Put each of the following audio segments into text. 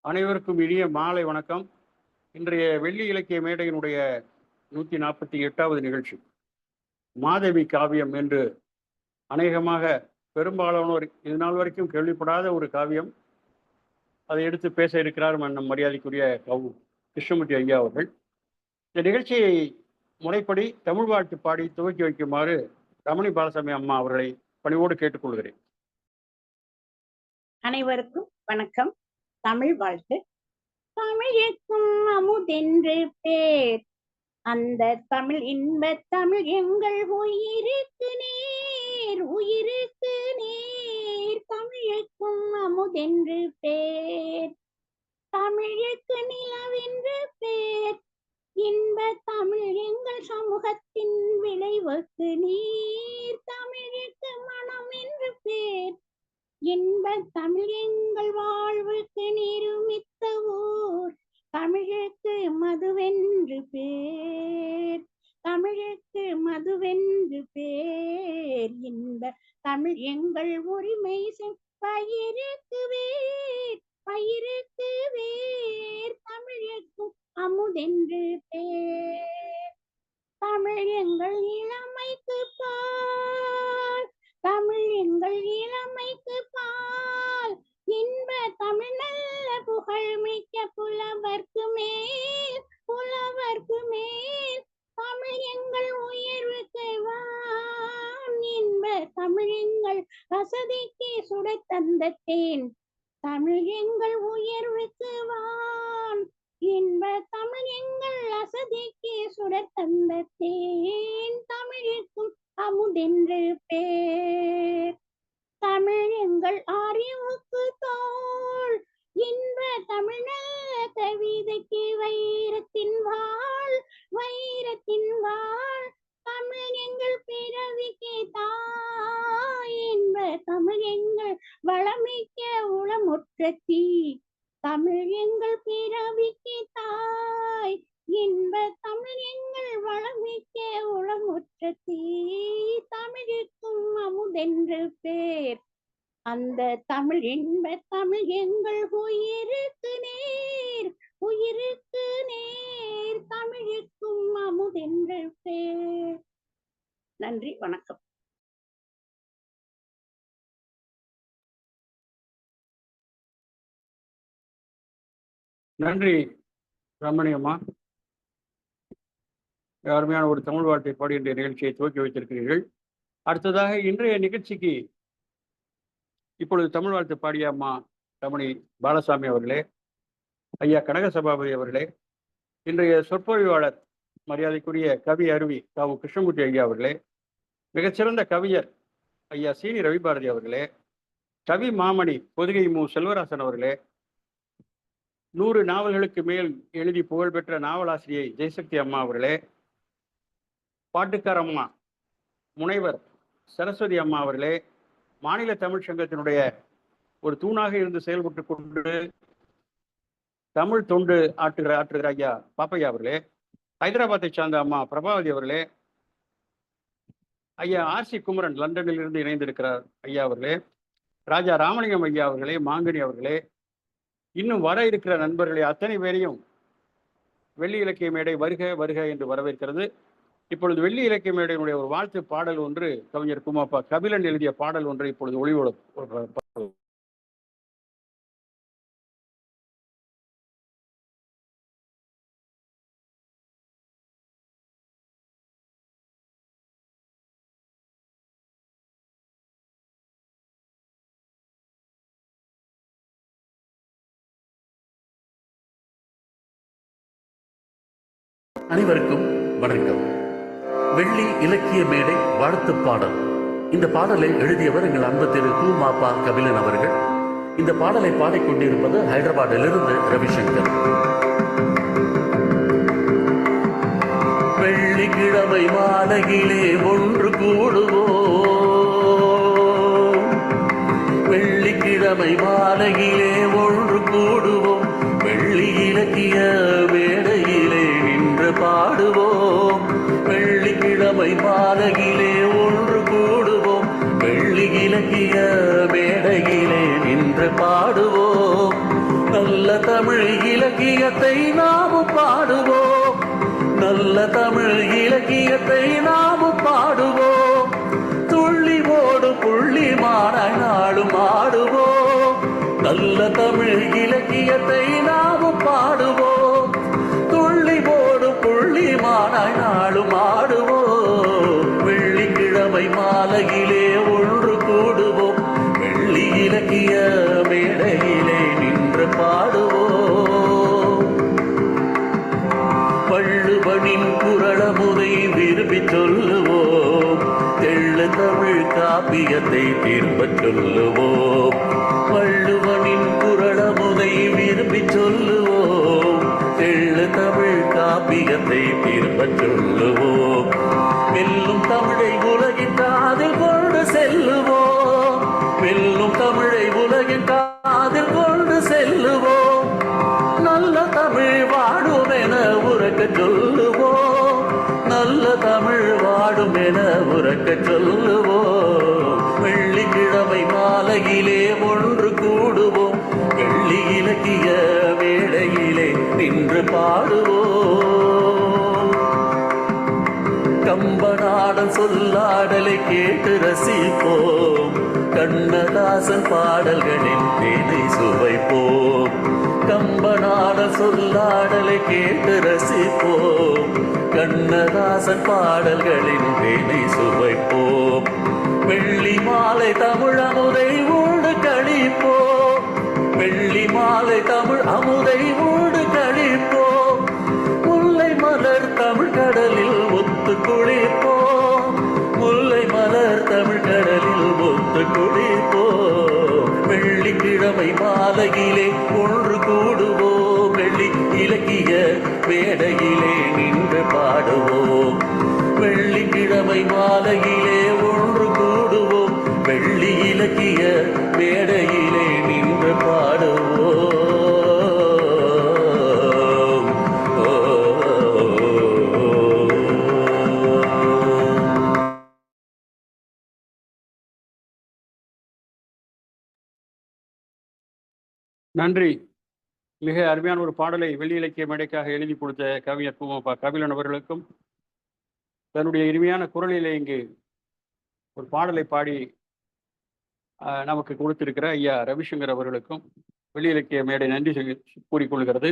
அனைவருக்கும் இனிய மாலை வணக்கம். இன்றைய வெள்ளி இலக்கிய மேடையினுடைய 148வது நிகழ்ச்சி மாதவி காவியம் என்று அநேகமாக பெரும்பாலானோர் இது நாள் வரைக்கும் கேள்விப்படாத ஒரு காவியம். அதை எடுத்து பேச இருக்கிறார் நம் மரியாதைக்குரிய கிருஷ்ணமூர்த்தி ஐயா அவர்கள். இந்த நிகழ்ச்சியை முறைப்படி தமிழ் வாழ்த்து பாடி துவக்கி வைக்குமாறு ரமணி பாலசாமி அம்மா அவர்களை பணிவோடு கேட்டுக்கொள்கிறேன். அனைவருக்கும் வணக்கம். தமிழ் வாழ்த்து. தமிழுக்கும் அமுதென்று பேர், அந்த தமிழ் இன்ப தமிழ் எங்கள் உயிருக்கு நேர், உயிருக்கு நேர். தமிழுக்கும் அமுதென்று பேர், தமிழுக்கு நிலவென்று பேர், இன்ப தமிழ் எங்கள் சமூகத்தின் விளைவுக்கு நீர். தமிழுக்கு மனம் என்று பேர், இன்ப தமிழ் எங்கள் வாழ்வுக்கு நிருமித்த ஊர். தமிழுக்கு மதுவென்று பேர், தமிழுக்கு மதுவென்று பேர், இன்ப தமிழ் எங்கள் உரிமை பயிருக்கு வேர், பயிருக்கு வேர். தமிழுக்கு அமுதென்று பேர், தமிழ் எங்கள் இளமைக்கு பால், தமிழ் எங்கள் இளமைக்கு பால், இன்ப தமிழ் நல்ல புகழ் மிக்க புலவர்க்கு மேல், புலவர்க்கு மேல். தமிழ் எங்கள் உயர்வுக்கு வான், இன்ப தமிழ் எங்கள் வசதிக்கு சுட தந்த தேன். தமிழ் எங்கள் உயர்வுக்கு வான், இன்ப தமிழ் எங்கள் வசதிக்கு சுட தந்த தேன். தமிழுக்கும் அமுதென்று பேர், தமிழ் எங்கள் அறிவுக்கு தோள், இன்ப தமிழ் கவிதைக்கு வைரத்தின் வாழ், வைரத்தின் வாழ். தமிழ் எங்கள் பிறவிக்கு தாய், இன்ப தமிழ் எங்கள் வளமிக்க உளமுற்ற தீ. தமிழ் எங்கள் பிறவிக்கு தாய், இன்ப தமிழ் எங்கள் வளமிக்க உளமுற்ற தீ. தமிழுக்கும் அமுதென்று பேர், அந்த தமிழ் இன்ப தமிழ் எங்கள் உயிருக்கு நேர், உயிருக்கு நேர். தமிழுக்கும் அமுதென்று பேர். நன்றி, வணக்கம். நன்றி ரமணி அம்மா. அருமையான ஒரு தமிழ் வாழ்த்தை பாடி என்ற நிகழ்ச்சியை துவக்கி வைத்திருக்கிறீர்கள். அடுத்ததாக இன்றைய நிகழ்ச்சிக்கு இப்பொழுது தமிழ் வாழ்த்து பாடிய அம்மா ரமணி பாலசாமி அவர்களே, ஐயா கனக சபாபதி அவர்களே, இன்றைய சொற்பொழிவாளர் மரியாதைக்குரிய கவி அருவி கிருஷ்ணமூர்த்தி ஐயா அவர்களே, மிகச்சிறந்த கவிஞர் ஐயா சீனி ரவிபாரதி அவர்களே, கவி மாமணி பொதிகை மு செல்வராசன் அவர்களே, 100 நாவல்களுக்கு மேல் எழுதி புகழ்பெற்ற நாவலாசிரியை ஜெயசக்தி அம்மா அவர்களே, பாட்டுக்காரம்மா முனைவர் சரஸ்வதி அம்மா அவர்களே, மாநில தமிழ் சங்கத்தினுடைய ஒரு தூணாக இருந்து செயல்பட்டு கொண்டு தமிழ் தொண்டு ஆற்றுகிற ஐயா பாப்பையா அவர்களே, ஹைதராபாத்தை சார்ந்த அம்மா பிரபாவதி அவர்களே, ஐயா ஆர்சி குமரன் லண்டனில் இருந்து இணைந்திருக்கிறார் ஐயா அவர்களே, ராஜா ராமலிங்கம் ஐயா அவர்களே, மாங்கனி அவர்களே, இன்னும் வர இருக்கிற நண்பர்களே, அத்தனை பேரையும் வெள்ளி இலக்கிய மேடை வருக வருக என்று வரவேற்கிறது. இப்பொழுது வெள்ளி இலக்கிய மேடையினுடைய ஒரு வாழ்த்து பாடல் ஒன்று கவிஞர் குமாப்பா கபிலன் எழுதிய பாடல் ஒன்றை இப்பொழுது ஒளிவோடு அனைவருக்கும் வணக்கம். வெள்ளி இலக்கிய மேடை வாழ்த்து பாடல். இந்த பாடலை எழுதியவர் எங்கள் அன்பு திரு குமாப்பா கபிலன் அவர்கள். இந்த பாடலை பாடிக்கொண்டிருப்பது ஹைதராபாத்திலிருந்து ரவிசங்கர். வெள்ளிக்கிழமை மாலையிலே ஒன்று கூடுவோம், வெள்ளிக்கிழமை மாலையிலே ஒன்று கூடுவோம், வெள்ளி இலக்கிய மேடையிலே நின்று பாடுவோம். வெள்ளிக்கிழமை மாலையிலே ஒன்று கூடுவோம், வெள்ளி இலக்கிய மேடையிலே நின்று பாடுவோம். நல்ல காப்பியத்தை நாமும் பாடுவோம், நல்ல தமிழ் இலக்கியத்தை நாமும் பாடுவோம், துள்ளி ஓடும் புள்ளி மாறாய் நாடும் ஆடுவோம், நல்ல தமிழ் இலக்கியத்தை நாமும் பாடுவோம், துள்ளி ஓடும் புள்ளி மாறாய் நாடும் ஆடுவோம். வெள்ளிக்கிழமை மாலையிலே ஒன்று கூடுவோம், வெள்ளி இலக்கிய மேடையிலே நின்று பாடுவோம். வள்ளுவனின் குறளமுதை விரும்பி சொல்லுவோம், தெள்ளு தமிழ் காப்பியத்தை திரும்பச் சொல்லுவோம். வள்ளுவனின் குறளமுதை விரும்பி சொல்லுவோம், தெள்ளு தமிழ் காப்பியத்தை திரும்பச் சொல்லுவோம். வெல்லும் தமிழை உலகின் காதில் கொண்டு செல்லுவோம், வெல்லும் தமிழை உலகின் காதில் கொண்டு செல்லுவோம். நல்ல தமிழ் வாடும் என உறக்க சொல்லுவோம், நல்ல தமிழ் வாடும் என உறக்க சொல்லுவோம். வெள்ளிக்கிழமை மாலையிலே ஒன்று கூடுவோம், வெள்ளி இலக்கிய வேளையிலே நின்று பாடுவோம். கம்பநாடன் சொல்லாடலை கேட்டு ரசிப்போம், கண்ணதாசன் பாடல்களின் தேனை சுவைப்போம். கம்பநாடன் சொல்லாடலை கேட்டு ரசிப்போம், கண்ணதாசன் பாடல்களின் தேனை சுவைப்போம். வெள்ளி மாலை தமிழ் அமுதை ஊடு கழிப்போம், வெள்ளி மாலை தமிழ் அமுதை ஊடு கழிப்போம். முல்லை மலர் தமிழ் கடலில் ஒத்து குளிப்போம், முல்லை மலர் தமிழ் கடலில் ஒத்து குளிப்போம். வெள்ளிக்கிழமை மாலையிலே ஒன்று கூடுவோம், வெள்ளி இலக்கிய மேடையிலே நின்று பாடுவோம். வெள்ளிக்கிழமை மாலையிலே ஒன்று கூடுவோம், வெள்ளி இலக்கிய மேடையிலே நின்று பாடுவோம். நன்றி. மிக அருமையான ஒரு பாடலை வெள்ளி இலக்கிய மேடைக்காக எழுதி கொடுத்த கவிஞர் பூமப்பா கபிலன் அவர்களுக்கும், தன்னுடைய இனிமையான குரலிலே இங்கு ஒரு பாடலை பாடி நமக்கு கொடுத்திருக்கிற ஐயா ரவிசங்கர் அவர்களுக்கும் வெள்ளி இலக்கிய மேடை நன்றி கூறிக்கொள்கிறது.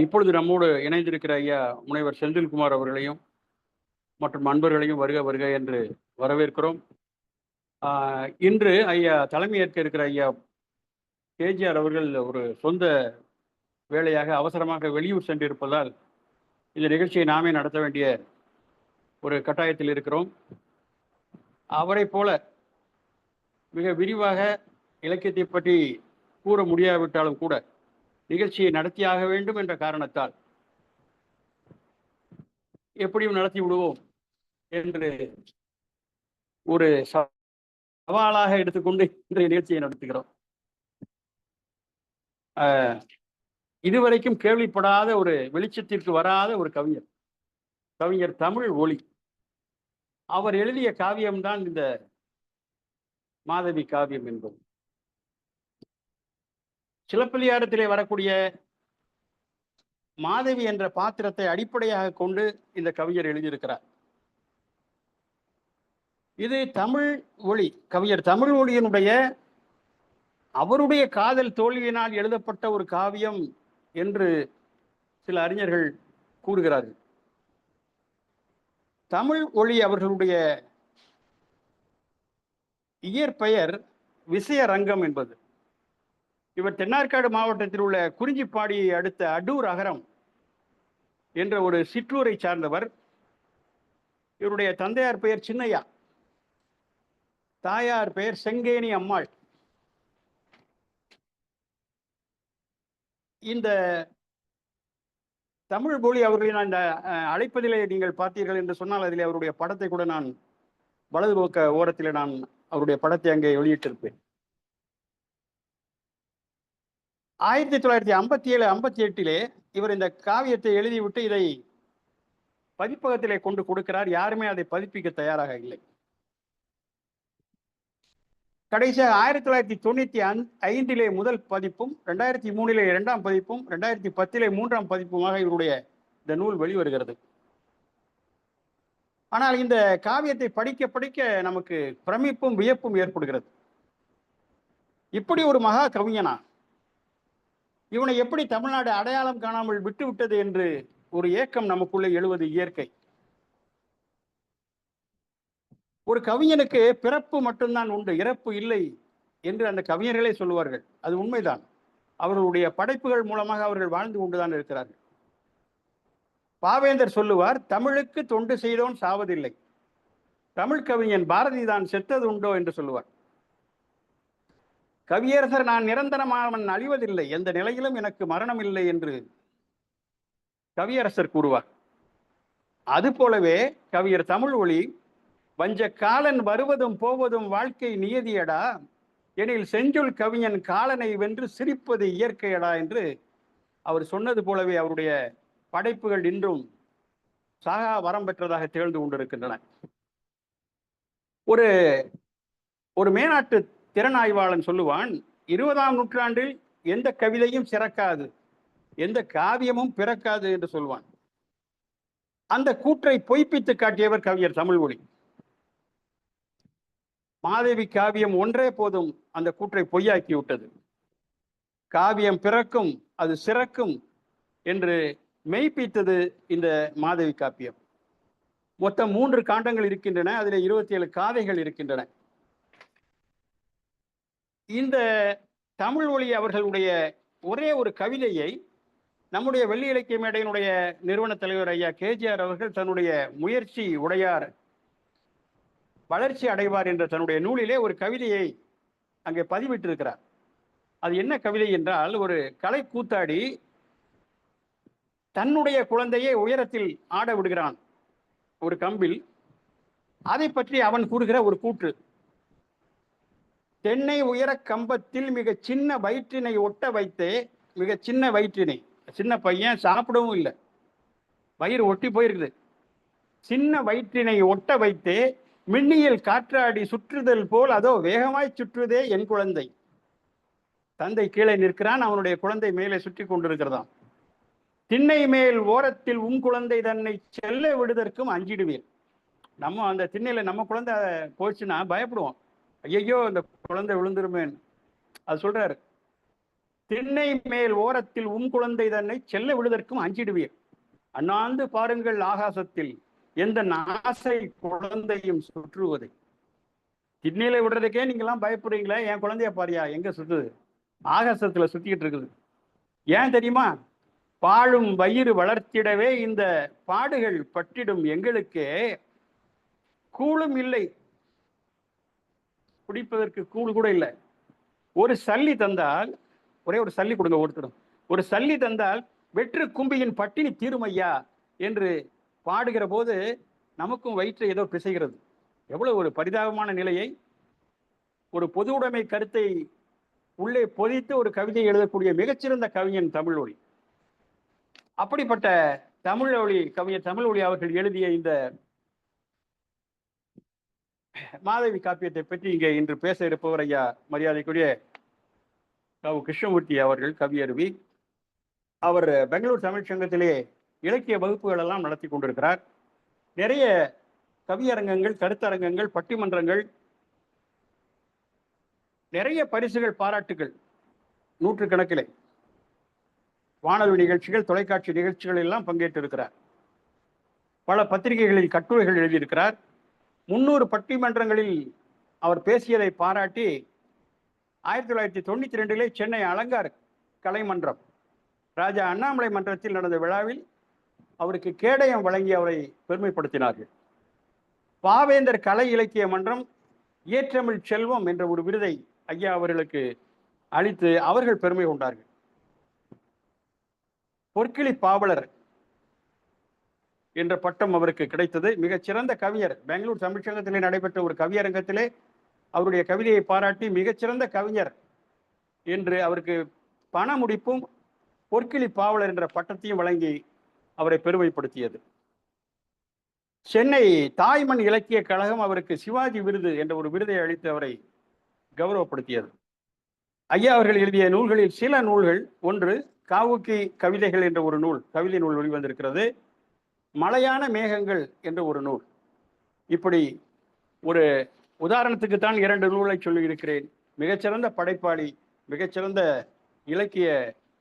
இப்பொழுது நம்மோடு இணைந்திருக்கிற ஐயா முனைவர் செந்தில்குமார் அவர்களையும் மற்றும் நண்பர்களையும் வருக வருக என்று வரவேற்கிறோம். இன்று ஐயா தலைமையேற்க இருக்கிற ஐயா கேஜிஆர் அவர்கள் ஒரு சொந்த வேலையாக அவசரமாக வெளியூர் சென்றிருப்பதால் இந்த நிகழ்ச்சியை நாமே நடத்த வேண்டிய ஒரு கட்டாயத்தில் இருக்கிறோம். அவரை போல மிக விரிவாக இலக்கியத்தை பற்றி கூற முடியாவிட்டாலும் கூட நிகழ்ச்சியை நடத்தியாக வேண்டும் என்ற காரணத்தால் எப்படியும் நடத்தி விடுவோம் என்று ஒரு சவாலாக எடுத்துக்கொண்டு இன்றைய நிகழ்ச்சியை நடத்துகிறோம். இதுவரைக்கும் கேள்விப்படாத ஒரு வெளிச்சத்திற்கு வராத ஒரு கவிஞர் தமிழ் ஒளி. அவர் எழுதிய காவியம்தான் இந்த மாதவி காவியம் என்பது. சிலப்பதிகாரத்திலே வரக்கூடிய மாதவி என்ற பாத்திரத்தை அடிப்படையாக கொண்டு இந்த கவிஞர் எழுதியிருக்கிறார். இது தமிழ் ஒளி, கவிஞர் தமிழ் ஒளியினுடைய அவருடைய காதல் தோல்வியினால் எழுதப்பட்ட ஒரு காவியம் என்று சில அறிஞர்கள் கூறுகிறார்கள். தமிழ் ஒளி அவர்களுடைய இயற்பெயர் விசயரங்கம் என்பது. இவர் தென்னார்காடு மாவட்டத்தில் உள்ள குறிஞ்சிப்பாடியை அடுத்த அடூர் அகரம் என்ற ஒரு சிற்றூரை சார்ந்தவர். இவருடைய தந்தையார் பெயர் சின்னையா, தாயார் பெயர் செங்கேணி அம்மாள். இந்த தமிழ் மொழி அவர்களை நான் இந்த அழைப்பதிலே நீங்கள் பார்த்தீர்கள் என்று சொன்னால் அதிலே அவருடைய படத்தை கூட நான் வலது பக்க ஓரத்தில் நான் அவருடைய படத்தை அங்கே வெளியிட்டிருப்பேன். 1957-58 இவர் இந்த காவியத்தை எழுதிவிட்டு இதை பதிப்பகத்திலே கொண்டு கொடுக்கிறார். யாருமே அதை பதிப்பிக்க தயாராக இல்லை. கடைசியாக 1995 முதல் பதிப்பும் 2003 2ஆம் பதிப்பும் 2010 3ஆம் பதிப்புமாக இவருடைய இந்த நூல் வெளிவருகிறது. ஆனால் இந்த காவியத்தை படிக்க படிக்க நமக்கு பிரமிப்பும் வியப்பும் ஏற்படுகிறது. இப்படி ஒரு மகா கவிஞனா, இவனை எப்படி தமிழ்நாடு அடையாளம் காணாமல் விட்டு விட்டது என்று ஒரு ஏக்கம் நமக்குள்ளே எழுவது இயற்கை. ஒரு கவிஞனுக்கு பிறப்பு மட்டும்தான் உண்டு, இறப்பு இல்லை என்று அந்த கவிஞர்களே சொல்லுவார்கள். அது உண்மைதான். அவர்களுடைய படைப்புகள் மூலமாக அவர்கள் வாழ்ந்து கொண்டுதான் இருக்கிறார்கள். பாவேந்தர் சொல்லுவார், தமிழுக்கு தொண்டு செய்தோன் சாவதில்லை, தமிழ் கவிஞன் பாரதி தான் செத்தது உண்டோ என்று சொல்லுவார். கவியரசர் நான் நிரந்தரமானவன், அழிவதில்லை, எந்த நிலையிலும் எனக்கு மரணம் இல்லை என்று கவியரசர் கூறுவார். அது போலவே கவியர் தமிழ்மொழி, வஞ்ச காலன் வருவதும் போவதும் வாழ்க்கை நியதியடா, எனில் செஞ்சொல் கவிஞன் காலனை வென்று சிரிப்பது இயற்கையடா என்று அவர் சொன்னது போலவே அவருடைய படைப்புகள் இன்றும் சாகா வரம் பெற்றதாக திகழ்ந்து கொண்டிருக்கின்றன. ஒரு ஒரு மேனாட்டு திறனாய்வாளன் சொல்லுவான், 20ஆம் நூற்றாண்டில் எந்த கவிதையும் சிறக்காது, எந்த காவியமும் பிறக்காது என்று சொல்வான். அந்த கூற்றை பொய்ப்பித்து காட்டியவர் கவிஞர் தமிழ்மொழி. மாதவி காவியம் ஒன்றே போதும் அந்த கூற்றை பொய்யாக்கி விட்டது. காவியம் பிறக்கும், அது சிறக்கும் என்று மெய்ப்பித்தது இந்த மாதவி காப்பியம். மொத்தம் 3 காண்டங்கள் இருக்கின்றன, அதில் 27 காதைகள் இருக்கின்றன. இந்த தமிழ்மொழி அவர்களுடைய ஒரே ஒரு கவிதையை நம்முடைய வெள்ளி இலக்கிய மேடையினுடைய நிறுவன தலைவர் ஐயா கேஜிஆர் அவர்கள் தன்னுடைய முயற்சி உடையார் வளர்ச்சி அடைவார் என்ற தன்னுடைய நூலிலே ஒரு கவிதையை அங்கே பதிவிட்டிருக்கிறார். அது என்ன கவிதை என்றால், ஒரு கலை கூத்தாடி தன்னுடைய குழந்தையை உயரத்தில் ஆட விடுகிறான் ஒரு கம்பில். அதை பற்றி அவன் கூறுகிற ஒரு கூற்று, தென்னை உயர கம்பத்தில் மிக சின்ன வயிற்றினை ஒட்ட வைத்தே, மிக சின்ன வயிற்றினை, சின்ன பையன் சாப்பிடவும் இல்லை, வயிறு ஒட்டி போயிருக்குது, சின்ன வயிற்றினை ஒட்ட வைத்தே மின்னியல் காற்றாடி சுற்றுதல் போல் அதோ வேகமாய் சுற்றுதே என் குழந்தை. தந்தை கீழே நிற்கிறான், அவனுடைய குழந்தை மேலே சுற்றி கொண்டிருக்கிறதாம். திண்ணை மேல் ஓரத்தில் உன் குழந்தை தன்னை செல்ல விடுதற்கும் அஞ்சிடுவீர். நம்ம அந்த திண்ணையில நம்ம குழந்தை போச்சுன்னா பயப்படுவோம், ஐயோ இந்த குழந்தை விழுந்துருமேன். அது சொல்றாரு, திண்ணை மேல் ஓரத்தில் உன் குழந்தை தன்னை செல்ல விடுதற்கும் அஞ்சிடுவீர், அண்ணாந்து பாருங்கள் ஆகாசத்தில் எந்த நாசை குழந்தையும் சுற்றுவதை. திண்ணையில விடுறதுக்கே நீங்கெல்லாம் பயப்படுறீங்களே, என் குழந்தைய பாரியா எங்க சுத்துது, ஆகாசத்துல சுத்திக்கிட்டு இருக்குது. ஏன் தெரியுமா, பாழும் வயிறு வளர்த்திடவே இந்த பாடுகள் பட்டிடும் எங்களுக்கு கூழும் இல்லை, குடிப்பதற்கு கூழ் கூட இல்லை. ஒரு சல்லி தந்தால், ஒரே ஒரு சல்லி கொடுங்க ஒருத்தரும், ஒரு சல்லி தந்தால் வெற்று கும்பியின் பட்டினி தீருமையா என்று பாடுகிற போது நமக்கும் வயிற்றை ஏதோ பிசைகிறது. எவ்வளவு ஒரு பரிதாபமான நிலையை ஒரு பொது உடைமை கருத்தை உள்ளே பொதித்து ஒரு கவிதை எழுதக்கூடிய மிகச்சிறந்த கவிஞன் தமிழ்மொழி. அப்படிப்பட்ட தமிழ்மொழி கவிஞர் தமிழ்மொழி அவர்கள் எழுதிய இந்த மாதவி காப்பியத்தை பற்றி இங்கே இன்று பேச இருப்பவர் ஐயா மரியாதைக்குரிய கிருஷ்ணமூர்த்தி அவர்கள், கவியருவி. அவர் பெங்களூர் தமிழ் சங்கத்திலே இலக்கிய வகுப்புகள் எல்லாம் நடத்தி கொண்டிருக்கிறார். நிறைய கவியரங்கங்கள், கருத்தரங்கங்கள், பட்டிமன்றங்கள், நிறைய பரிசுகள், பாராட்டுகள், நூற்றுக்கணக்கிலே வானொலி நிகழ்ச்சிகள், தொலைக்காட்சி நிகழ்ச்சிகள் எல்லாம் பங்கேற்றிருக்கிறார். பல பத்திரிகைகளில் கட்டுரைகள் எழுதியிருக்கிறார். 300 பட்டிமன்றங்களில் அவர் பேசியதை பாராட்டி 1992 சென்னை அலங்கார் கலைமன்றம் ராஜா அண்ணாமலை மன்றத்தில் நடந்த விழாவில் அவருக்கு கேடயம் வழங்கி அவரை பெருமைப்படுத்தினார்கள். பாவேந்தர் கலை இலக்கிய மன்றம் இயற்றமிழ் செல்வம் என்ற ஒரு விருதை ஐயா அவர்களுக்கு அளித்து அவர்கள் பெருமை கொண்டார்கள். பொற்கிளி பாவலர் என்ற பட்டம் அவருக்கு கிடைத்தது. மிகச்சிறந்த கவிஞர். பெங்களூர் தமிழ்ச்சங்கத்திலே நடைபெற்ற ஒரு கவியரங்கத்திலே அவருடைய கவிதையை பாராட்டி மிகச்சிறந்த கவிஞர் என்று அவருக்கு பண முடிப்பும் பொற்கிளி பாவலர் என்ற பட்டத்தையும் வழங்கி அவரை பெருமைப்படுத்தியது. சென்னை தாய்மண் இலக்கிய கழகம் அவருக்கு சிவாஜி விருது என்ற ஒரு விருதை அளித்து அவரை கௌரவப்படுத்தியது. ஐயா அவர்கள் எழுதிய நூல்களில் சில நூல்கள், ஒன்று காவுக்கி கவிதைகள் என்ற ஒரு நூல், கவிதை நூல் வெளிவந்திருக்கிறது. மலையான மேகங்கள் என்ற ஒரு நூல். இப்படி ஒரு உதாரணத்துக்குத்தான் 2 நூலை சொல்லியிருக்கிறேன். மிகச்சிறந்த படைப்பாளி, மிகச்சிறந்த இலக்கிய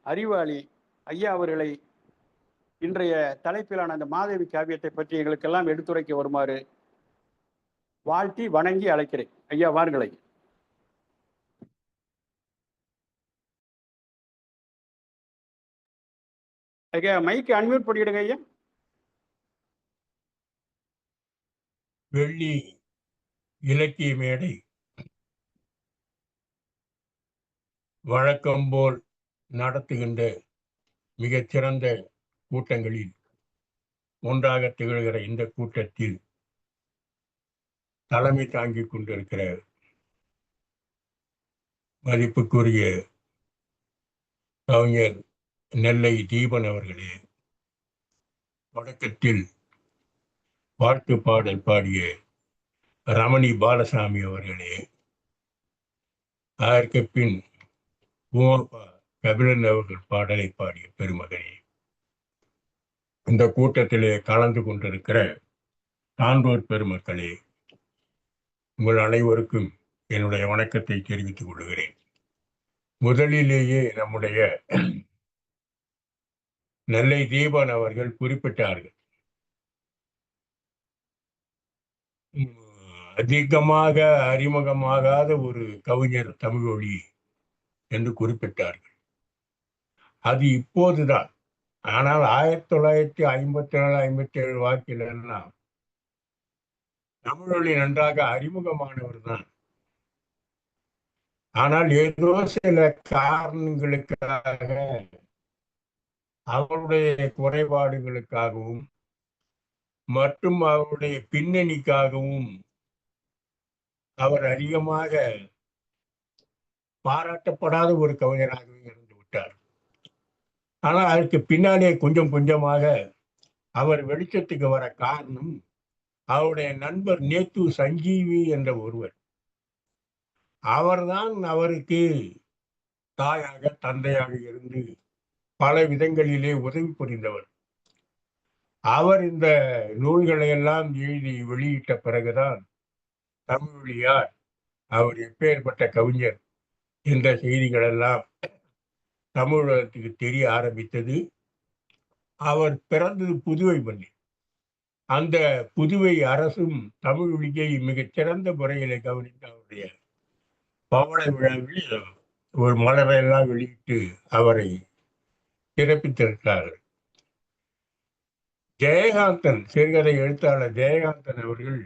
அறிவாளி ஐயா அவர்களை இன்றைய தலைப்பிலான அந்த மாதவி காவியத்தை பற்றி எங்களுக்கெல்லாம் எடுத்துரைக்க வருமாறு வாழ்த்தி வணங்கி அழைக்கிறேன். ஐயா வாருங்களை. ஐயா மைக்கு அன்மியூட் பண்ணிடுங்க ஐயா. வெள்ளி இலக்கிய மேடை வழக்கம் போல் நடத்துகின்ற மிகச்சிறந்த கூட்டங்களில் ஒன்றாக திகழ்கிற இந்த கூட்டத்தில் தலைமை தாங்கிக் கொண்டிருக்கிற மதிப்புக்குரிய கவிஞர் நெல்லை தீபன் அவர்களே, தொடக்கத்தில் வாழ்த்து பாடல் பாடிய ரமணி பாலசாமி அவர்களே, அதற்கு பின் பூமாப்பா கபிலன் அவர்கள் பாடலை பாடிய பெருமகனே, இந்த கூட்டத்திலே கலந்து கொண்டிருக்கிற சான்றோர் பெருமக்களே, உங்கள் அனைவருக்கும் என்னுடைய வணக்கத்தை தெரிவித்துக் கொள்கிறேன். முதலிலேயே நம்முடைய நெல்லை தீபன் அவர்கள் குறிப்பிட்டார்கள், அதிகமாக அறிமுகமாகாத ஒரு கவிஞர் தமிழொலி என்று குறிப்பிட்டார்கள். அது இப்போதுதான். ஆனால் 1954-57 வாக்கில் எல்லாம் தமிழொலி நன்றாக அறிமுகமானவர் தான். ஆனால் ஏதோ சில காரணங்களுக்காக, அவருடைய குறைபாடுகளுக்காகவும் மற்றும் அவருடைய பின்னணிக்காகவும் அவர் அதிகமாக பாராட்டப்படாத ஒரு கவிஞராகவே இருந்து விட்டார். ஆனால் அதற்கு பின்னாலே கொஞ்சம் கொஞ்சமாக அவர் வெளிச்சத்துக்கு வர காரணம் அவருடைய நண்பர் நேத்து சஞ்சீவி என்ற ஒருவர். அவர்தான் அவருக்கு தாயாக தந்தையாக இருந்து பல விதங்களிலே உதவி புரிந்தவர். அவர் இந்த நூல்களை எல்லாம் எழுதி வெளியிட்ட பிறகுதான் தமிழொலியார் அவர் எப்பேற்பட்ட கவிஞர் என்ற செய்திகள் எல்லாம் தமிழகத்துக்கு தெரிய ஆரம்பித்தது. அவர் பிறந்தது புதுவை மண்ணில். அந்த புதுவை அரசும் தமிழொலியை மிகச் சிறந்த முறையிலே கவனித்து அவருடைய பவள விழாவில் ஒரு மலரையெல்லாம் வெளியிட்டு அவரை சிறப்பித்திருக்கிறார்கள். ஜெயகாந்தன், சிறுகதை எழுத்தாளர் ஜெயகாந்தன் அவர்கள்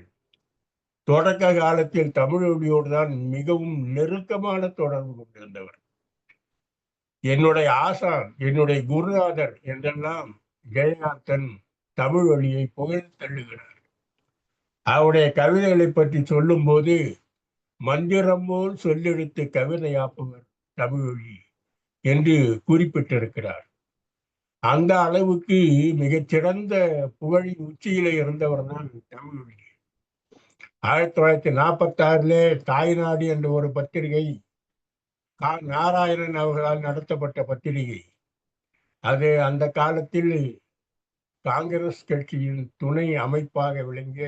தொடக்க காலத்தில் தமிழொலியோடு தான் மிகவும் நெருக்கமான தொடர்பு கொண்டிருந்தவர். என்னுடைய ஆசான், என்னுடைய குருநாதர் என்றெல்லாம் ஜெயகாந்தன் தமிழொலியை புகழ்ந்து தள்ளுகிறார். அவருடைய கவிதைகளை பற்றி சொல்லும் போது மந்திரம் போல் சொல்லெடுத்து கவிதையாப்பவர் தமிழொலி என்று குறிப்பிட்டிருக்கிறார். அந்த அளவுக்கு மிகச்சிறந்த புகழின் உச்சியில இருந்தவர் தான் தமிழொலி. 1946 தாய்நாடு என்ற ஒரு பத்திரிகை, நாராயணன் அவர்களால் நடத்தப்பட்ட பத்திரிகை. அது அந்த காலத்தில் காங்கிரஸ் கட்சியின் துணை அமைப்பாக விளங்கிய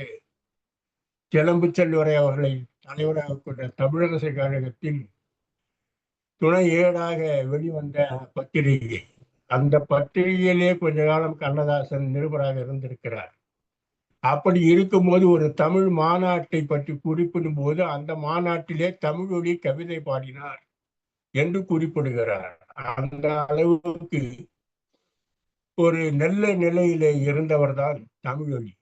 சிலம்பு செல்வரை அவர்களை தலைவராக கொண்ட தமிழரசு கழகத்தின் துணை ஏடாக வெளிவந்த பத்திரிகை. அந்த பத்திரிகையிலே கொஞ்ச காலம் கண்ணதாசன் நிருபராக இருந்திருக்கிறார். அப்படி இருக்கும்போது ஒரு தமிழ் மாநாட்டை பற்றி குறிப்பிடும் போது அந்த மாநாட்டிலே தமிழொலி கவிதை பாடினார் என்று குறிப்பிடுகிறார். அந்த அளவுக்கு ஒரு நல்ல நிலையிலே இருந்தவர் தான் தமிழொலி.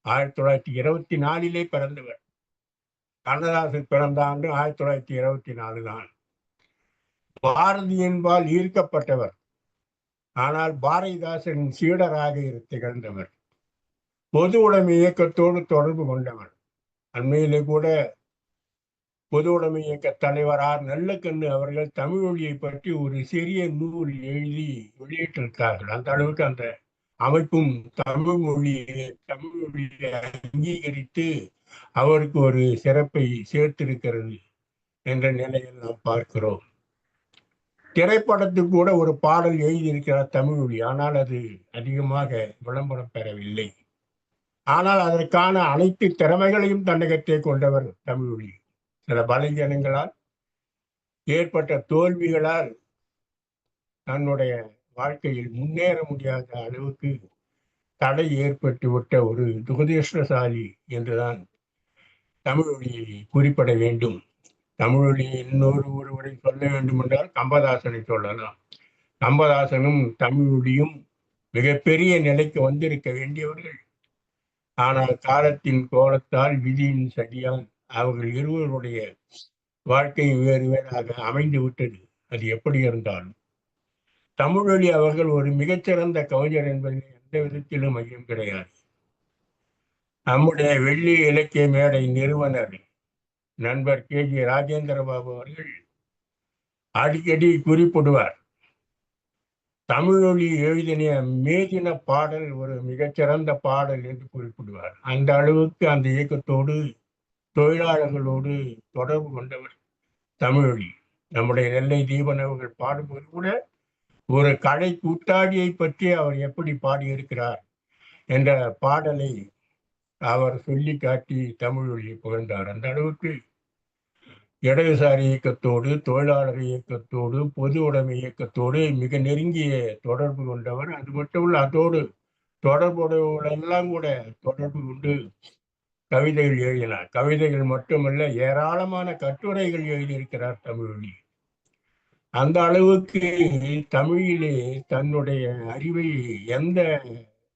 1924 பிறந்தவர். கண்ணதாசன் பிறந்த ஆண்டு 1924 தான். பாரதியின்பால் ஈர்க்கப்பட்டவர். ஆனால் பாரதிதாசன் சீடராக திகழ்ந்தவர். பொது உடைமை இயக்கத்தோடு தொடர்பு கொண்டவர். அண்மையிலே கூட பொது உடைமை இயக்க தலைவர் ஆர் நல்லக்கண்ணு அவர்கள் தமிழொலியை பற்றி ஒரு சிறிய நூல் எழுதி வெளியிட்டிருக்கிறார்கள். அந்த அளவுக்கு அந்த அமைப்பும் தமிழொலியை அங்கீகரித்து அவருக்கு ஒரு சிறப்பை சேர்த்திருக்கிறது என்ற நிலையில் நாம் பார்க்கிறோம். திரைப்படத்துக்கு கூட ஒரு பாடல் எழுதியிருக்கிறார் தமிழொலி. ஆனால் அது அதிகமாக விளம்பரம் பெறவில்லை. ஆனால் அதற்கான அனைத்து திறமைகளையும் தன்னகத்தே கொண்டவர் தமிழொலி. சில பலவீனங்களால் ஏற்பட்ட தோல்விகளால் தன்னுடைய வாழ்க்கையில் முன்னேற முடியாத அளவுக்கு தடை ஏற்பட்டு விட்ட ஒரு துரதிர்ஷ்டசாலி என்றுதான் தமிழொலியை குறிப்பிட வேண்டும். தமிழொலி ஒருவரை சொல்ல வேண்டும் என்றால் கம்பதாசனை சொல்லலாம். கம்பதாசனும் தமிழொலியும் மிகப்பெரிய நிலைக்கு வந்திருக்க வேண்டியவர்கள். ஆனால் காலத்தின் கோலத்தால், விதியின் சதியால் அவர்கள் இருவருடைய வாழ்க்கை வேறு வேறாக அமைந்து விட்டது. அது எப்படி இருந்தாலும் தமிழொலி அவர்கள் ஒரு மிகச்சிறந்த கவிஞர் என்பதில் எந்த விதத்திலும் ஐயம் கிடையாது. நம்முடைய வெள்ளி இலக்கிய மேடை நிறுவனர் நண்பர் KG ராஜேந்திர பாபு அவர்கள் அடிக்கடி குறிப்பிடுவார், தமிழொலி எழுதிய மேதின பாடல் ஒரு மிகச்சிறந்த பாடல் என்று குறிப்பிடுவார். அந்த அளவுக்கு அந்த இயக்கத்தோடு தொழிலாளர்களோடு தொடர்பு கொண்டவர் தமிழொலி. நம்முடைய நெல்லை தீபன் அவர்கள் பாடும்போது கூட ஒரு கலை கூத்தாடியை பற்றி அவர் எப்படி பாடியிருக்கிறார் என்ற பாடலை அவர் சொல்லி காட்டி தமிழொலியை புகழ்ந்தார். அந்த அளவுக்கு இடதுசாரி இயக்கத்தோடு, தொழிலாளர் இயக்கத்தோடு, பொது உடைமை இயக்கத்தோடு மிக நெருங்கிய தொடர்பு கொண்டவர். அது மட்டுமல்ல, அதோடு தொடர்புடையவர்களெல்லாம் கூட தொடர்பு கொண்டு கவிதைகள் எழுதினார். கவிதைகள் மட்டுமல்ல, ஏராளமான கட்டுரைகள் எழுதியிருக்கிறார் தமிழொலி. அந்த அளவுக்கு தமிழிலே தன்னுடைய அறிவை, எந்த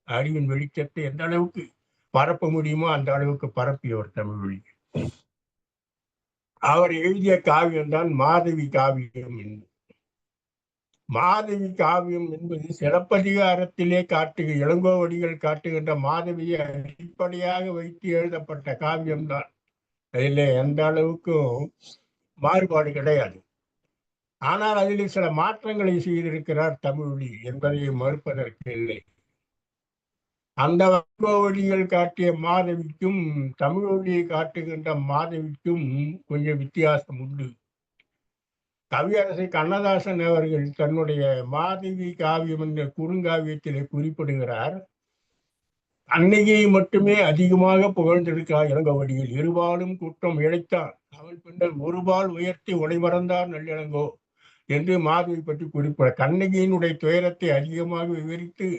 அறிவின் வெளிச்சத்தை எந்த அளவுக்கு பரப்ப முடியுமோ அந்த அளவுக்கு பரப்பியவர் தமிழொலி. அவர் எழுதிய காவியம் தான் மாதவி காவியம். மாதவி காவியம் என்பது சிலப்பதிகாரத்திலே இளங்கோவடிகள் காட்டுகின்ற மாதவியை அடிப்படையாக வைத்து எழுதப்பட்ட காவியம்தான். அதிலே எந்த அளவுக்கும் மாறுபாடு கிடையாது. ஆனால் அதில் சில மாற்றங்களை செய்திருக்கிறார் தமிழொலி என்பதை மறுப்பதற்கு இல்லை. அந்த இளங்கோவடிகள் காட்டிய மாதவிக்கும் தமிழொலியை காட்டுகின்ற மாதவிக்கும் கொஞ்சம் வித்தியாசம் உண்டு. கவியரசு கண்ணதாசன் அவர்கள் தன்னுடைய மாதவி காவியம் என்ற குறுங்காவியத்திலே குறிப்பிடுகிறார், அன்னையை மட்டுமே அதிகமாக புகழ்ந்திருக்கிறார் இளங்கோவடிகள். இருபாலும் குற்றம் இழைத்தான், அவள் பின்னர் ஒருபால் உயர்த்தி உடைமறந்தார் நல்லிளங்கோ என்று மாதவி பற்றி குறிப்பிட கண்ணகியினுடைய துயரத்தை அதிகமாக விவரித்து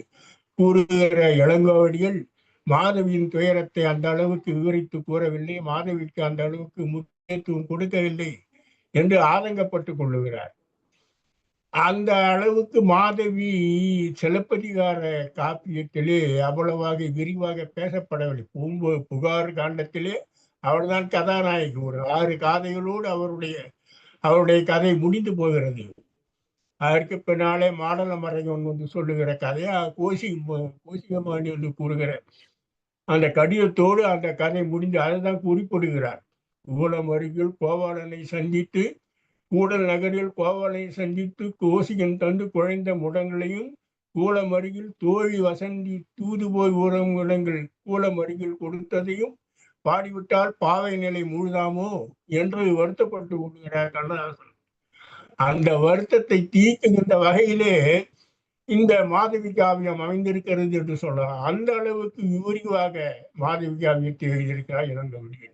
கூறுகிற இளங்கோவடிகள் மாதவியின் துயரத்தை அந்த அளவுக்கு விவரித்து கூறவில்லை, மாதவிக்கு அந்த அளவுக்கு முக்கியத்துவம் கொடுக்கவில்லை என்று ஆதங்கப்பட்டு கொள்ளுகிறார். அந்த அளவுக்கு மாதவி சிலப்பதிகார காப்பியத்திலே அவ்வளவாக விரிவாக பேசப்படவில்லை. புகார் காண்டத்திலே அவள்தான் கதாநாயகி. ஒரு 6 காதைகளோடு அவருடைய கதை முடிந்து போகிறது. அதற்கு பின்னாலே மாடல மறைவன் வந்து சொல்லுகிற கதையா கோசிகமானி என்று கூறுகிற அந்த கடிதத்தோடு அந்த கதை முடிந்து அதுதான் குறிப்பிடுகிறார். கூலம் அருகில் கோவாளனை சந்தித்து, கூடல் நகரில் கோவாளனை சந்தித்து கோசிகன் தந்து குழைந்த முடங்களையும் கூலம் அருகில் தோழி வசந்தி தூது போய் உறவும் இடங்கள் கூலம் அருகில் கொடுத்ததையும் பாடிவிட்டால் பாவை நிலை முழுதாமோ என்று வருத்தப்பட்டு கொள்கிறார் கண்ணதாசன். அந்த வருத்தத்தை தீர்க்கின்ற வகையிலே இந்த மாதவி காவியம் அமைந்திருக்கிறது என்று சொல்லலாம். அந்த அளவுக்கு விரிவாக மாதவி காவியத்தை எழுதியிருக்கிறார் இளங்கோவடிகள்.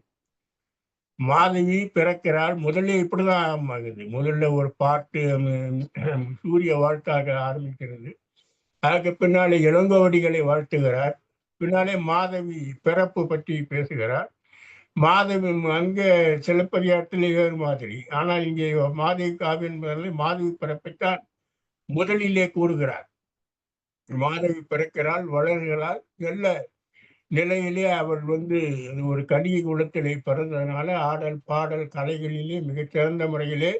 மாதவி பிறக்கிறார். முதல்ல இப்படிதான் ஆகுது. முதல்ல ஒரு பாட்டு சூரிய வாழ்த்தாக ஆரம்பிக்கிறது. அதுக்கு பின்னாலே இளங்கோவடிகளை வாழ்த்துகிறார். பின்னாலே மாதவி பிறப்பு பற்றி பேசுகிறார். மாதவி அங்கே சிலப்பதிகாரத்திலே வேறு மாதிரி, ஆனால் இங்கே மாதவி காவியம் மாதவி பிறப்பைத்தான் முதலிலே கூறுகிறார். மாதவி பிறக்கிறாள், வளர்கிறாள். நல்ல நிலையிலே அவர் ஒரு கணிகை குலத்திலே பிறந்ததுனால ஆடல் பாடல் கலைகளிலே மிகச்சிறந்த முறையிலே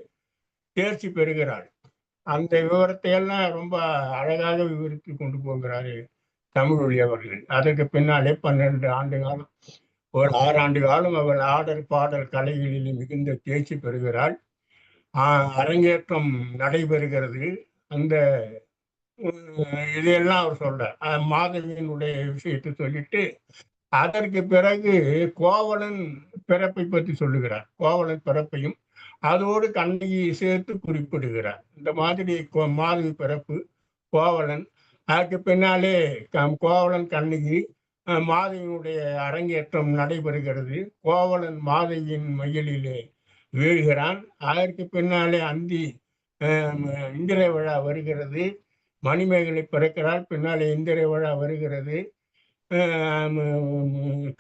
தேர்ச்சி பெறுகிறாள். அந்த விவரத்தை எல்லாம் ரொம்ப அழகாக விவரித்து கொண்டு போகிறாரு தமிழொலி அவர்கள். அதற்கு பின்னாலே 12 ஆண்டு காலம், ஒரு 6 ஆண்டு காலம் அவள் ஆடல் பாடல் கலைகளில் மிகுந்த தேர்ச்சி பெறுகிறாள். அரங்கேற்றம் நடைபெறுகிறது. அந்த இதையெல்லாம் அவர் சொல்றார். மாதவியினுடைய விஷயத்தை சொல்லிட்டு அதற்கு பிறகு கோவலன் பிறப்பை பற்றி சொல்லுகிறார். கோவலன் பிறப்பையும் அதோடு கண்ணகியை சேர்த்து குறிப்பிடுகிறார். இந்த மாதிரி மாதவி பிறப்பு, கோவலன், அதற்கு பின்னாலே கோவலன் கண்ணகி, மாதவியினுடைய அரங்கேற்றம் நடைபெறுகிறது. கோவலன் மாதவியின் மயிலிலே வீழ்கிறான். அதற்கு பின்னாலே அந்தி இந்திர விழா வருகிறது. மணிமேகலை பிறக்கிறாள். பின்னாலே இந்திர விழா வருகிறது.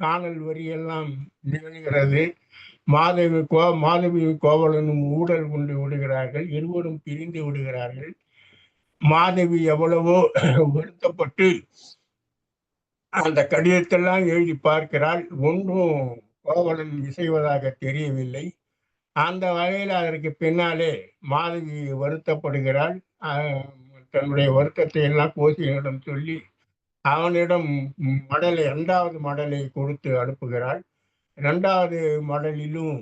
காணல் வரியெல்லாம் நிகழ்கிறது. மாதவியும் கோவலனும் ஊடல் கொண்டு விடுகிறார்கள். இருவரும் பிரிந்து விடுகிறார்கள். மாதவி எவ்வளவோ வருத்தப்பட்டு அந்த கடிதத்தெல்லாம் எழுதி பார்க்கிறாள். ஒன்றும் கோவலன் இசைவதாக தெரியவில்லை. அந்த வகையில் அதற்கு பின்னாலே மாதவி வருத்தப்படுகிறாள். தன்னுடைய வருத்தத்தை எல்லாம் கோசியனிடம் சொல்லி அவனிடம் மடலை 2வது மடலை கொடுத்து அனுப்புகிறாள். 2வது மடலிலும்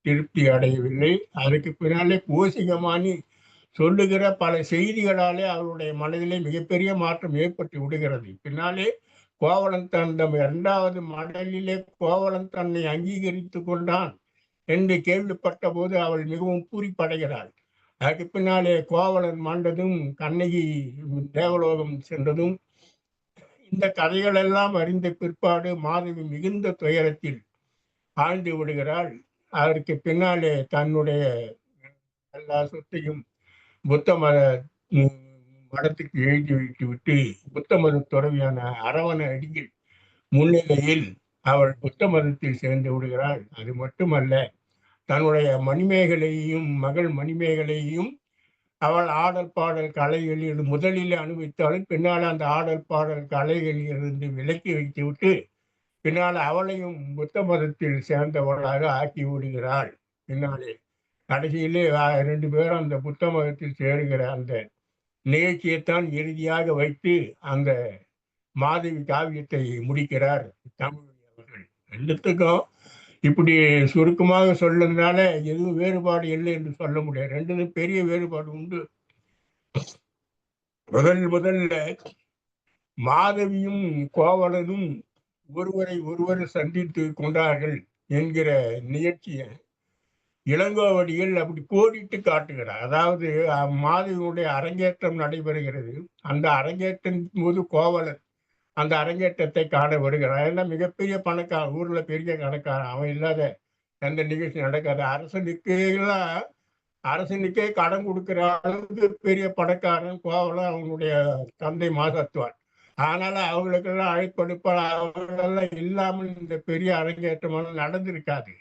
திருப்தி அடையவில்லை. அதுக்கு பின்னாலே கோசிகமானி சொல்லுகிற பல செய்திகளாலே அவருடைய மனதிலே மிகப்பெரிய மாற்றம் ஏற்பட்டு விடுகிறது. பின்னாலே கோவலன் தந்த 2வது மடலிலே கோவலன் தன்னை அங்கீகரித்து கொண்டான் என்று கேள்விப்பட்ட போது அவள் மிகவும் பூரிப்படைகிறாள். அதுக்கு பின்னாலே கோவலன் மாண்டதும் கண்ணகி தேவலோகம் சென்றதும் இந்த கதைகள் எல்லாம் அறிந்த பிற்பாடு மாதவி மிகுந்த துயரத்தில் ஆழ்ந்து விடுகிறாள். அதற்கு பின்னாலே தன்னுடைய எல்லா சொத்தையும் புத்த மதத்துக்கு எழுதி வைத்து விட்டு புத்த மத துறவியான அரவண அடியில் முன்னிலையில் அவள் புத்த மதத்தில் சேர்ந்து விடுகிறாள். அது மட்டுமல்ல, தன்னுடைய மகள் மணிமேகலையும் அவள் ஆடல் பாடல் கலைகளில் முதலில் அனுபவித்தாலும் பின்னால் அந்த ஆடல் பாடல் கலைகளில் இருந்து விலக்கி வைத்து விட்டு பின்னால் அவளையும் புத்த மதத்தில் சேர்ந்தவளாக ஆக்கி விடுகிறாள். பின்னாலே கடைசியிலே 2 பேரும் அந்த புத்த மதத்தில் சேருகிற அந்த நிகழ்ச்சியைத்தான் இறுதியாக வைத்து அந்த மாதவி காவியத்தை முடிக்கிறார் தமிழ் அவர்கள். ரெண்டுத்துக்கும் இப்படி சுருக்கமாக சொல்றதுனால எதுவும் வேறுபாடு இல்லை என்று சொல்ல முடியாது. ரெண்டுக்கும் பெரிய வேறுபாடு உண்டு. முதல்ல மாதவியும் கோவலனும் ஒருவர் சந்தித்து கொண்டார்கள் என்கிற நிகழ்ச்சியை இளங்கோவடிகள் அப்படி கோடிட்டு காட்டுகிறார். அதாவது மாதவியுடைய அரங்கேற்றம் நடைபெறுகிறது. அந்த அரங்கேற்றத்தின் போது கோவலன் அந்த அரங்கேற்றத்தை காண வருகிறான். அதெல்லாம் மிகப்பெரிய பணக்காரன், ஊர்ல பெரிய கணக்காரன். அவன் இல்லாத எந்த நிகழ்ச்சி நடக்காது. அரசனுக்கே கடன் கொடுக்கிற அளவுக்கு பெரிய பணக்காரன் கோவலன், அவனுடைய தந்தை மாசத்துவான். அதனால அவங்களுக்கெல்லாம் அழைப்படுப்பாள். அவங்களெல்லாம் இல்லாமல் இந்த பெரிய அரங்கேற்றமெல்லாம் நடந்திருக்காது.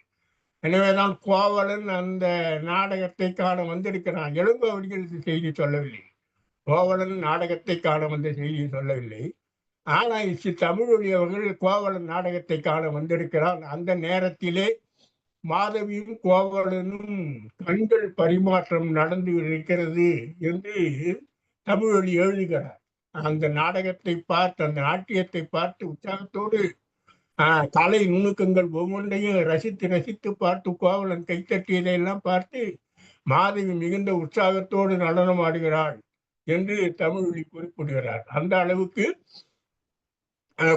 எனவேதான் கோவலன் அந்த நாடகத்தை காண வந்திருக்கிறான். இளங்கோவடிகள் செய்தி சொல்லவில்லை. கோவலன் நாடகத்தை காண வந்த செய்தியை சொல்லவில்லை. ஆனால் தமிழொலி அவர்கள் கோவலன் நாடகத்தை காண வந்திருக்கிறார். அந்த நேரத்திலே மாதவியும் கோவலனும் கண்கள் பரிமாற்றம் நடந்து இருக்கிறது என்று தமிழொலி எழுதுகிறார். அந்த நாடகத்தை பார்த்து, அந்த நாட்டியத்தை பார்த்து உற்சாகத்தோடு கலை நுணுக்கங்கள் ஒவ்வொன்றையும் ரசித்து பார்த்து கோவலன் கைத்தட்டியதையெல்லாம் பார்த்து மாதவி மிகுந்த உற்சாகத்தோடு நடனம் ஆடுகிறாள் என்று தமிழொலி குறிப்பிடுகிறார். அந்த அளவுக்கு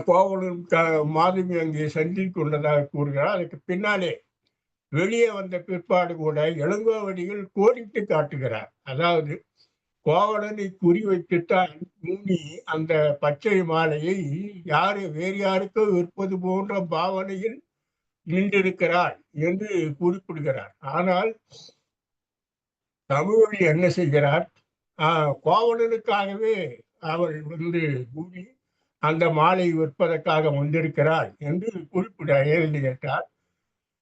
கோவலன் மாதவி அங்கே சந்தித்து கொண்டதாக கூறுகிறார். அதுக்கு பின்னாலே வெளியே வந்த பிற்பாடு கூட இளங்கோவடிகள் கோடிட்டு காட்டுகிறார். அதாவது கோவலனை குறி வைத்துத்தான் மூனி அந்த பச்சை மாலையை வேறு யாருக்கோ விற்பது போன்ற பாவனையில் நின்றிருக்கிறார் என்று குறிப்பிடுகிறார். ஆனால் தமிழொலி என்ன செய்கிறார்? கோவலனுக்காகவே அவள் மூனி அந்த மாலை விற்பதற்காக வந்திருக்கிறாள் என்று ஏன்னு கேட்டார்.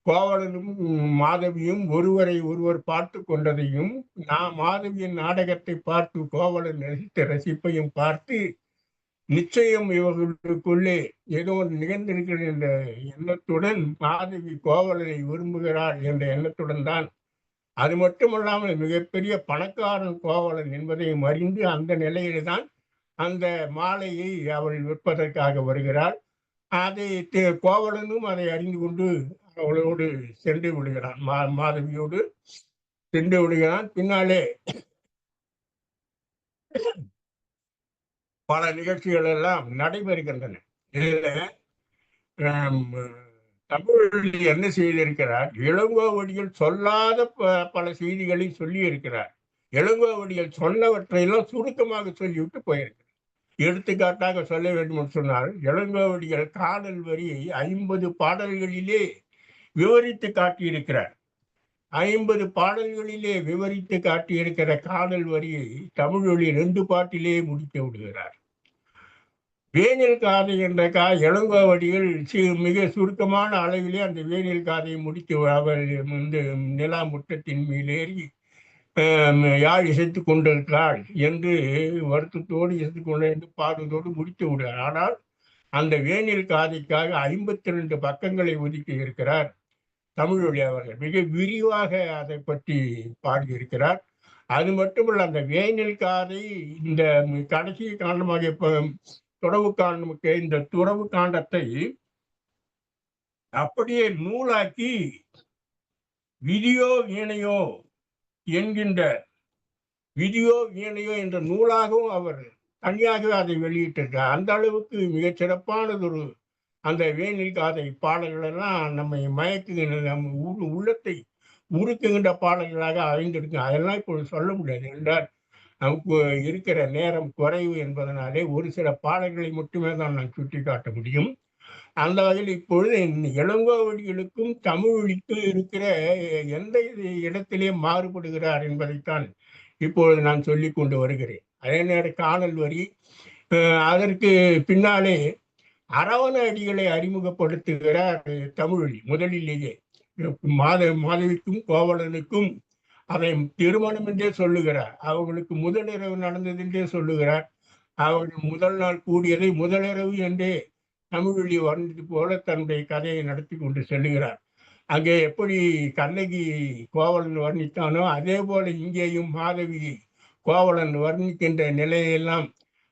கோவலனும் மாதவியும் ஒருவர் பார்த்து கொண்டதையும் மாதவியின் நாடகத்தை பார்த்து கோவலன் ரசித்த ரசிப்பையும் பார்த்து நிச்சயம் இவர்களுக்குள்ளே ஏதோ நிகழ்ந்திருக்கிற என்ற எண்ணத்துடன் மாதவி கோவலனை விரும்புகிறாள் என்ற எண்ணத்துடன் தான். அது மட்டுமல்லாமல் மிகப்பெரிய பணக்காரன் கோவலன் என்பதையும் அறிந்து அந்த நிலையில்தான் அந்த மாலையை அவள் விற்பதற்காக வருகிறாள். அதை கோவலனும் அதை அறிந்து கொண்டு அவளோடு சென்று விடுகிறான். மாதவியோடு சென்று விடுகிறான். பின்னாலே பல நிகழ்ச்சிகள் எல்லாம் நடைபெறுகின்றன. இதுல தமிழில் என்ன செய்திருக்கிறார்? இளங்கோவடிகள் சொல்லாத பல செய்திகளை சொல்லி இருக்கிறார். இளங்கோவடிகள் சொன்னவற்றையெல்லாம் சுருக்கமாக சொல்லிவிட்டு போயிருக்கிறார். எடுத்துக்காட்டாக சொல்ல வேண்டும் என்று சொன்னால், இளங்கோவடிகள் காதல் வரியை 50 பாடல்களிலே விவரித்து காட்டியிருக்கிறார். 50 பாடல்களிலே விவரித்து காட்டியிருக்கிற காதல் வரியை தமிழொலி 2 பாட்டிலே முடித்து விடுகிறார். வேனில் காதை என்ற இளங்கோவடிகள் மிக சுருக்கமான அளவிலே அந்த வேனில் காதையை முடித்து அவர் வந்து நிலா முற்றத்தின் மேலேறி யாழ் இசைத்துக் கொண்டிருக்கிறாள் என்று வருத்தத்தோடு இசைத்துக் கொண்டு என்று பாடுவதோடு முடித்து விடுகிறார். ஆனால் அந்த வேனில் காதைக்காக 52 பக்கங்களை ஒதுக்கி இருக்கிறார் தமிழொலி அவர்கள். மிக விரிவாக அதை பற்றி பாடியிருக்கிறார். அது மட்டுமல்ல, அந்த வேனில் காதை இந்த கடைசி காரணமாக துறவு காண்டமுக்கு இந்த துறவு காண்டத்தை அப்படியே நூலாக்கி விதியோ வீணையோ என்கின்ற விதியோ வீணையோ என்ற நூலாகவும் அவர் தனியாகவே அதை வெளியிட்டிருக்கார். அந்த அளவுக்கு மிகச் சிறப்பானதொரு அந்த வேனில் காதை பாடல்கள் எல்லாம் நம்மை மயக்குகின்ற நம்ம உள்ளத்தை உருக்குகின்ற பாடல்களாக அமைந்திருக்கு. அதெல்லாம் இப்பொழுது சொல்ல முடியாது என்றால் நமக்கு இருக்கிற நேரம் குறைவு என்பதனாலே ஒரு சில பாடல்களை மட்டுமே தான் நான் சுட்டி காட்ட முடியும். அந்த வகையில் இப்பொழுது இளங்கோவடிகளுக்கும் தமிழொலிக்கும் இருக்கிற எந்த இடத்திலே மாறுபடுகிறார் என்பதைத்தான் இப்பொழுது நான் சொல்லி கொண்டு வருகிறேன். அதே நேரம் காணல் வரி, அதற்கு பின்னாலே அரவண அடிகளை அறிமுகப்படுத்துகிறார் தமிழொலி. முதலிலேயே மாதவிக்கும் கோவலனுக்கும் அதை திருமணம் என்றே சொல்லுகிறார். அவர்களுக்கு முதலிரவு நடந்தது என்றே சொல்லுகிறார். அவர்கள் முதல் நாள் கூடியதை முதலிரவு என்றே தமிழொலி வர்ணித்து போல தன்னுடைய கதையை நடத்தி கொண்டு செல்லுகிறார். அங்கே எப்படி கண்ணகி கோவலன் வர்ணித்தானோ அதே போல இங்கேயும் மாதவி கோவலன் வர்ணிக்கின்ற நிலையெல்லாம்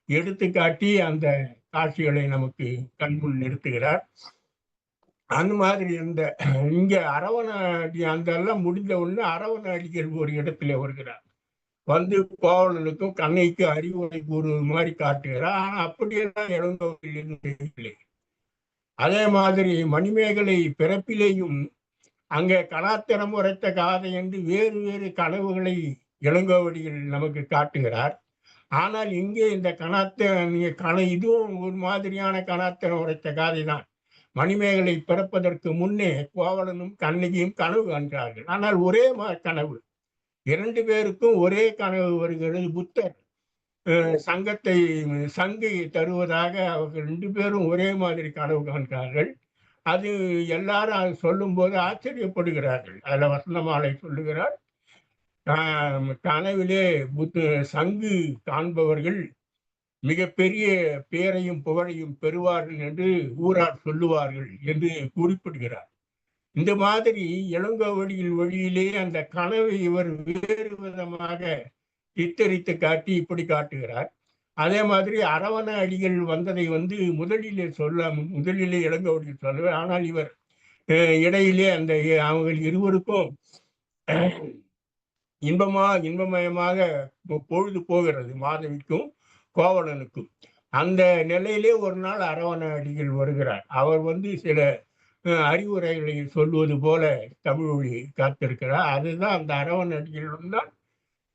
எடுத்து காட்டி அந்த காட்சிகளை நமக்கு கண்முன் நிறுத்துகிறார். அந்த மாதிரி இங்க அரவண அடி அந்த எல்லாம் முடிந்த உடனே அரவண அடிகள் ஒரு இடத்துல வருகிறார். வந்து கோவலனுக்கும் கண்ணைக்கு அறிவுரை கூறுவது மாதிரி காட்டுகிறார். ஆனா அப்படியெல்லாம் இளங்கோவடிகள். அதே மாதிரி மணிமேகலை பிறப்பிலேயும் அங்கே கலாத்திரம் உரைத்த காதை என்று வேறு வேறு கனவுகளை இளங்கோவடிகள் நமக்கு காட்டுகிறார். ஆனால் இங்கே இந்த இதுவும் ஒரு மாதிரியான கலாத்திரம் உரைத்த காதை தான். மணிமேகலை பிறப்பதற்கு முன்னே கோவலனும் கண்ணகியும் கனவு காண்கிறார்கள். ஆனால் ஒரே கனவு, 2 பேருக்கும் ஒரே கனவு வருகிறது. புத்தர் சங்கை தருவதாக அவர்கள் 2 பேரும் ஒரே மாதிரி கனவு காண்கிறார்கள். அது எல்லாரும் அது சொல்லும் போது ஆச்சரியப்படுகிறார்கள். அதுல வசந்தமாலை சொல்லுகிறார், கனவிலே சங்கு காண்பவர்கள் மிகப்பெரிய பேரையும் புகழையும் பெறுவார்கள் என்று ஊரார் சொல்லுவார்கள் என்று குறிப்பிடுகிறார். இந்த மாதிரி இளங்கோவடிகள் வழியிலே அந்த கனவை இவர் வேறு விதமாக சித்தரித்து காட்டி இப்படி காட்டுகிறார். அதே மாதிரி அரவண அடிகள் வந்ததை முதலிலே இளங்கோவடிகள் சொல்லுவார். ஆனால் இவர் இடையிலே அந்த அவங்க இருவருக்கும் இன்பமயமாக பொழுது போகிறது, மாதவிக்கும் கோவலனுக்கும். அந்த நிலையிலே ஒரு நாள் அரவண அடிகள் வருகிறார். அவர் சில அறிவுரைகளை சொல்வது போல தமிழொலி காத்திருக்கிறார். அதுதான் அந்த அரவண அடிகள் தான்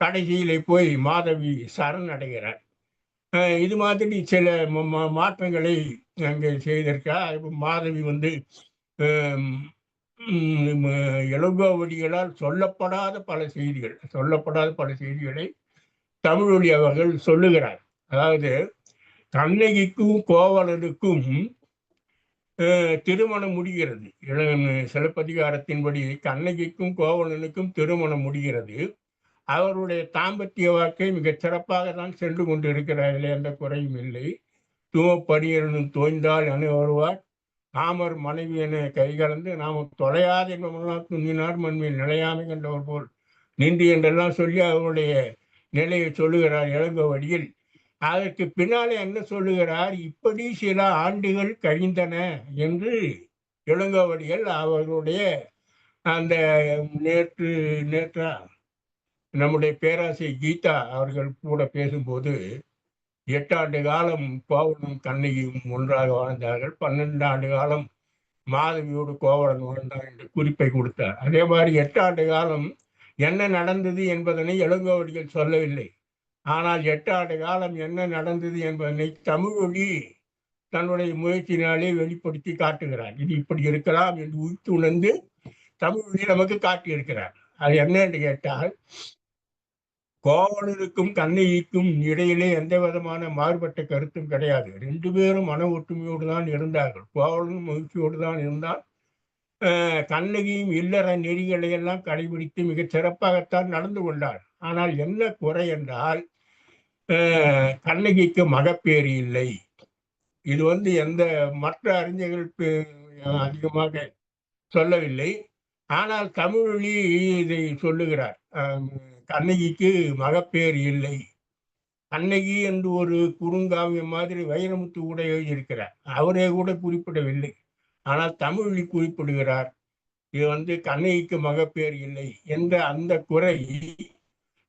கடைசியிலே போய் மாதவி சரணடைகிறார். இது மாதிரி சில மாற்றங்களை அங்கே செய்திருக்கார். மாதவி இளங்கோவடிகளால் சொல்லப்படாத பல செய்திகளை தமிழொலி அவர்கள் சொல்லுகிறார். அதாவது கண்ணகிக்கும் கோவலனுக்கும் திருமணம் முடிகிறது. சிலப்பதிகாரத்தின்படி கண்ணகிக்கும் கோவலனுக்கும் திருமணம் முடிகிறது. அவருடைய தாம்பத்திய வாழ்க்கை மிகச் சிறப்பாக தான் சென்று கொண்டு இருக்கிறார்களே, எந்த குறையும் இல்லை. தூமப்படியனும் தோய்ந்தால் என வருவார், நாமர் மனைவி என கைகலந்து நாம தொலையாத என்பவெல்லாம் துணினார் மண்மையில் நிலையாமை கண்டவர் போல் நின்று என்றெல்லாம் சொல்லி அவருடைய நிலையை சொல்லுகிறார் இளங்கோவடிகள். அதற்கு பின்னாலே என்ன சொல்லுகிறார், இப்படி சில ஆண்டுகள் கழிந்தன என்று இளங்கோவடிகள் அவர்களுடைய அந்த நேற்று நம்முடைய பேராசிரியர் கீதா அவர்கள் கூட பேசும்போது 8 ஆண்டு காலம் கோவலனும் கண்ணகியும் ஒன்றாக வாழ்ந்தார்கள். 12 ஆண்டு காலம் மாதவியோடு கோவலன் வாழ்ந்தான் என்று குறிப்பை கொடுத்தார். அதே மாதிரி 8 ஆண்டு காலம் என்ன நடந்தது என்பதனை இளங்கோவடிகள் சொல்லவில்லை. ஆனால் 8 ஆண்டு காலம் என்ன நடந்தது என்பதனை தமிழொலி தன்னுடைய முயற்சியினாலே வெளிப்படுத்தி காட்டுகிறார். இது இப்படி இருக்கலாம் என்று உய்த்து உணர்ந்து தமிழொலி நமக்கு காட்டியிருக்கிறார். அது என்ன என்று கேட்டால், கோவலனுக்கும் கண்ணகிக்கும் இடையிலே எந்த விதமான மாறுபட்ட கருத்தும் கிடையாது. 2 பேரும் மன ஒற்றுமையோடு தான் இருந்தார்கள். கோவலனும் மகிழ்ச்சியோடு தான் இருந்தால், கண்ணகியும் இல்லற நெறிகளை எல்லாம் கடைபிடித்து மிகச் சிறப்பாகத்தான் நடந்து கொண்டார். ஆனால் என்ன குறை என்றால், கண்ணகிக்கு மகப்பேறு இல்லை. இது எந்த மற்ற அறிஞர்களுக்கு அதிகமாக சொல்லவில்லை. ஆனால் தமிழொலி இதை சொல்லுகிறார். கண்ணகிக்கு மகப்பேறு இல்லை. கண்ணகி என்று ஒரு குறுங்காவியம் மாதிரி வைரமுத்து கூட எழுதியிருக்கிறார். அவரே கூட குறிப்பிடவில்லை. ஆனால் தமிழொலி குறிப்பிடுகிறார். இது கண்ணகிக்கு மகப்பேறு இல்லை என்ற அந்த குறை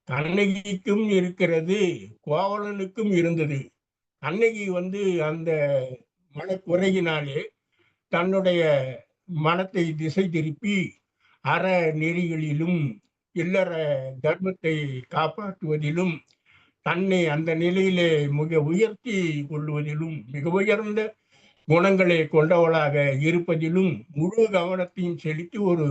கண்ணகிக்கும் இருக்கிறது, கோவலனுக்கும் இருந்தது. கண்ணகி அந்த மனக்குறையினாலே தன்னுடைய மனத்தை திசை திருப்பி அற நெறிகளிலும் இல்லற தர்மத்தை காப்பாற்றுவதிலும் தன்னை அந்த நிலையிலே மிக உயர்த்தி கொள்வதிலும் மிக உயர்ந்த குணங்களை கொண்டவளாக இருப்பதிலும் முழு கவனத்தையும் செலுத்தி ஒரு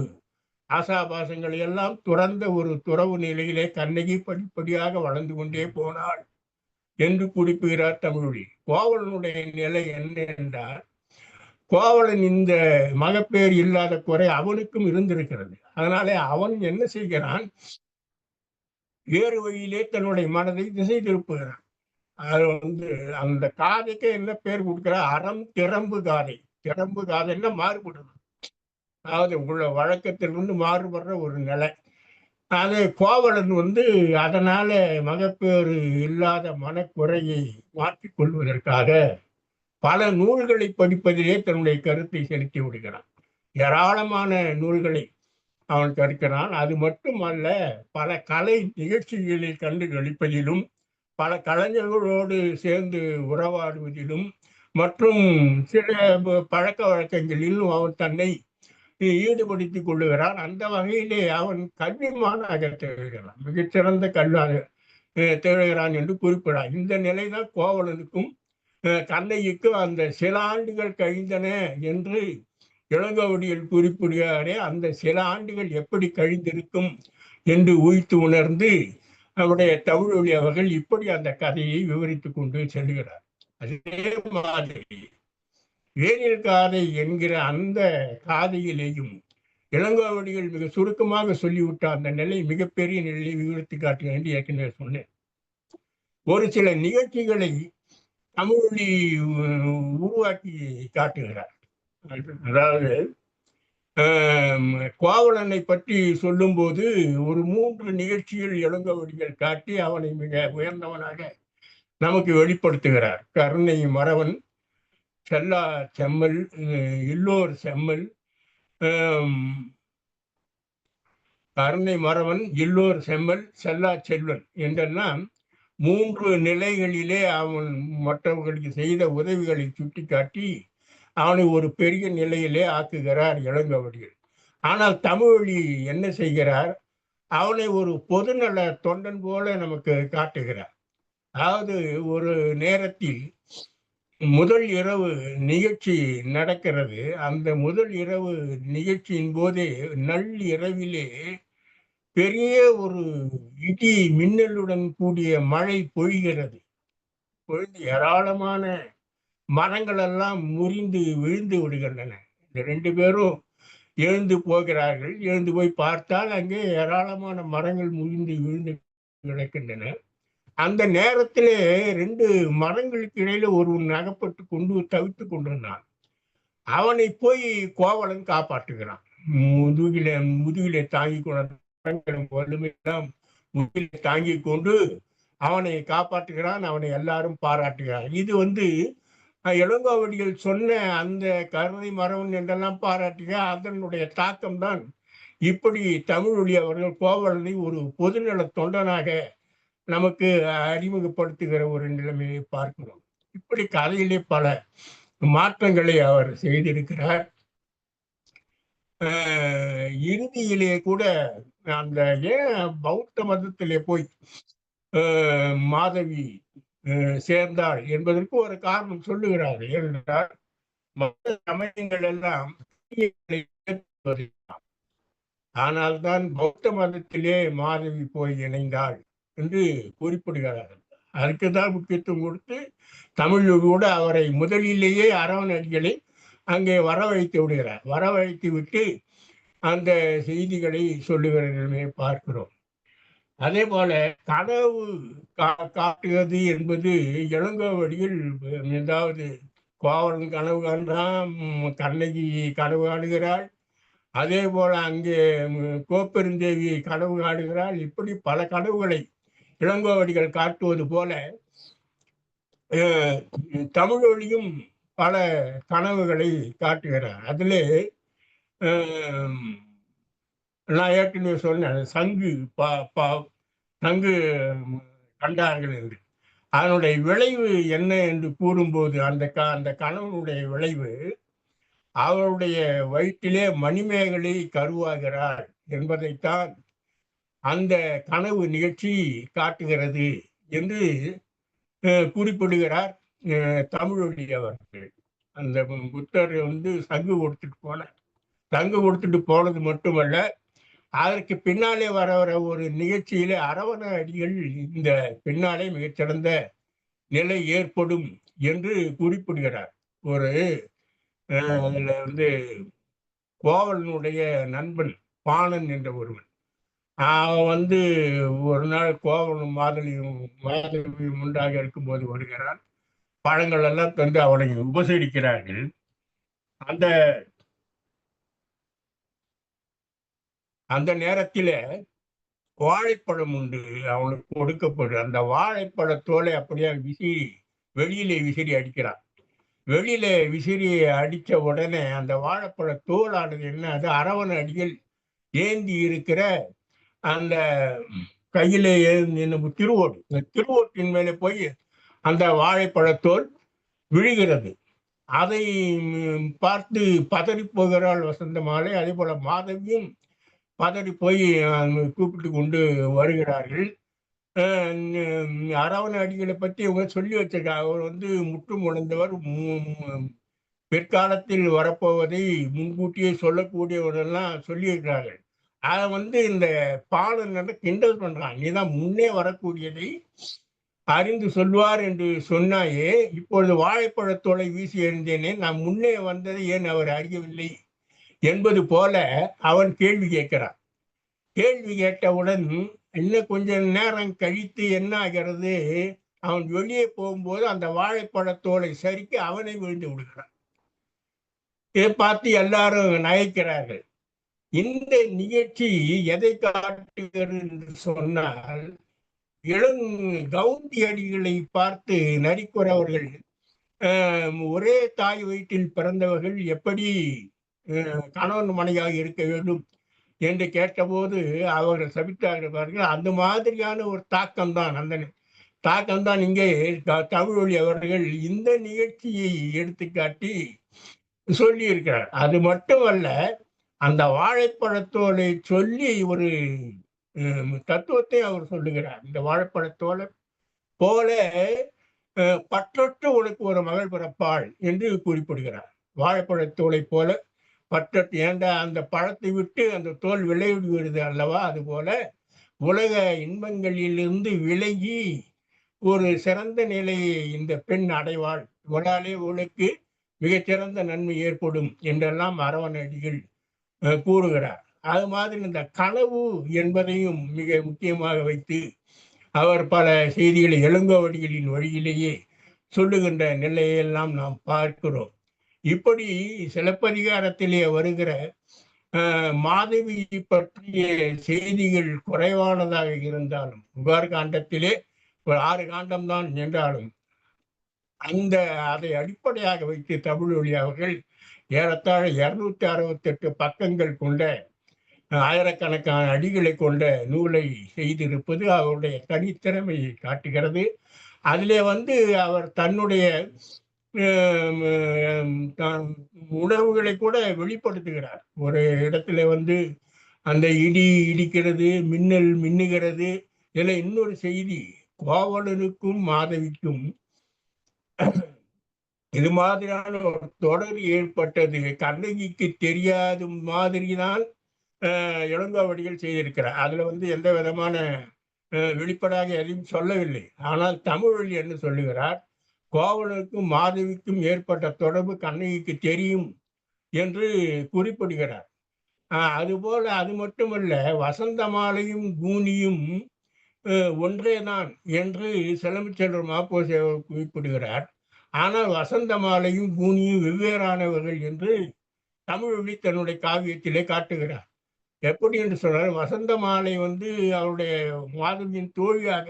ஆசாபாசங்களை எல்லாம் துறந்த ஒரு துறவு நிலையிலே கண்ணகி படிப்படியாக வளர்ந்து கொண்டே போனாள் என்று குறிப்பிடுகிறார் தமிழொலி. கோவலனுடைய நிலை என்ன என்றால், கோவலன் இந்த மகப்பேறு இல்லாத குறை அவனுக்கும் இருந்திருக்கிறது. அதனாலே அவன் என்ன செய்கிறான், வேறு வழியிலே தன்னுடைய மனதை திசை திருப்புகிறான். அது அந்த காதைக்கு என்ன பேர் கொடுக்கிறார், அறம் திறம்பு காதை. திறம்பு காதைன்னா மாறுபடுறது, அதாவது உள்ள வழக்கத்திலிருந்து மாறுபடுற ஒரு நிலை. அது கோவலன் அதனால மகப்பேறு இல்லாத மனக்குறையை மாற்றிக்கொள்வதற்காக பல நூல்களை படிப்பதிலே தன்னுடைய கருத்தை செலுத்தி விடுகிறான். ஏராளமான நூல்களை அவன் கற்கிறான். அது மட்டுமல்ல, பல கலை நிகழ்ச்சிகளில் கண்டு களிப்பதிலும் பல கலைஞர்களோடு சேர்ந்து உறவாடுவதிலும் மற்றும் சில பழக்க வழக்கங்களிலும் அவன் தன்னை ஈடுபடுத்திக் கொள்ளுகிறான். அந்த வகையிலே அவன் கல்விமானாக திகழ்கிறான், மிகச்சிறந்த கல்வியாக திகழ்கிறான் என்று குறிப்பிடான். இந்த நிலைதான் கோவலனுக்கும் கண்ணகிக்கும் அந்த சில ஆண்டுகள் கழிந்தன என்று இளங்கோவடிகள் குறிப்பிடுகிறாரே, அந்த சில ஆண்டுகள் எப்படி கழிந்திருக்கும் என்று உய்த்து உணர்ந்து நம்முடைய தமிழொலி அவர்கள் இப்படி அந்த கதையை விவரித்துக் கொண்டு செல்கிறார். அதே மாதிரி வேனில் காதை என்கிற அந்த காதையிலேயும் இளங்கோவடிகள் மிக சுருக்கமாக சொல்லிவிட்ட அந்த நிலை மிகப்பெரிய நிலையை விவரித்து காட்ட வேண்டி ஏற்கனவே சொன்னேன். ஒரு சில நிகழ்ச்சிகளை தமிழொலி உருவாக்கி காட்டுகிறார். அதாவது கோவலனை பற்றி சொல்லும் போது ஒரு 3 நிகழ்ச்சிகள் இளங்கோவடிகள் காட்டி அவனை மிக உயர்ந்தவனாக நமக்கு வெளிப்படுத்துகிறார். கருணை மறவன், செல்லா செம்மல், இல்லோர் செம்மல், கருணை மறவன், இல்லோர் செம்மல், செல்லா செல்வன் என்றெல்லாம் 3 நிலைகளிலே அவன் மற்றவர்களுக்கு செய்த உதவிகளை சுட்டிக்காட்டி அவனை ஒரு பெரிய நிலையிலே ஆக்குகிறார் இளங்கோவடிகள். ஆனால் தமிழொலி என்ன செய்கிறார், அவனை ஒரு பொதுநல தொண்டன் போல நமக்கு காட்டுகிறார். அதாவது ஒரு நேரத்தில் முதல் இரவு நிகழ்ச்சி நடக்கிறது. அந்த முதல் இரவு நிகழ்ச்சியின் போதே நள்ளிரவிலே பெரிய ஒரு இடி மின்னலுடன் கூடிய மழை பொழிகிறது. பொழிந்து ஏராளமான மரங்கள் எல்லாம் முறிந்து விழுந்து விடுகின்றன. இந்த 2 பேரும் எழுந்து போகிறார்கள். எழுந்து போய் பார்த்தால் அங்கே ஏராளமான மரங்கள் முறிந்து விழுந்து கிடக்கின்றன. அந்த நேரத்திலே 2 மரங்களுக்கு இடையில ஒருவன் அகப்பட்டு கொண்டு தவித்து கொண்டிருந்தான். அவனை போய் கோவலன் காப்பாற்றுகிறான். முதுகிலே தாங்கி கொண்டு வலிமையெல்லாம் முதுகிலே தாங்கி கொண்டு அவனை காப்பாற்றுகிறான். அவனை எல்லாரும் பாராட்டுகிறான். இது இளங்கோவடிகள் சொன்ன அந்த கருணை மறவன் என்றெல்லாம் பாராட்டுக அதனுடைய தாக்கம்தான் இப்படி தமிழொலி அவர்கள் கோவலனை ஒரு பொதுநல தொண்டனாக நமக்கு அறிமுகப்படுத்துகிற ஒரு நிலைமையை பார்க்கிறோம். இப்படி கதையிலே பல மாற்றங்களை அவர் செய்திருக்கிறார். இறுதியிலே கூட அந்த ஏன் பௌத்த மதத்திலே போய் மாதவி சேர்ந்தாள் என்பதற்கு ஒரு காரணம் சொல்லுகிறார். ஏனென்றால் மற்ற சமயங்கள் எல்லாம் ஆனால் தான் பௌத்த மதத்திலே மாதவி போய் இணைந்தாள் என்று குறிப்பிடுகிறார். அதுக்கு தான் முக்கியத்துவம் கொடுத்து தமிழோடு அவரை முதலிலேயே அரவணடிகளை அங்கே வரவழைத்து விடுகிறார். வரவழைத்து விட்டு அந்த செய்திகளை சொல்லுகிறதை பார்க்கிறோம். அதே போல கனவு காட்டுவது என்பது இளங்கோவடியில், ஏதாவது கோவலன் கனவு காண்றான், கண்ணகி கனவு காணுகிறாள், அதே போல அங்கே கோப்பெருந்தேவி கனவு காணுகிறாள். இப்படி பல கனவுகளை இளங்கோவடிகள் காட்டுவது போல தமிழொலியும் பல கனவுகளை காட்டுகிறார். அதிலே நான் ஏற்கனவே சொன்னேன், சங்கு சங்கு கண்டார்கள் என்று. அதனுடைய விளைவு என்ன என்று கூறும்போது அந்த கணவனுடைய விளைவு அவருடைய வயிற்றிலே மணிமேகலை கருவாகிறார் என்பதைத்தான் அந்த கனவு நிகழ்ச்சி காட்டுகிறது என்று குறிப்பிடுகிறார் தமிழொலி அவர்கள். அந்த புத்தர் சங்கு கொடுத்துட்டு போனது மட்டுமல்ல, அதற்கு பின்னாலே வர ஒரு நிகழ்ச்சியிலே அரவண அடிகள் இந்த பின்னாலே மிகச்சிறந்த நிலை ஏற்படும் என்று குறிப்பிடுகிறார். ஒரு கோவலனுடைய நண்பன் பாணன் என்ற ஒருவன், அவன் ஒரு நாள் கோவலனும் மாதவியும் உண்டாக இருக்கும்போது வருகிறான். பழங்கள் எல்லாம் தந்து அவனை உபசரிக்கிறார்கள். அந்த நேரத்தில் வாழைப்பழம் உண்டு அவனுக்கு கொடுக்கப்படும். அந்த வாழைப்பழத்தோலை அப்படியே வெளியிலே விசிறி அடிக்கிறான். வெளியில விசிறி அடித்த உடனே அந்த வாழைப்பழ தோலானது என்ன, அது அரவண அடிகள் ஏந்தி இருக்கிற அந்த கையிலே திருவோடு, இந்த திருவோட்டின் மேலே போய் அந்த வாழைப்பழத்தோல் விழுகிறது. அதை பார்த்து பதறி போகிறாள் வசந்தமாலை. அதே போல மாதவியும் பதறி போய் கூப்பிட்டு கொண்டு வருகிறார்கள். அரவண அடிகளை பற்றி இவங்க சொல்லி வச்சிருக்காங்க. அவர் முற்றும் உணர்ந்தவர், பிற்காலத்தில் வரப்போவதை முன்கூட்டியே சொல்லக்கூடியவரெல்லாம் சொல்லியிருக்கிறார்கள். அதை இந்த பாடல் கிண்டல் பண்றான். நீதான் முன்னே வரக்கூடியதை அறிந்து சொல்வார் என்று சொன்னாயே, இப்பொழுது வாழைப்பழத்தோலை வீசி எறிந்தேனே, நான் முன்னே வந்ததை ஏன் அவர் அறியவில்லை என்பது போல அவன் கேள்வி கேட்கிறான். கேள்வி கேட்டவுடன் இன்னும் கொஞ்ச நேரம் கழித்து என்ன ஆகிறது, அவன் வெளியே போகும்போது அந்த வாழைப்பழத்தோலை சரிக்கு அவனை விழுந்து விடுகிறான். இதை பார்த்து எல்லாரும் நகைக்கிறார்கள். இந்த நிகழ்ச்சி எதை காட்டுகிறது என்று சொன்னால், கவுந்தி அடிகளை பார்த்து நரிக்குறவர்கள் ஒரே தாய் வயிற்றில் பிறந்தவர்கள் எப்படி கணவன் மனையாக இருக்க வேண்டும் என்று கேட்டபோது அவர்கள் சபித்தார்கள். அந்த மாதிரியான ஒரு தாக்கம்தான் இங்கே தமிழொலி அவர்கள் இந்த நிகழ்ச்சியை எடுத்துக்காட்டி சொல்லி இருக்கிறார். அது மட்டுமல்ல, அந்த வாழைப்பழத்தோலை சொல்லி ஒரு தத்துவத்தை அவர் சொல்லுகிறார். இந்த வாழைப்பழத்தோலை போல பற்றற்று உனக்கு ஒரு மகள் பிறப்பாள் என்று குறிப்பிடுகிறார். வாழைப்பழத்தோலை போல பற்றற்று, ஏண்டா அந்த பழத்தை விட்டு அந்த தோல் விளைவிடுகிறது அல்லவா, அதுபோல உலக இன்பங்களிலிருந்து விலகி ஒரு சிறந்த நிலையை இந்த பெண் அடைவாள், இவளாலே உனக்கு மிகச்சிறந்த நன்மை ஏற்படும் என்றெல்லாம் அரவண அடிகள் கூறுகிறார். அது மாதிரி இந்த கனவு என்பதையும் மிக முக்கியமாக வைத்து அவர் பல செய்திகளை இளங்கோவடிகளின் வழியிலேயே சொல்லுகின்ற நிலையெல்லாம் நாம் பார்க்கிறோம். இப்படி சிலப்பதிகாரத்திலே வருகிற மாதவி பற்றிய செய்திகள் குறைவானதாக இருந்தாலும், புகார் காண்டத்திலே ஒரு 6 காண்டம்தான் என்றாலும், அதை அடிப்படையாக வைத்து தமிழொலி அவர்கள் ஏறத்தாழ 268 பக்கங்கள் கொண்ட ஆயிரக்கணக்கான அடிகளை கொண்ட நூலை செய்திருப்பது அவருடைய தனித்திறமையை காட்டுகிறது. அதிலே அவர் தன்னுடைய உணர்வுகளை கூட வெளிப்படுத்துகிறார். ஒரு இடத்துல வந்து அந்த இடி இடிக்கிறது, மின்னல் மின்னுகிறது. இதுல இன்னொரு செய்தி, கோவலனுக்கும் மாதவிக்கும் இது மாதிரியான ஒரு தொடர் ஏற்பட்டது கண்ணகிக்கு தெரியாத மாதிரிதான் இளங்கோவடிகள் செய்திருக்கிறார். அதுல வந்து எந்த விதமான வெளிப்படையாக எதையும் சொல்லவில்லை. ஆனால் தமிழில் என்ன சொல்லுகிறார், கோவலனுக்கும் மாதவிக்கும் ஏற்பட்ட தொடர்பு கண்ணகிக்கு தெரியும் என்று குறிப்பிடுகிறார். அதுபோல அது மட்டுமல்ல, வசந்த மாலையும் கூனியும் ஒன்றேதான் என்று செல்லமிச்செல்வர் மாப்போசி அவர் குறிப்பிடுகிறார். ஆனால் வசந்த மாலையும் கூனியும் வெவ்வேறானவர்கள் என்று தமிழொலி தன்னுடைய காவியத்திலே காட்டுகிறார். எப்படி என்று சொன்னால், வசந்த மாலை வந்து அவருடைய மாதவியின் தோழியாக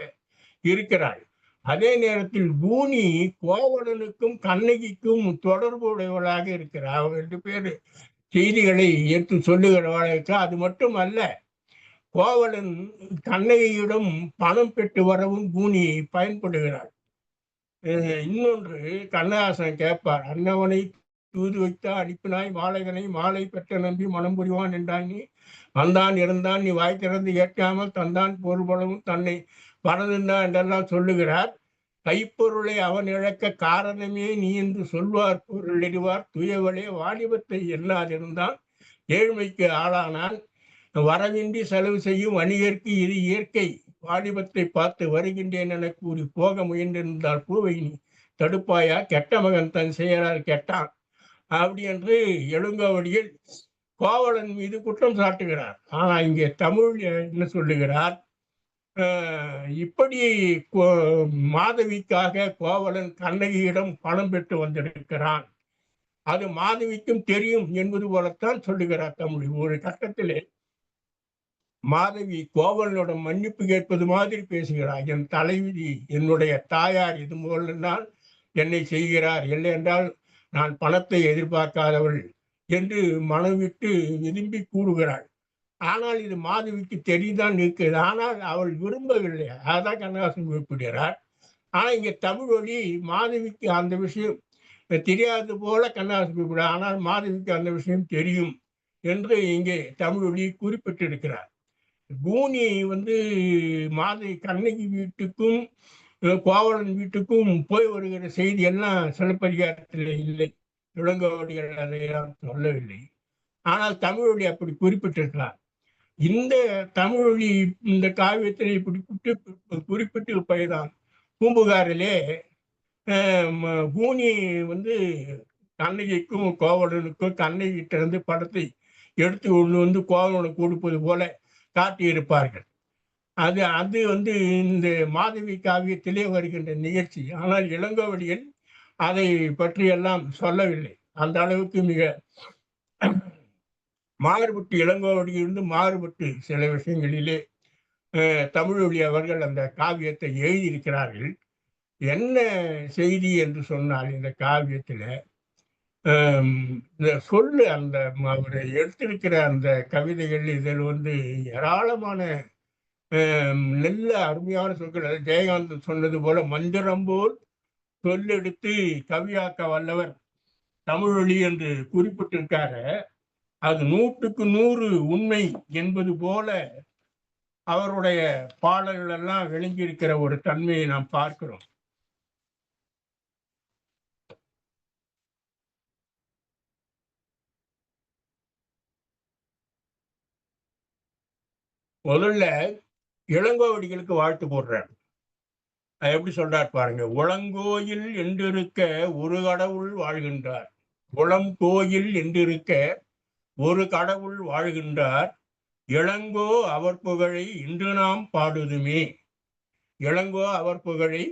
இருக்கிறாள். அதே நேரத்தில் கூனி கோவலனுக்கும் கண்ணகிக்கும் தொடர்புடையவளாக இருக்கிறார். அவங்க 2 பேர் செய்திகளை எடுத்து சொல்லுகிறவர்களுக்கு. அது மட்டுமல்ல, கோவலன் கண்ணகியிடம் பணம் பெற்று வரவும் கூனி பயன்படுகிறாள். இன்னொன்று, கண்ணதாசன் கேட்பார், அன்னவனை தூது வைத்தா அனுப்பினாய் மாலைதனை மாலை பெற்ற நம்பி மனம் புரிவான் என்றாய் நீ, வந்தான் இருந்தான் நீ வாய் திறந்து ஏற்காமல் தந்தான் பொருள்பலவும் தன்னை பறந்துந்தான் என்றெல்லாம் சொல்லுகிறார். கைப்பொருளை அவன் இழக்க காரணமே நீ என்று சொல்வார் பொருள் எறிவார் துயவளே வாலிபத்தை எண்ணாதிருந்தான் ஏழ்மைக்கு ஆளானான் வரவின்றி செலவு செய்யும் வணிகருக்கு இது இயற்கை வாலிபத்தை பார்த்து வருகின்றேன் என கூறி போக முயன்றிருந்தால் பூவை நீ தடுப்பாயா கெட்ட மகன் தன் செயலால் கெட்டான் அப்படி என்று இளங்கோவடிகள் கோவலன் மீது குற்றம் சாட்டுகிறார். ஆனா இங்கே தமிழ் என்ன சொல்லுகிறார், இப்படி மாதவிக்காக கோவலன் கண்ணகியிடம் பணம் பெற்று வந்திருக்கிறான், அது மாதவிக்கும் தெரியும் என்பது போலத்தான் சொல்லுகிறார் தமிழ். ஒரு கட்டத்திலே மாதவி கோவலனிடம் மன்னிப்பு கேட்பது மாதிரி பேசுகிறார். என் தலைவிதி, என்னுடைய தாயார் இது போலதான் என்னை செய்கிறார், இல்லை என்றால் நான் பணத்தை எதிர்பார்க்காதவள் என்று மனம் விட்டு விரும்பி கூறுகிறாள். ஆனால் இது மாதவிக்கு தெரிந்தான் இருக்கிறது. ஆனால் அவள் விரும்பவில்லை. அதான் கண்ணதாசன் குறிப்பிடுகிறார். ஆனா இங்க தமிழொலி மாதவிக்கு அந்த விஷயம் தெரியாது போல கண்ணதாசன் குறிப்பிடுறார். ஆனால் மாதவிக்கு அந்த விஷயம் தெரியும் என்று இங்கே தமிழொலி குறிப்பிட்டிருக்கிறார். கூனி வந்து மாதவி கண்ணகி வீட்டுக்கும் கோவலன் வீட்டுக்கும் போய் வருகிற செய்தி எல்லாம் சிலப்பதிகாரத்தில் இல்லை. இளங்கோவடிகள் அதையெல்லாம் சொல்லவில்லை. ஆனால் தமிழொலி அப்படி குறிப்பிட்டிருக்கிறார். இந்த தமிழொலி இந்த காவியத்தினை இப்படி குறிப்பிட்டு போய்தான் பூம்புகாரிலே கூனி வந்து கண்ணகிக்கும் கோவலனுக்கும் கண்ணகிட்ட இருந்து படத்தை எடுத்து கொண்டு வந்து கோவலனை கொடுப்பது போல காட்டியிருப்பார்கள். அது வந்து இந்த மாதவி காவியத்திலே வருகின்ற நிகழ்ச்சி. ஆனால் இளங்கோவடிகள் அதை பற்றியெல்லாம் சொல்லவில்லை. அந்த அளவுக்கு மிக மாறுபட்டு இளங்கோவடியிலிருந்து மாறுபட்டு சில விஷயங்களிலே தமிழொலி அவர்கள் அந்த காவியத்தை எழுதியிருக்கிறார்கள். என்ன செய்தி என்று சொன்னால், இந்த காவியத்துல இந்த சொல்லு அந்த அவர் எடுத்திருக்கிற அந்த கவிதைகள் இதில் வந்து ஏராளமான நல்ல அருமையான சொற்கள். ஜெயகாந்தன் சொன்னது போல மந்திரம் போல் சொல்லெடுத்து கவியாக்க வல்லவர் தமிழொலி என்று குறிப்பிட்டிருக்காரு. அது 100க்கு 100 உண்மை என்பது போல அவருடைய பாடல்கள் எல்லாம் விளங்கி இருக்கிற ஒரு தன்மையை நாம் பார்க்கிறோம். முதல்ல இளங்கோவடிகளுக்கு வாழ்த்து போடுறார். எப்படி சொல்றார் பாருங்க, உளங்கோயில் என்றிருக்க ஒரு கடவுள் வாழ்கின்றார், உளங்கோயில் என்றிருக்க ஒரு கடவுள் வாழ்கின்றார், இளங்கோ அவர் புகழை இன்று நாம் பாடுதுமே, இளங்கோ அவர் புகழை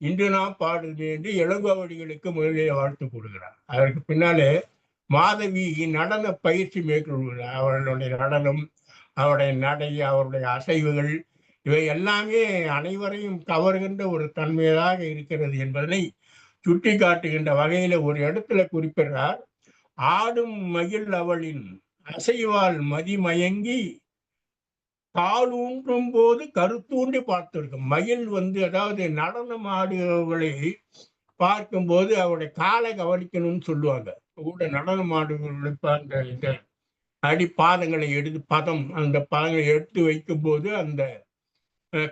இன்று நாம் பாடுதுமே என்று இளங்கோவடிகளுக்கு முதலே வாழ்த்து போடுகிறார். அதற்கு பின்னாலே மாதவி நடன பயிற்சி மேற்கொள்கிறார். அவர்களுடைய நடனம், அவருடைய நடை, அவருடைய அசைவுகள் இவை எல்லாமே அனைவரையும் கவர்கின்ற ஒரு தன்மையாக இருக்கிறது என்பதனை சுட்டி காட்டுகின்ற வகையில ஒரு இடத்துல குறிப்பிடுறார். ஆடும் மகிழ் அவளின் அசைவால் மதிமயங்கி காலூன்றும் போது கருத்தூண்டி பார்த்திருக்கும். மயில் வந்து, அதாவது நடனம் ஆடுபவர்களை பார்க்கும்போது அவருடைய காலை கவனிக்கணும்னு சொல்லுவாங்க. கூட நடனம் ஆடுவர்களுக்கு அந்த இந்த அடி பாதங்களை எடுத்து அந்த பதங்களை எடுத்து வைக்கும்போது அந்த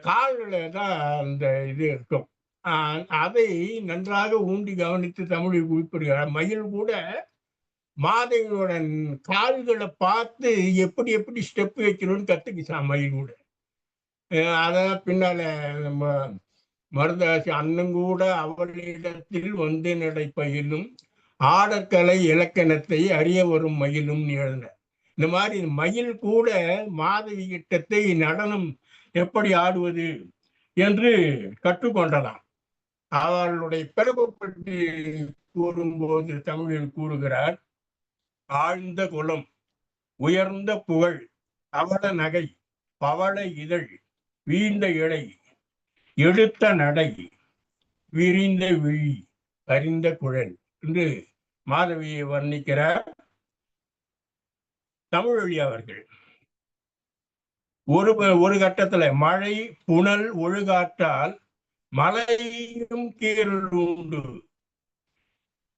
கால்கள தான் அந்த இது இருக்கும். அதை நன்றாக ஊண்டி கவனித்து தமிழில் குறிப்பிடுகிறார். மயில் கூட மாதவியோட கால்களை பார்த்து எப்படி எப்படி ஸ்டெப் வைக்கணும்னு கத்துக்கிச்சான் மயில் கூட. அதான் பின்னால நம்ம மருதாசி அன்னங்கூட அவளிடத்தில் வந்து நடை பயிலும் ஆடற்கலை இலக்கணத்தை அறிய வரும் மயிலும் எழுதின. இந்த மாதிரி மயில் கூட மாதவி கிட்டத்தை நடனம் எப்படி ஆடுவது என்று கற்றுக்கொண்டதாம். அவளுடைய பிறப்பு பற்றி கூறும்போது தமிழில் கூறுகிறார். ஆழ்ந்த குலம், உயர்ந்த புகழ், அவள நகை, பவள இதழ், வீழ்ந்த இழை, எடுத்த நடை, விரிந்த விழி, பரிந்த குழல் என்று மாதவியை வர்ணிக்கிறார் தமிழொலி அவர்கள். ஒரு கட்டத்துல மழை புனல் ஒழுகாற்றால் மலையும் கீரல் உண்டு,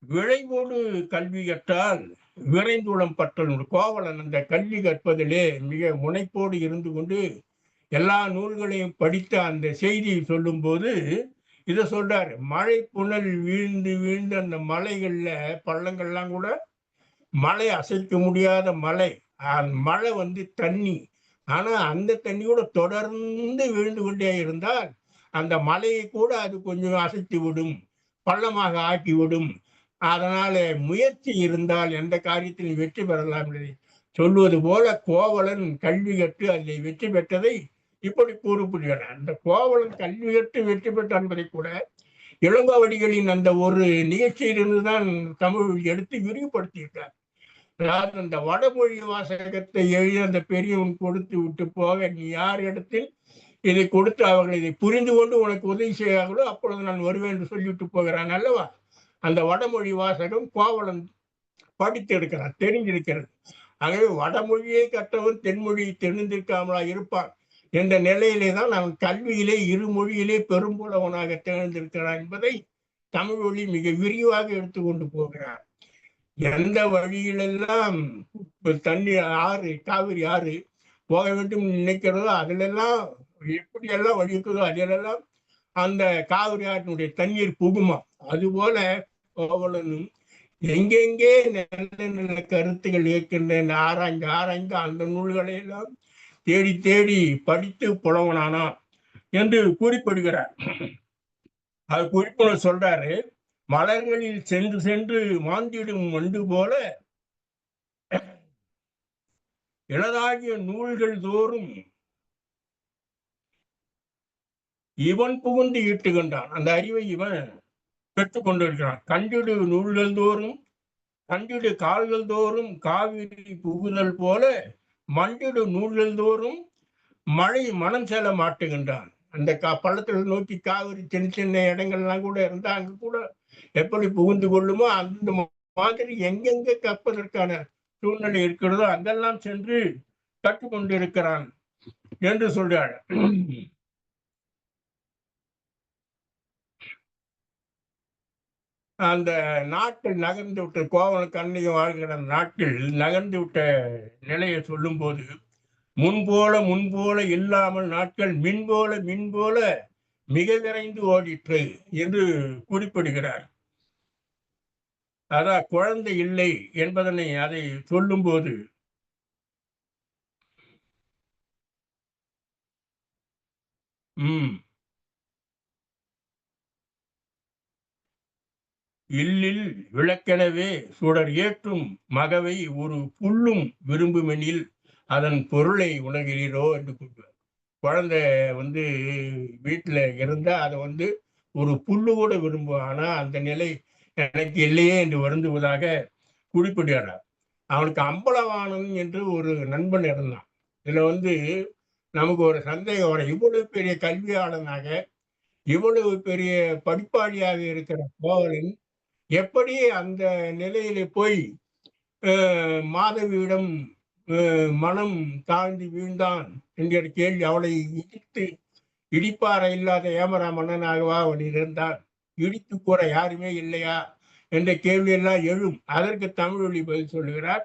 விளைவோடு கல்வி கற்றால் விரைந்துளம் பற்றல் உண்டு. கோவலன் அந்த கல்வி கற்பதிலே மிக முனைப்போடு இருந்து கொண்டு எல்லா நூல்களையும் படித்த அந்த செய்தியை சொல்லும் போது இதை சொல்றாரு. மழை புனல் வீழ்ந்து வீழ்ந்து அந்த மலைகள்ல பள்ளங்கள்லாம் கூட மழை அசைக்க முடியாத மலை, மழை தண்ணி, ஆனா அந்த தண்ணி கூட தொடர்ந்து விழுந்து கொண்டே இருந்தால் அந்த மலையை கூட அது கொஞ்சம் அசைத்து விடும், பள்ளமாக ஆக்கி விடும். அதனால முயற்சி இருந்தால் எந்த காரியத்திலும் வெற்றி பெறலாம் என்பதை சொல்வது போல கோவலன் கல்வி கற்று அதில் வெற்றி பெற்றதை இப்படி கூறப்படுகிறார். அந்த கோவலன் கல்வி கற்று வெற்றி பெற்றான் என்பதை கூட இளங்கோவடிகளின் அந்த ஒரு நிகழ்ச்சியிலிருந்துதான் தமிழ் எடுத்து விரிவுபடுத்தியிருக்கார். அதாவது அந்த வடமொழி வாசகத்தை எழுதி அந்த பெரியவன் கொடுத்து விட்டு போக, நீ யார் இடத்தில் இதை கொடுத்து அவர்கள் இதை புரிந்து கொண்டு உனக்கு உதவி செய்யார்களோ அப்பொழுது நான் வருவேன் என்று சொல்லிவிட்டு போகிறான் அல்லவா. அந்த வடமொழி வாசகம் கோவலன் படித்து எடுக்கிறான், தெரிஞ்சிருக்கிறது. ஆகவே வடமொழியை கற்றவன் தென்மொழியை தெரிந்திருக்காமலா இருப்பான் என்ற நிலையிலே தான் அவன் கல்வியிலே இருமொழியிலே பெரும்புலவனாக திகழ்ந்திருக்கிறான் என்பதை தமிழொலி மிக விரிவாக எடுத்துக்கொண்டு போகிறார். எந்த வழியிலெல்லாம் தண்ணி ஆறு காவிரி ஆறு போக வேண்டும் நினைக்கிறதோ அதிலெல்லாம் எப்படியெல்லாம் வழி இருக்குதோ அதிலெல்லாம் அந்த காவிரி ஆற்றினுடைய தண்ணீர் புகுமா. அதுபோல கோவலனும் எங்கெங்கே நல்ல நல்ல கருத்துக்கள் இருக்கின்றன ஆராய்ந்து ஆராய்ந்து அந்த நூல்களை எல்லாம் தேடி தேடி படித்து புலவனானா என்று குறிப்பிடுகிறார். அது குறிப்பிட சொல்றாரு. மலர்களில் சென்று சென்று மாந்திடும் வண்டு போல இளதாகிய நூல்கள் தோறும் இவன் புகுந்து ஈட்டுகின்றான். அந்த அறிவை இவன் பெற்றுக் கொண்டிருக்கிறான். கண்டிடு நூல்கள் தோறும் கண்டிடு கால்கள் தோறும் காவிரி புகுதல் போல மண்டிடு நூல்கள் தோறும் மழை மனம் செல்ல மாட்டுகின்றான். அந்த பள்ளத்தில் நோக்கி காவிரி சின்ன சின்ன இடங்கள்லாம் கூட இருந்தா அங்க கூட எப்படி புகுந்து கொள்ளுமோ அந்த மாதிரி எங்கெங்க கற்பதற்கான சூழ்நிலை இருக்கிறதோ அங்கெல்லாம் சென்று கற்றுக்கொண்டிருக்கிறான் என்று சொல்றாள். அந்த நாட்கள் நகர்ந்து விட்ட கோவலன் கண்ணையும் வாழ்கிற நாட்கள் நகர்ந்து விட்ட நிலையை சொல்லும் போது முன்போல இல்லாமல் நாட்கள் மின்போல மிக விரைந்து ஓடிற்று என்று குறிப்பிடுகிறார். அதான் குழந்தை இல்லை என்பதனை அதை சொல்லும் போது இல்லில் விளக்கெனவே சுடர் ஏற்றும் மகவை ஒரு புல்லும் விரும்புமெனில் அதன் பொருளை உணர்கிறீரோ என்று கூறுவார். குழந்தை வீட்டுல இருந்தா அதை ஒரு புல்லு கூட விரும்பும். ஆனா அந்த நிலை எனக்கு இல்லையே என்று வருந்துவதாக குறிப்பிடுகிறார். அவனுக்கு அம்பலவாணன் என்று ஒரு நண்பன் இருந்தான். இதுல நமக்கு ஒரு சந்தேகம் வர, இவ்வளவு பெரிய கல்வியாளனாக இவ்வளவு பெரிய படிப்பாளியாக இருக்கிற கோவலன் எப்படி அந்த நிலையிலே போய் மாதவியிடம் மனம் தாழ்ந்து வீழ்ந்தான் என்கிற கேள்வி. அவளை இடிப்பாறை இல்லாத ஏமரா மன்னனாகவா அவன் இருந்தான் இடித்து கூற யாருமே இல்லையா என்ற கேள்வியெல்லாம் எழும். அதற்கு தமிழொலி பதில் சொல்லுகிறார்.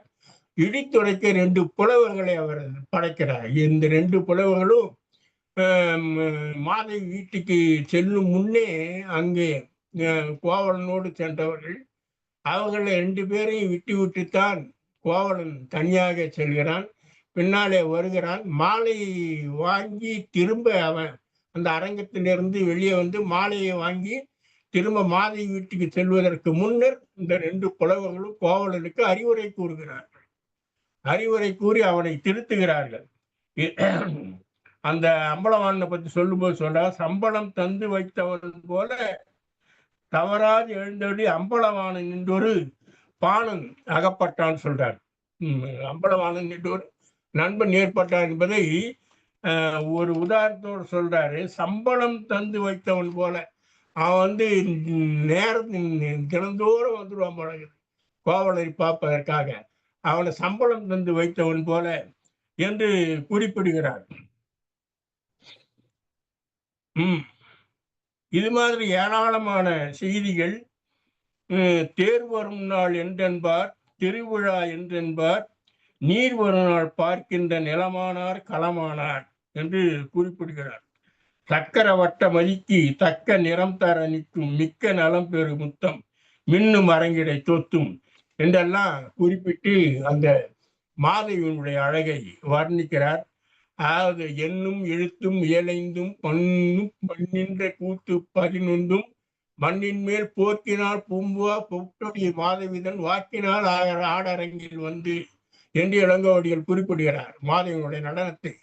இடித்துரைக்க 2 புலவர்களை அவர் படைக்கிறார். இந்த 2 புலவர்களும் மாதவி வீட்டுக்கு செல்லும் முன்னே அங்கே கோவலனோடு சென்றவர்கள். அவர்களை 2 பேரையும் விட்டு விட்டுத்தான் கோவலன் தனியாக செல்கிறான். பின்னாலே வருகிறான். மாலையை வாங்கி திரும்ப அவன் அந்த அரங்கத்திலிருந்து வெளியே வந்து மாலையை வாங்கி திரும்ப மாதவி வீட்டுக்கு செல்வதற்கு முன்னர் இந்த 2 புலவர்களும் கோவலனுக்கு அறிவுரை கூறுகிறார்கள். அறிவுரை கூறி அவனை திருத்துகிறார்கள். அந்த அம்பலவாணனை பற்றி சொல்லும்போது சொல்றார், சம்பளம் தந்து வைத்தவன் போல தவறாது எழுந்தபடி அம்பலவாணன் என்றொரு பாணன் அகப்பட்டான் சொல்றார். அம்பலவாணன் என்றொரு நண்பன் ஏற்பட்டான் என்பதை ஒரு உதாரணத்தோடு சொல்றாரு. சம்பளம் தந்து வைத்தவன் போல அவன் வந்து தினந்தோறும் வந்துடுவான் பழகுது கோவலரை பார்ப்பதற்காக. அவனை சம்பளம் தந்து வைத்தவன் போல என்று குறிப்பிடுகிறார். இது மாதிரி ஏராளமான செய்திகள். தேர் வரும் நாள் என்றென்பார், திருவிழா என்றென்பார், நீர் வரும் நாள் பார்க்கின்ற நிலமானார் களமானார் என்று குறிப்பிடுகிறார். சக்கர வட்ட மதிக்கு தக்க நிறம் தர நிற்கும் மிக்க நலம் பெரு முத்தம் மின்னும் அரங்கிடை தொத்தும் என்றெல்லாம் குறிப்பிட்டு அந்த மாதவியினுடைய அழகை வர்ணிக்கிறார். அதாவது எண்ணும் எழுத்தும் இயலைந்தும் பண்ணும் பண்ணின்ற கூத்து 11 மண்ணின் மேல் போக்கினால் பூம்புவா பொட்டொடிய மாதவிதன் வாக்கினால் ஆடரங்கில் வந்து என்று இளங்கோவடிகள் குறிப்பிடுகிறார் மாதவியினுடைய நடனத்தை.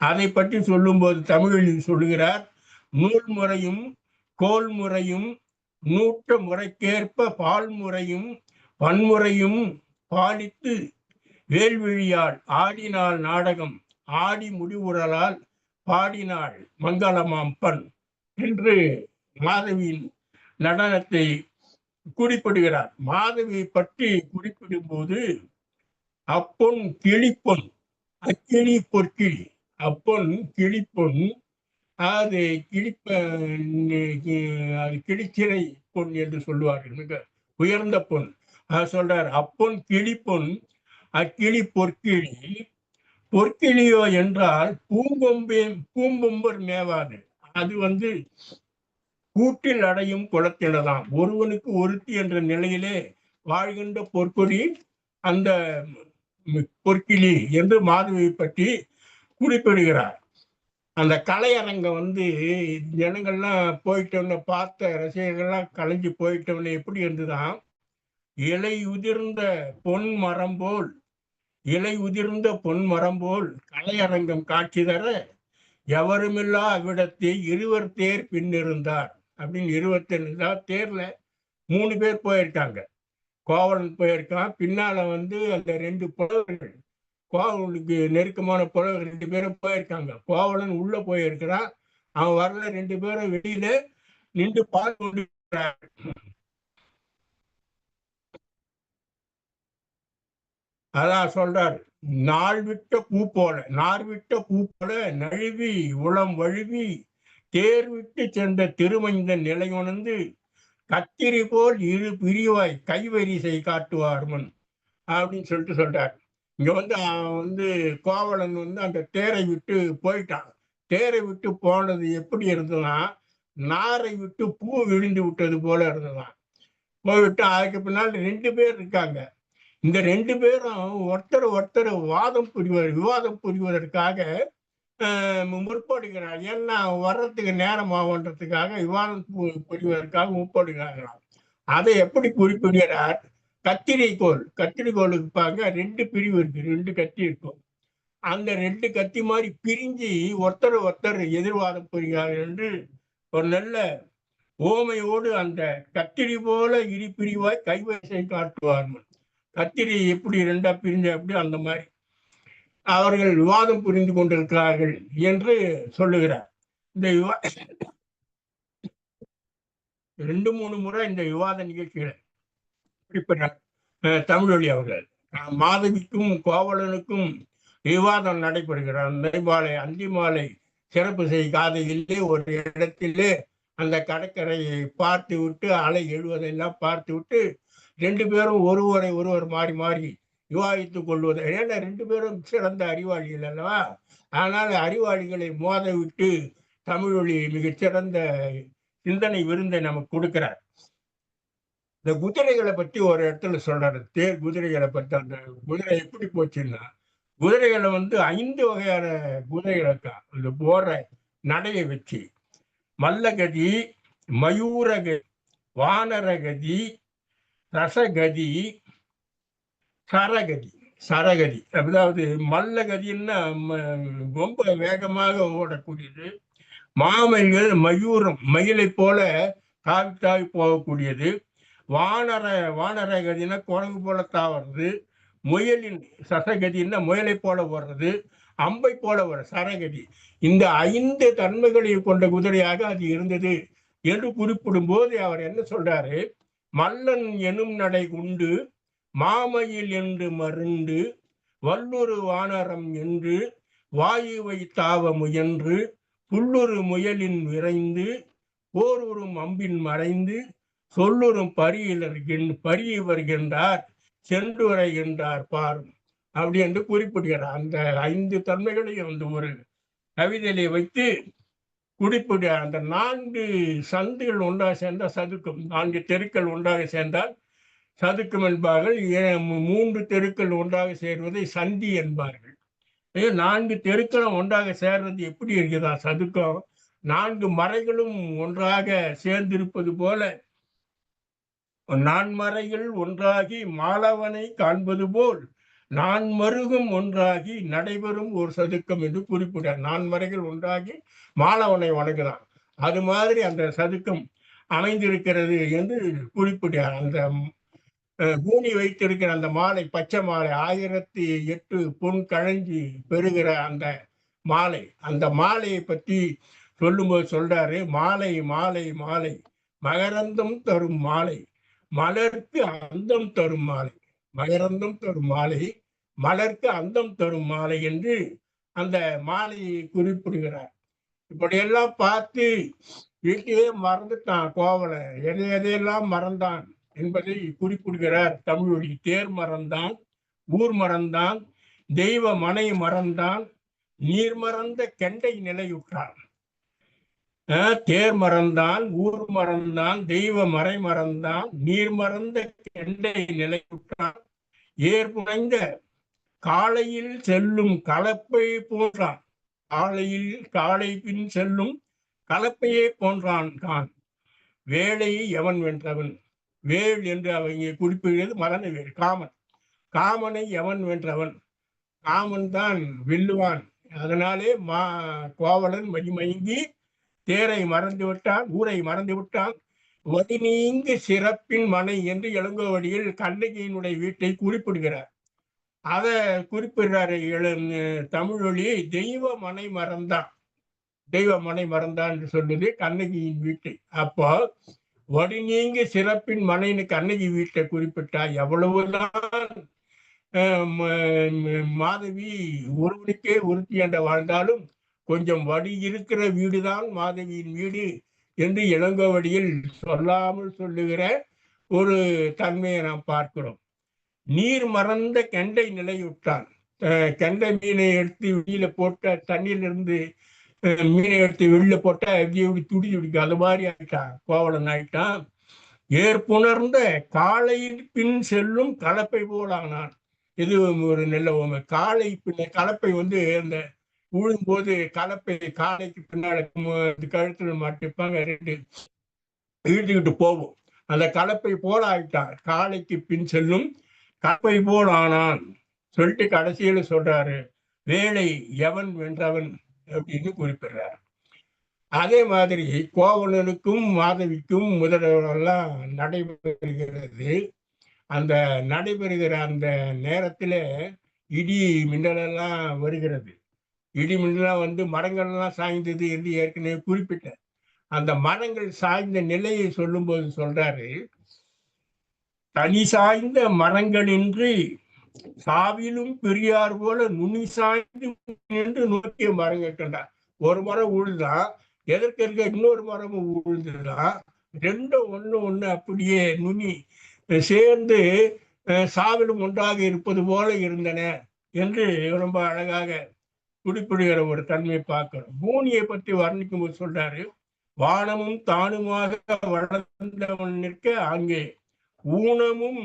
அதை பற்றி சொல்லும்போது தமிழில் சொல்லுகிறார், நூல் முறையும் கோல் முறையும் நூற்ற முறைக்கேற்ப பால் முறையும் பன்முறையும் பாலித்து வேல்விழியால் ஆடினாள் நாடகம் ஆடி முடிவுறலால் பாடினாள் மங்களமாம் பண் என்று மாதவியின் நடனத்தை குறிப்பிடுகிறார். மாதவியை பற்றி குறிப்பிடும் போது அப்பொன் கிளிப்பொன் அக்கிளி பொற்கிளி, அப்பொன் கிளிப்பொன், அது கிளிச்சிறை பொன் என்று சொல்லுவார்கள், மிக உயர்ந்த பொன். சொல்றார், அப்பொன் கிளிப்பொன் அக்கிளி பொற்கிளி, பொற்கிளியோ என்றால் பூம்பொம்பர் மேவாது. அது வந்து கூட்டில் அடையும் குளத்தினதாம். ஒருவனுக்கு ஒருத்தி என்ற நிலையிலே வாழ்கின்ற பொற்கொடி அந்த பொற்கிளி என்று மாதவியை பற்றி குறிப்பிடுகிறார். அந்த கலையரங்கம் வந்து ஜனங்கள்லாம் போயிட்டோன்னு பார்த்த ரசிகர்கள்லாம் கலைஞ்சு போயிட்டோன்னு எப்படி இருந்துதான், இலை உதிர்ந்த பொன் மரம் போல், இலை உதிர்ந்த பொன் மரம் போல் கலையரங்கம் காட்சி தர எவருமில்லா அவ்விடத்தை 20 தேர் பின்னிருந்தார் அப்படின்னு 22 தேர்ல 3 பேர் போயிருக்காங்க. கோவலன் போயிருக்கான், பின்னால வந்து அந்த 2 புலவர்கள், கோவலனுக்கு நெருக்கமான புலவர்கள் 2 பேரும் போயிருக்காங்க. கோவலன் உள்ள போயிருக்கிறான், அவன் வரல. 2 பேரும் வெளியில நின்று பார்த்து கொண்டிருக்கிறார். அதான் சொல்றார், நாள் விட்ட பூ போல, நார் விட்ட பூ போல நழுவி உளம் வழுவி தேர் விட்டு சென்ற திருமைந்தன் நிலை உணர்ந்து கத்திரி போல் 2 பிரிவாய் கைவரிசை காட்டுவார் முன் அப்படின்னு சொல்றார். இங்க வந்து அவன் வந்து கோவலன் வந்து அந்த தேரை விட்டு போயிட்டான். தேரை விட்டு போனது எப்படி இருந்ததுன்னா, நாரை விட்டு பூ விழுந்து விட்டது போல இருந்ததுதான். போய்விட்டு அதுக்கு பின்னால் 2 பேர் இருக்காங்க. இந்த 2 பேரும் ஒருத்தர் விவாதம் புரிவதற்காக முற்படுகிறார். ஏன்னா வர்றதுக்கு நேரம் ஆகுன்றதுக்காக விவாதம் புரிவதற்காக முற்படுகிறார்களாம். அதை எப்படி குறிப்பிடுகிறார்? கத்திரிக்கோளுக்கு பாங்க 2 பிரிவு இருக்கு, 2 கத்தி இருக்கும். அந்த 2 கத்தி மாதிரி பிரிஞ்சு ஒருத்தர் எதிர்வாதம் புரிகிறார்கள் என்று ஒரு நல்ல ஓமையோடு அந்த கத்திரி போல 2 பிரிவாய் கைவரிசை காட்டுவார்கள். கத்திரி எப்படி 2ஆ பிரிஞ்ச அப்படி அந்த மாதிரி அவர்கள் விவாதம் புரிந்து கொண்டிருக்கிறார்கள் என்று சொல்லுகிறார். இந்த 2-3 முறை இந்த விவாத நிகழ்ச்சிகளை குறிப்பிட்டார் தமிழொலி அவர்கள். மாதவிக்கும் கோவலனுக்கும் விவாதம் நடைபெறுகிறார். நெய்மாலை அந்தி மாலை சிறப்பு செய்காதையிலே ஒரு இடத்திலே அந்த கடற்கரையை பார்த்து விட்டு அலை எழுவதெல்லாம் பார்த்து விட்டு 2 பேரும் ஒருவர் மாறி மாறி விவாதித்துக் கொள்வது. ஏன்னா 2 பேரும் சிறந்த அறிவாளிகள் அல்லவா? ஆனால் அறிவாளிகளை மோத விட்டு தமிழொலி மிகச்சிறந்த சிந்தனை விருந்தை நமக்கு கொடுக்கிறார். இந்த குதிரைகளை பற்றி ஒரு இடத்துல சொல்றாரு. தேர் குதிரைகளை பற்றி. அந்த குதிரை எப்படி போச்சுன்னா, குதிரைகளை 5 வகையான குதிரைகள் இருக்கா. அந்த போற நடையை வச்சு மல்லகதி, மயூரகதி, வானரகதி, ரசகதி, சரகதி. சரகதி அதாவது மல்லகதின்னா ரொம்ப வேகமாக ஓடக்கூடியது. மாமயில்கள் மயூரம் மயிலை போல தாவி தாவி போகக்கூடியது. வானரகதினா குரங்கு போல தாவறது. முயலின் சசகதின்னா முயலை போல ஓடுறது. அம்பை போல வர சரகதி. இந்த 5 தன்மைகளையும் கொண்ட குதிரையாக அது இருந்தது என்று குறிப்பிடும் போது அவர் என்ன சொல்றாரு? மல்லன் எனும் நடை உண்டு, மாமயில் என்று மருண்டு, வல்லுரு வானரம் என்று வாயுவை தாவ முயன்று, புல்லுரு முயலின் விரைந்து, போருறும் அம்பின் மறைந்து, சொல்லுறும் பரிய வருகின்றார், சென்று வருகின்றார் பாரும் அப்படி என்று குறிப்பிடுகிறார். அந்த 5 தன்மைகளையும் ஒரு கவிதையிலே வைத்து குறிப்பிடுகிறார். அந்த 4 சந்துகள் ஒன்றாக சேர்ந்தால் சதுக்கம், 4 தெருக்கள் ஒன்றாக சேர்ந்தால் சதுக்கம் என்பார்கள். 3 தெருக்கள் ஒன்றாக சேர்வதை சந்தி என்பார்கள். 4 தெருக்களும் ஒன்றாக சேர்றது எப்படி இருக்குதா சதுக்கம்? 4 மறைகளும் ஒன்றாக சேர்ந்திருப்பது போல 4 மறைகள் ஒன்றாகி மாலவனை காண்பது போல் 4 மருகும் ஒன்றாகி நடைபெறும் ஒரு சதுக்கம் என்று குறிப்பிட்டார். 4 மறைகள் ஒன்றாகி மாலவனை வணங்குதான். அது மாதிரி அந்த சதுக்கம் அமைந்திருக்கிறது என்று குறிப்பிட்டார். அந்த பூனி வைத்திருக்கிற அந்த மாலை, பச்சை மாலை 1008 பொன் கழஞ்சி பெறுகிற அந்த மாலை, அந்த மாலையை பற்றி சொல்லும்போது சொல்றாரு, மாலை மாலை மாலை மகரந்தம் தரும் மாலை, மலர்க்கு அந்தம் தரும் மாலை. மகரந்தம் தரும் மாலை, மலர்க்கு அந்தம் தரும் மாலை என்று அந்த மாலையை குறிப்பிடுகிறார். இப்படியெல்லாம் பார்த்து வீட்டையே மறந்துட்டான் கோவலன். எதையெல்லாம் மறந்தான் என்பதை குறிப்பிடுகிறார் தமிழொலி. தேர் மறந்தான், ஊர் மறந்தான், தெய்வ மனை மறந்தான், நீர் மறந்த கெண்டை நிலையுற்றான். தேர் மறந்தான், ஊர் மறந்தான், தெய்வ மறை மறந்தான், நீர் மறந்த கெண்டை நிலையுற்றான், ஏர் புனைந்த காலையில் செல்லும் கலப்பை போன்றான். காலை பின் செல்லும் கலப்பையே போன்றான் கான். வேலையை எவன் வென்றவன்? வேள் என்று அவங்க குறிப்பிடுகிறது மரண வேள். காமனை எவன் வென்றவன்? காமன் தான் வெல்லுவான். அதனாலே கோவலன் மதிமயங்கி தேரை மறந்து விட்டான், ஊரை மறந்து விட்டான். வடி நீங்கு சிறப்பின் மனை என்று இளங்கோவடியில் கண்ணகியினுடைய வீட்டை குறிப்பிடுகிறார். அதை குறிப்பிடுறாரு தமிழொலி. தெய்வ மனை மறந்தான் என்று சொல்லுது கண்ணகியின் வீட்டை. அப்போ வடி நீங்கு சிறப்பின் மனைன்னு கண்ணகி வீட்டை குறிப்பிட்டா எவ்வளவுதான் மாதவி ஒருவனுக்கே ஒருத்தி என்ற வாழ்ந்தாலும் கொஞ்சம் வடி இருக்கிற வீடுதான் மாதவியின் வீடு என்று இளங்கோவடியில் சொல்லாமல் சொல்லுகிற ஒரு தன்மையை நாம் பார்க்கிறோம். நீர் மறந்த கெண்டை நிலையுற்றான். கெண்டை மீனை எடுத்து வெளியில போட்ட தண்ணீரிலிருந்து மீனை எடுத்து வெளியில போட்டா எப்படி துடிக்கும், அது மாதிரி ஆயிட்டான், கோவலன் ஆயிட்டான். ஏற்புணர்ந்த காலையில் பின் செல்லும் கலப்பை போல் ஆனான். இது ஒரு நல்ல உண்மை. காலை பின்ன கலப்பை அந்த உழும்போது கலப்பை காலைக்கு பின்னாடி கழுத்துல மாட்டிப்பாங்க, 2 இழுத்துக்கிட்டு போகும். அந்த கலப்பை போல ஆயிட்டான். காலைக்கு பின் செல்லும் கலப்பை போல் ஆனான் சொல்லிட்டு கடைசியில சொல்றாரு, வேலை எவன் வென்றவன் அப்படின்னு குறிப்பிடுறார். அதே மாதிரி கோவலனுக்கும் மாதவிக்கும் முதல்வரெல்லாம் நடைபெறுகிறது. அந்த நடைபெறுகிற அந்த நேரத்துல இடி மின்னலெல்லாம் வருகிறது. இடி மின்னலாம் மரங்கள்லாம் சாய்ந்தது என்று ஏற்கனவே குறிப்பிட்டேன். அந்த மரங்கள் சாய்ந்த நிலையை சொல்லும்போது சொல்றாரு, தனி சாய்ந்த மரங்களின்றி சாவிலும் பெரியார் போல நுனி சாய்ந்து நின்று நோக்கிய மரங்கள் கண்டார். ஒரு மரம் உழுதான், எதற்கு இன்னொரு மரமும் விழுந்துதான். ரெண்டும் ஒண்ணு அப்படியே நுனி சேர்ந்து சாவிலும் ஒன்றாக இருப்பது போல இருந்தன என்று ரொம்ப அழகாக குறிப்பிடுகிற ஒரு தன்மையை பார்க்கிறோம். பூனியை பற்றி வர்ணிக்கும் போது சொல்றாரு, வானமும் தானுமாக வளர்ந்தவன் நிற்க அங்கே ஊனமும்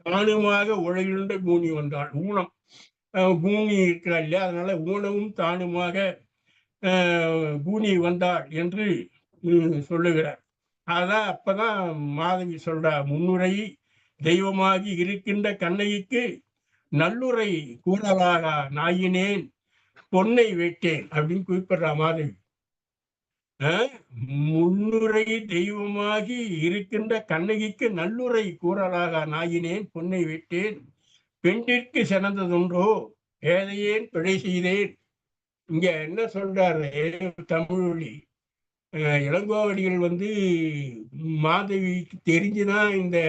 தானுமாக உலகிருந்த பூனி வந்தாள். ஊனம் பூனி இருக்கிறா இல்லையா, அதனால ஊனமும் தானுமாக பூனி வந்தாள் என்று சொல்லுகிறார். அதான் அப்பதான் மாதவி சொல்றா, முன்னுரை தெய்வமாகி இருக்கின்ற கண்ணகிக்கு நல்லுரை கூறலாக நாயினேன் பொன்னை வைத்தேன் அப்படின்னு குறிப்பிடுறா மாதவி. முன்னுரை தெய்வமாகி இருக்கின்ற கண்ணகிக்கு நல்லுரை கூறலாக நாயினேன் பொன்னை வைத்தேன் பெண்டிற்கு சிறந்ததொன்றோ ஏதையேன் பிழை செய்தேன். இங்க என்ன சொல்றாரு தமிழொலி, இளங்கோவடிகள் மாதவிக்கு தெரிஞ்சுதான் இந்த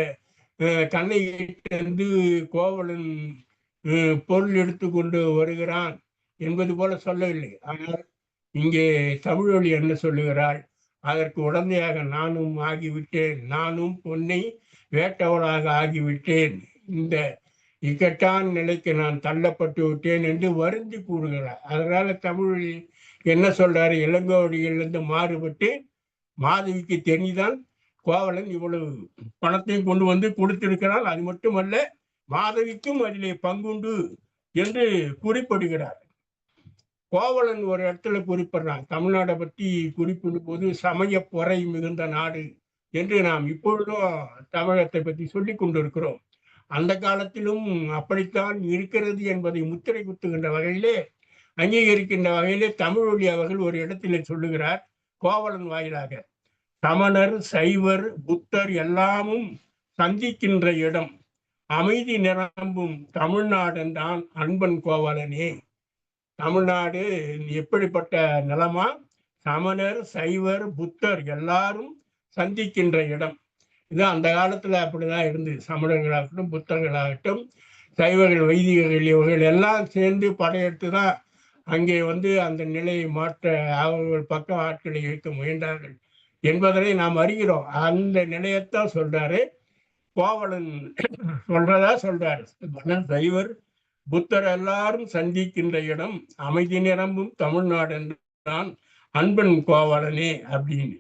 கண்ணகிட்ட இருந்து கோவலன் பொருள் எடுத்துக்கொண்டு வருகிறான் என்பது போல சொல்லவில்லை. ஆனால் இங்கே தமிழொலி என்ன சொல்லுகிறாள், அதற்கு உடந்தையாக நானும் ஆகிவிட்டேன், நானும் பொன்னை வேட்டவளாக ஆகிவிட்டேன், இந்த இக்கட்டான நிலைக்கு நான் தள்ளப்பட்டு விட்டேன் என்று வருந்தி கூறுகிறார். அதனால தமிழொலி என்ன சொல்றாரு, இளங்கோவடிகளிலிருந்து மாறுபட்டு மாதவிக்கு தெரிஞ்சுதான் கோவலன் இவ்வளவு பணத்தையும் கொண்டு வந்து கொடுத்திருக்கிறார், அது மட்டுமல்ல மாதவிக்கும் அதிலே பங்குண்டு என்று குறிப்பிடுகிறார். கோவலன் ஒரு இடத்துல குறிப்பிடுறான், தமிழ்நாடை பற்றி குறிப்பிடும் போது சமய பொறை மிகுந்த நாடு என்று நாம் இப்பொழுதும் தமிழகத்தை பற்றி சொல்லி கொண்டிருக்கிறோம். அந்த காலத்திலும் அப்படித்தான் இருக்கிறது என்பதை முத்திரை குத்துகின்ற வகையிலே, அங்கீகரிக்கின்ற வகையிலே தமிழொலி அவர்கள் ஒரு இடத்திலே சொல்லுகிறார் கோவலன் வாயிலாக, சமணர் சைவர் புத்தர் எல்லாமும் சந்திக்கின்ற இடம் அமைதி நிரம்பும் தமிழ்நாடுதான் அன்பன் கோவலனே. தமிழ்நாடு எப்படிப்பட்ட நிலமா, சமணர் சைவர் புத்தர் எல்லாரும் சந்திக்கின்ற இடம். இது அந்த காலத்துல அப்படிதான் இருந்தது. சமணர்களாகட்டும் புத்தர்களாகட்டும் சைவர்கள் வைதிகர்கள் இவர்கள் எல்லாம் சேர்ந்து படையெடுத்து தான் அங்கே அந்த நிலையை மாற்ற அவர்கள் பக்கம் ஆட்களை இழுக்க முயன்றார்கள் என்பதனை நாம் அறிகிறோம். அந்த நிலையத்தான் சொல்றாரு கோவலன் சொல்றாரு, சைவர் புத்தர் எல்லாரும் சந்திக்கின்ற இடம் அமைதி நிரம்பும் தமிழ்நாடு என்றான் அன்பன் கோவலனே அப்படின்னு.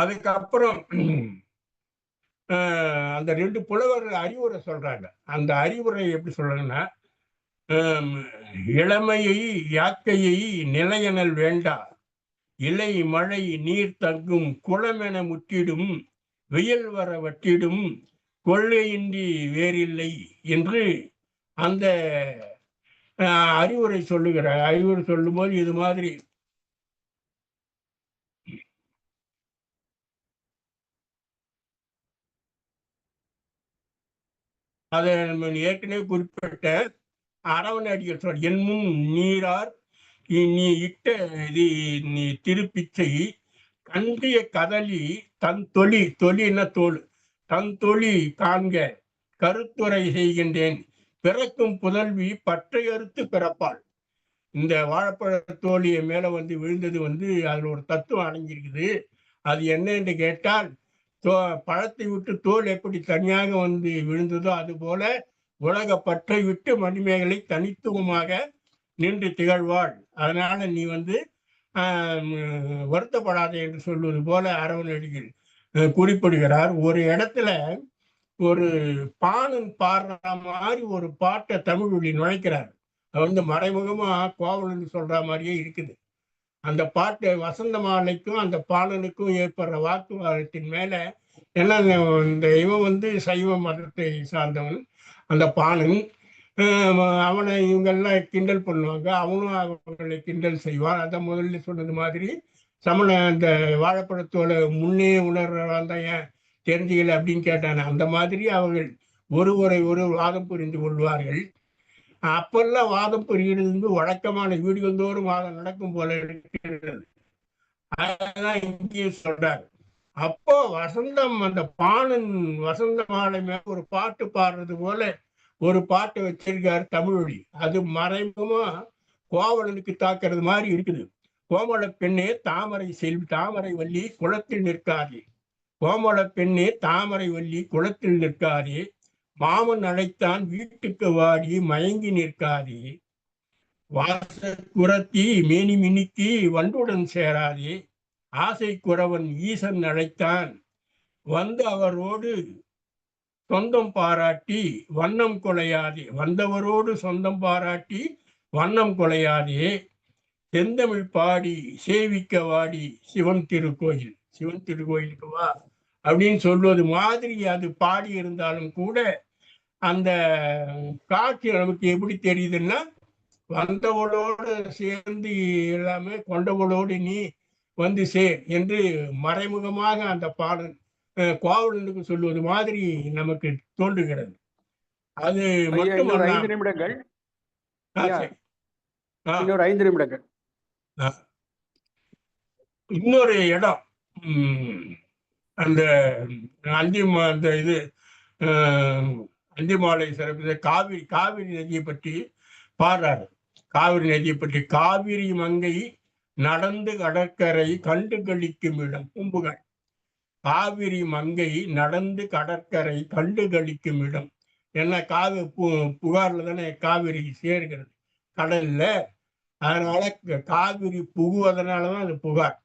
அதுக்கப்புறம் அந்த ரெண்டு புலவர் அறிவுரை சொல்றாங்க. அந்த அறிவுரை எப்படி சொல்றாங்கன்னா, இளமையை யாக்கையை நிலையனல் வேண்டா, இலை மழை நீர் தங்கும் குளமென முற்றிடும் வெயில் வர வட்டிடும் கொள்கையின்றி வேறில்லை என்று அந்த அறிவுரை சொல்லுகிறார். அறிவுரை சொல்லும் போது இது மாதிரி அதை நம்ம ஏற்கனவே குறிப்பிட்ட அரவணடிகள் சொல், என் முன் நீரார் நீ இட்ட நீ திருப்பிச்சை கண்டிய கதலி தன் தொழின தோல் தன் தொழி காண்க கருத்துரை செய்கின்றேன் பிறக்கும் புதல்வி பற்றை அறுத்து பிறப்பாள். இந்த வாழைப்பழ தோழிய மேல விழுந்தது அதுல ஒரு தத்துவம் அடங்கியிருக்குது. அது என்ன என்று கேட்டால், பழத்தை விட்டு தோல் எப்படி தனியாக விழுந்ததோ அது போல உலக பற்றை விட்டு மணிமேகலை தனித்துவமாக நின்று திகழ்வாள். அதனால நீ வருத்தப்படாதே என்று சொல்வது போல அரவணடிகள் குறிப்பிடுகிறார். ஒரு இடத்துல ஒரு பாணன் பாடுற மாதிரி ஒரு பாட்டை தமிழொலி நுழைக்கிறார். அது மறைமுகமா கோவலன் சொல்ற மாதிரியே இருக்குது. அந்த பாட்டு வசந்த மாலைக்கும் அந்த பாணனுக்கும் ஏற்படுற வாக்குவாதத்தின் மேல, ஏன்னா இந்த இவன் சைவ மதத்தை சார்ந்தவன் அந்த பாணன், அவனை இவங்கெல்லாம் கிண்டல் பண்ணுவாங்க, அவனும் அவங்களை கிண்டல் செய்வான். அதான் முதல்ல சொன்னது மாதிரி சமண அந்த வாழைப்பழத்தோட முன்னே உணர்றவன் தான் ஏன் தெரிஞ்சுக்கல அப்படின்னு கேட்டானே, அந்த மாதிரி அவர்கள் ஒருவரை ஒரு வாதம் புரிந்து கொள்வார்கள். அப்பெல்லாம் வாதம் புரிகிறது வழக்கமான வீடுகள் தோறும் வாதம் நடக்கும் போல இருக்கிறது. அதான் இங்கேயும் சொல்றாரு. அப்போ வசந்தம் அந்த பாணன் வசந்த மாலை மேல ஒரு பாட்டு பாடுறது போல ஒரு பாட்டு வச்சிருக்காரு தமிழொலி. அது மறைமுகமா கோவலனுக்கு தாக்குறது மாதிரி இருக்குது. கோமள பெண்ணே தாமரை வள்ளி குளத்தில் நிற்காதே, கோமள பெண்ணே தாமரை வள்ளி குளத்தில் நிற்காதே, மாமன் அழைத்தான் வீட்டுக்கு வாடி மயங்கி நிற்காதே, வாச குரத்தி மேனி மினுக்கி வண்டுடன் சேராதே, ஆசை குறவன் ஈசன் அழைத்தான் வந்து அவரோடு சொந்தம் பாராட்டி வண்ணம் கொலையாதே, வந்தவரோடு சொந்தம் பாராட்டி வண்ணம் கொலையாதே, செந்தமிழ் பாடி சேவிக்க வாடி சிவன் திருக்கோயிலுக்கு வா அப்படின்னு சொல்வது மாதிரி அது பாடி இருந்தாலும் கூட அந்த காட்சி நமக்கு எப்படி தெரியுதுன்னா, வந்தவளோடு சேர்ந்து எல்லாமே கொண்டவளோடு நீ வந்து சேர் என்று மறைமுகமாக அந்த பாடல் கோவலனுக்கு சொல்வது மாதிரி நமக்கு தோன்றுகிறது. அது இன்னொரு மட்டுமல்ல, 5 நிமிடங்கள். சரி. இன்னொரு 5 நிமிடங்கள். இன்னொரு இடம் அந்த அந்த இது அந்திமாலை சிறப்பு காவிரி நதியை பற்றி பாடுறாரு. காவிரி நதியை பற்றி காவிரி மங்கை நடந்து கடற்கரை கண்டு கழிக்கும் இடம் பூம்புகார். காவிரி மங்கை நடந்து கடற்கரை கண்டு கழிக்கும் இடம். ஏன்னா புகார்ல தானே காவிரி சேர்கிறது கடல்ல, அதனால காவிரி புகுவதனாலதான் அது புகார்.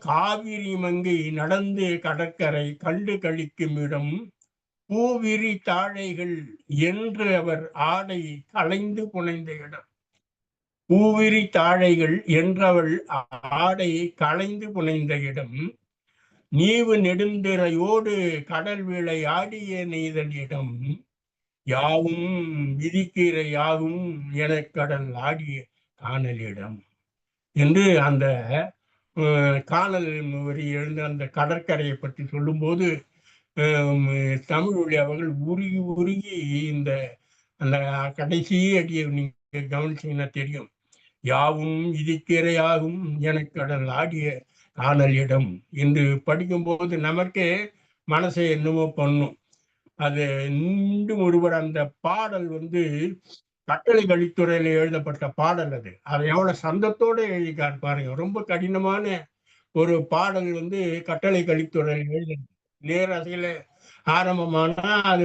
காவிரி மங்கை நடந்து கடற்கரை கண்டு கழிக்கும் இடம், பூவிரி தாழைகள் என்று அவர் ஆடை களைந்து புனைந்த இடம். பூவிரி தாழைகள் என்றவள் ஆடையை களைந்து புனைந்த இடம், நீவு நெடுந்திரையோடு கடல் விளை ஆடிய நெய்தல் இடம், யாவும் விதிக்கிற யாவும் என கடல் ஆடிய காணலிடம் என்று அந்த காணல் வரி எழுந்த அந்த கடற்கரையை பற்றி சொல்லும்போது தமிழ் அவர்கள் உருகி உருகி இந்த அந்த கடைசி அடியை நீங்க கவனிச்சீங்கன்னா தெரியும். யாவும் விதிக்கிறையாகும் என கடல் ஆடிய காணல் இடம் என்று படிக்கும்போது நமக்கே மனசை என்னமோ பண்ணும். அது மீண்டும் ஒருவர் அந்த பாடல் கட்டளை கலித்துறையில எழுதப்பட்ட பாடல். அதை எவ்வளவு சந்தத்தோடு எழுதிக்காரு பாருங்க. ரொம்ப கடினமான ஒரு பாடல் கட்டளை கலித்துறையில் எழுத நேரசையில ஆரம்பமானா அது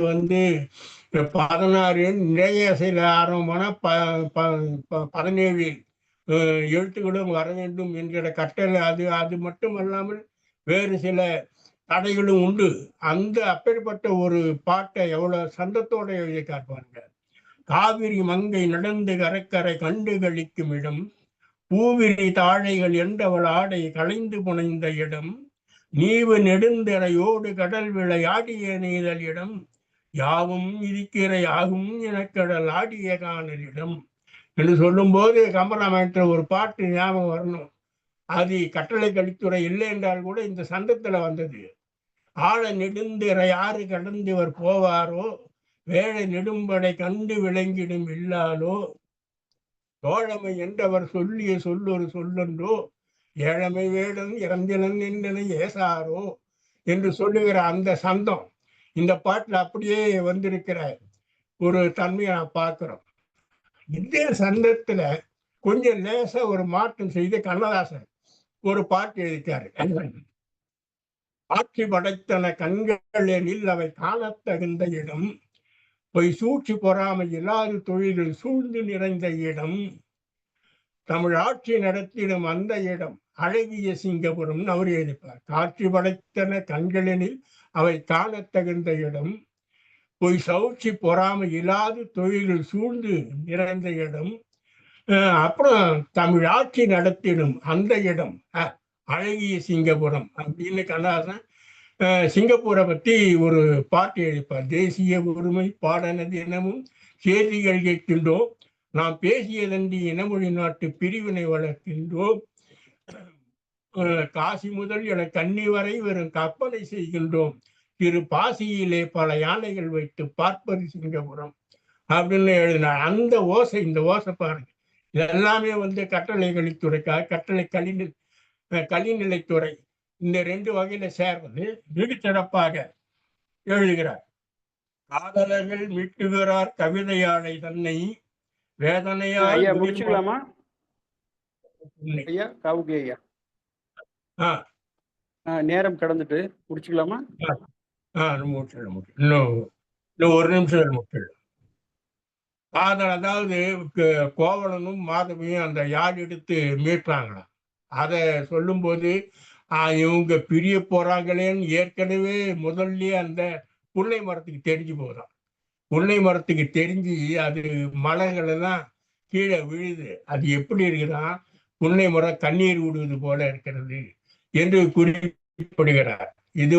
16 நிறையசையில ஆரம்பமான 17 எழுத்துக்களும் வர வேண்டும் என்கிற கட்டளை. அது மட்டுமல்லாமல் வேறு சில தடைகளும் உண்டு. அப்பேற்பட்ட ஒரு பாட்டை எவ்வளவு சந்தத்தோட எழுதி காட்டுவாங்க. காவிரி மங்கை நடந்து கரைக்கரை கண்டு கழிக்கும் இடம், பூவிரி தாழைகள் என்றவள் ஆடை களைந்து புனைந்த இடம், நீவு நெடுந்திரையோடு கடல் விளையாடிய நெய்தல் இடம், யாவும் இருக்கிற யாகும் எனக்கடல் ஆடிய காணலிடம் என்று சொல்லும் போது கம்பராமாயணத்துல ஒரு பாட்டு ஞாபகம் வரணும். அது கட்டளை கலித்துறை இல்லை என்றால் கூட இந்த சந்தத்துல வந்தது. ஆழ நெடுந்திரை யாரு கடந்தவர் போவாரோ, வேழ நெடும்படை கண்டு விளங்கிடும் இல்லாலோ, தோழமை என்றவர் சொல்லிய சொல்லொரு சொல்லொன்றோ, ஏழமை வேடன் இறந்தினன் என்றனை ஏசாரோ என்று சொல்லுகிற அந்த சந்தம் இந்த பாட்டுல அப்படியே வந்திருக்கிற ஒரு தன்மையை நான் பார்க்கிறோம். இதே சந்தத்துல கொஞ்சம் லேசா ஒரு மாற்றம் செய்து கண்ணதாசன் ஒரு பாட்டு எழுதிட்டாரு. ஆட்சி படைத்தன கண்களெனில் அவை காணத்தகுந்த இடம், பொய் சூழ்ச்சி பொறாமை இல்லாத தொழிலில் சூழ்ந்து நிறைந்த இடம், தமிழ் ஆட்சி நடத்திடும் அந்த இடம் அழகிய சிங்கபுரம் அவர் எழுதிப்பார். காட்சி படைத்தன கண்களெனில் அவை காணத்தகுந்த இடம், பொய் சூழ்ச்சி பொறாமை இல்லாத தொழிலில் சூழ்ந்து நிறைந்த இடம், அப்புறம் தமிழ் ஆட்சி நடத்திடும் அந்த இடம் அழகிய சிங்கபுரம் அப்படின்னு கண்ணதாசன் சிங்கப்பூரை பத்தி ஒரு பாட்டு எழுதிப்பார். தேசிய ஒருமை பாடன தினமும் செய்திகள் கேட்கின்றோம், நாம் பேசியதன்றி இனமொழி நாட்டு பிரிவினை வளர்க்கின்றோம், காசி முதல் என கன்னி வரை வெறும் கற்பனை செய்கின்றோம், திரு பாசியிலே பல யானைகள் வைத்து பார்ப்பது சிங்கபுரம் அப்படின்னு எழுதினார். அந்த ஓசை, இந்த ஓசை பாருங்க. இதெல்லாமே கட்டளை கலித்துறைக்காக கட்டளை கலிநிலைத்துறை இந்த 2 வகையில சேர்வது மிக சிறப்பாக எழுதுகிறார். காதலர்கள் மீட்டுகிறார் கவிதையாளை தன்னை வேதனையால் முடிச்சுக்கலாமா? புன்னை. ஐயா காவுகி ஐயா, ஆ நேரம் கடந்துட்டு முடிச்சுக்கலாமா? முடிச்சிடலாம். இன்னும் இன்னும் ஒரு நிமிஷம் முடிச்சிடலாம். அதாவது கோவலனும் மாதவியும் அந்த யாழ் எடுத்து மீட்றாங்களாம். அதை சொல்லும்போது இவங்க பிரிய போறாங்களேன்னு ஏற்கனவே முதல்லயே அந்த புன்னை மரத்துக்கு தெரிஞ்சு போதும். புன்னை மரத்துக்கு தெரிஞ்சு அது மலர்கள் எல்லாம் கீழே விழுது. அது எப்படி இருக்குன்னா, புன்னை மரம் கண்ணீர் விடுவது போல இருக்கிறது என்று குறிப்பிடுகிறார். இது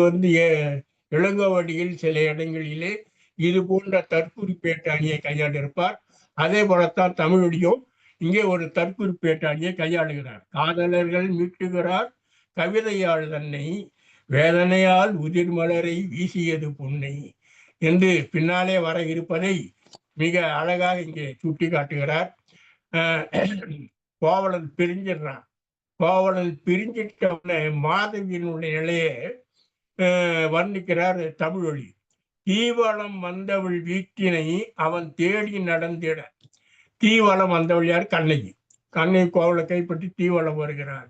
இளங்கோவடியில் சில இடங்களிலே இது போன்ற தற்குறிப்பேட்டு அணியை கையாண்டிருப்பார். அதே போலத்தான் தமிழொலியும் இங்கே ஒரு தற்குறிப்பேட்டு அணியை கையாளுகிறார். காதலர்கள் மீட்டுகிறார் கவிதையாள் தன்னை, வேதனையால் உதிர் மலரை வீசியது புன்னை என்று பின்னாலே வர இருப்பதை மிக அழகாக இங்கே சுட்டி காட்டுகிறார். கோவலன் பிரிஞ்சிடுறான். கோவலன் பிரிஞ்சிட்ட மாதவியினுடைய நிலையை வர்ணிக்கிறார் தமிழொலி. தீவளம் வந்தவள் வீட்டினை அவன் தேடி நடந்திட. தீவளம் வந்தவள் யார்? கண்ணகி. கண்ணகி கோவலை கைப்பற்றி தீவளம் வருகிறார்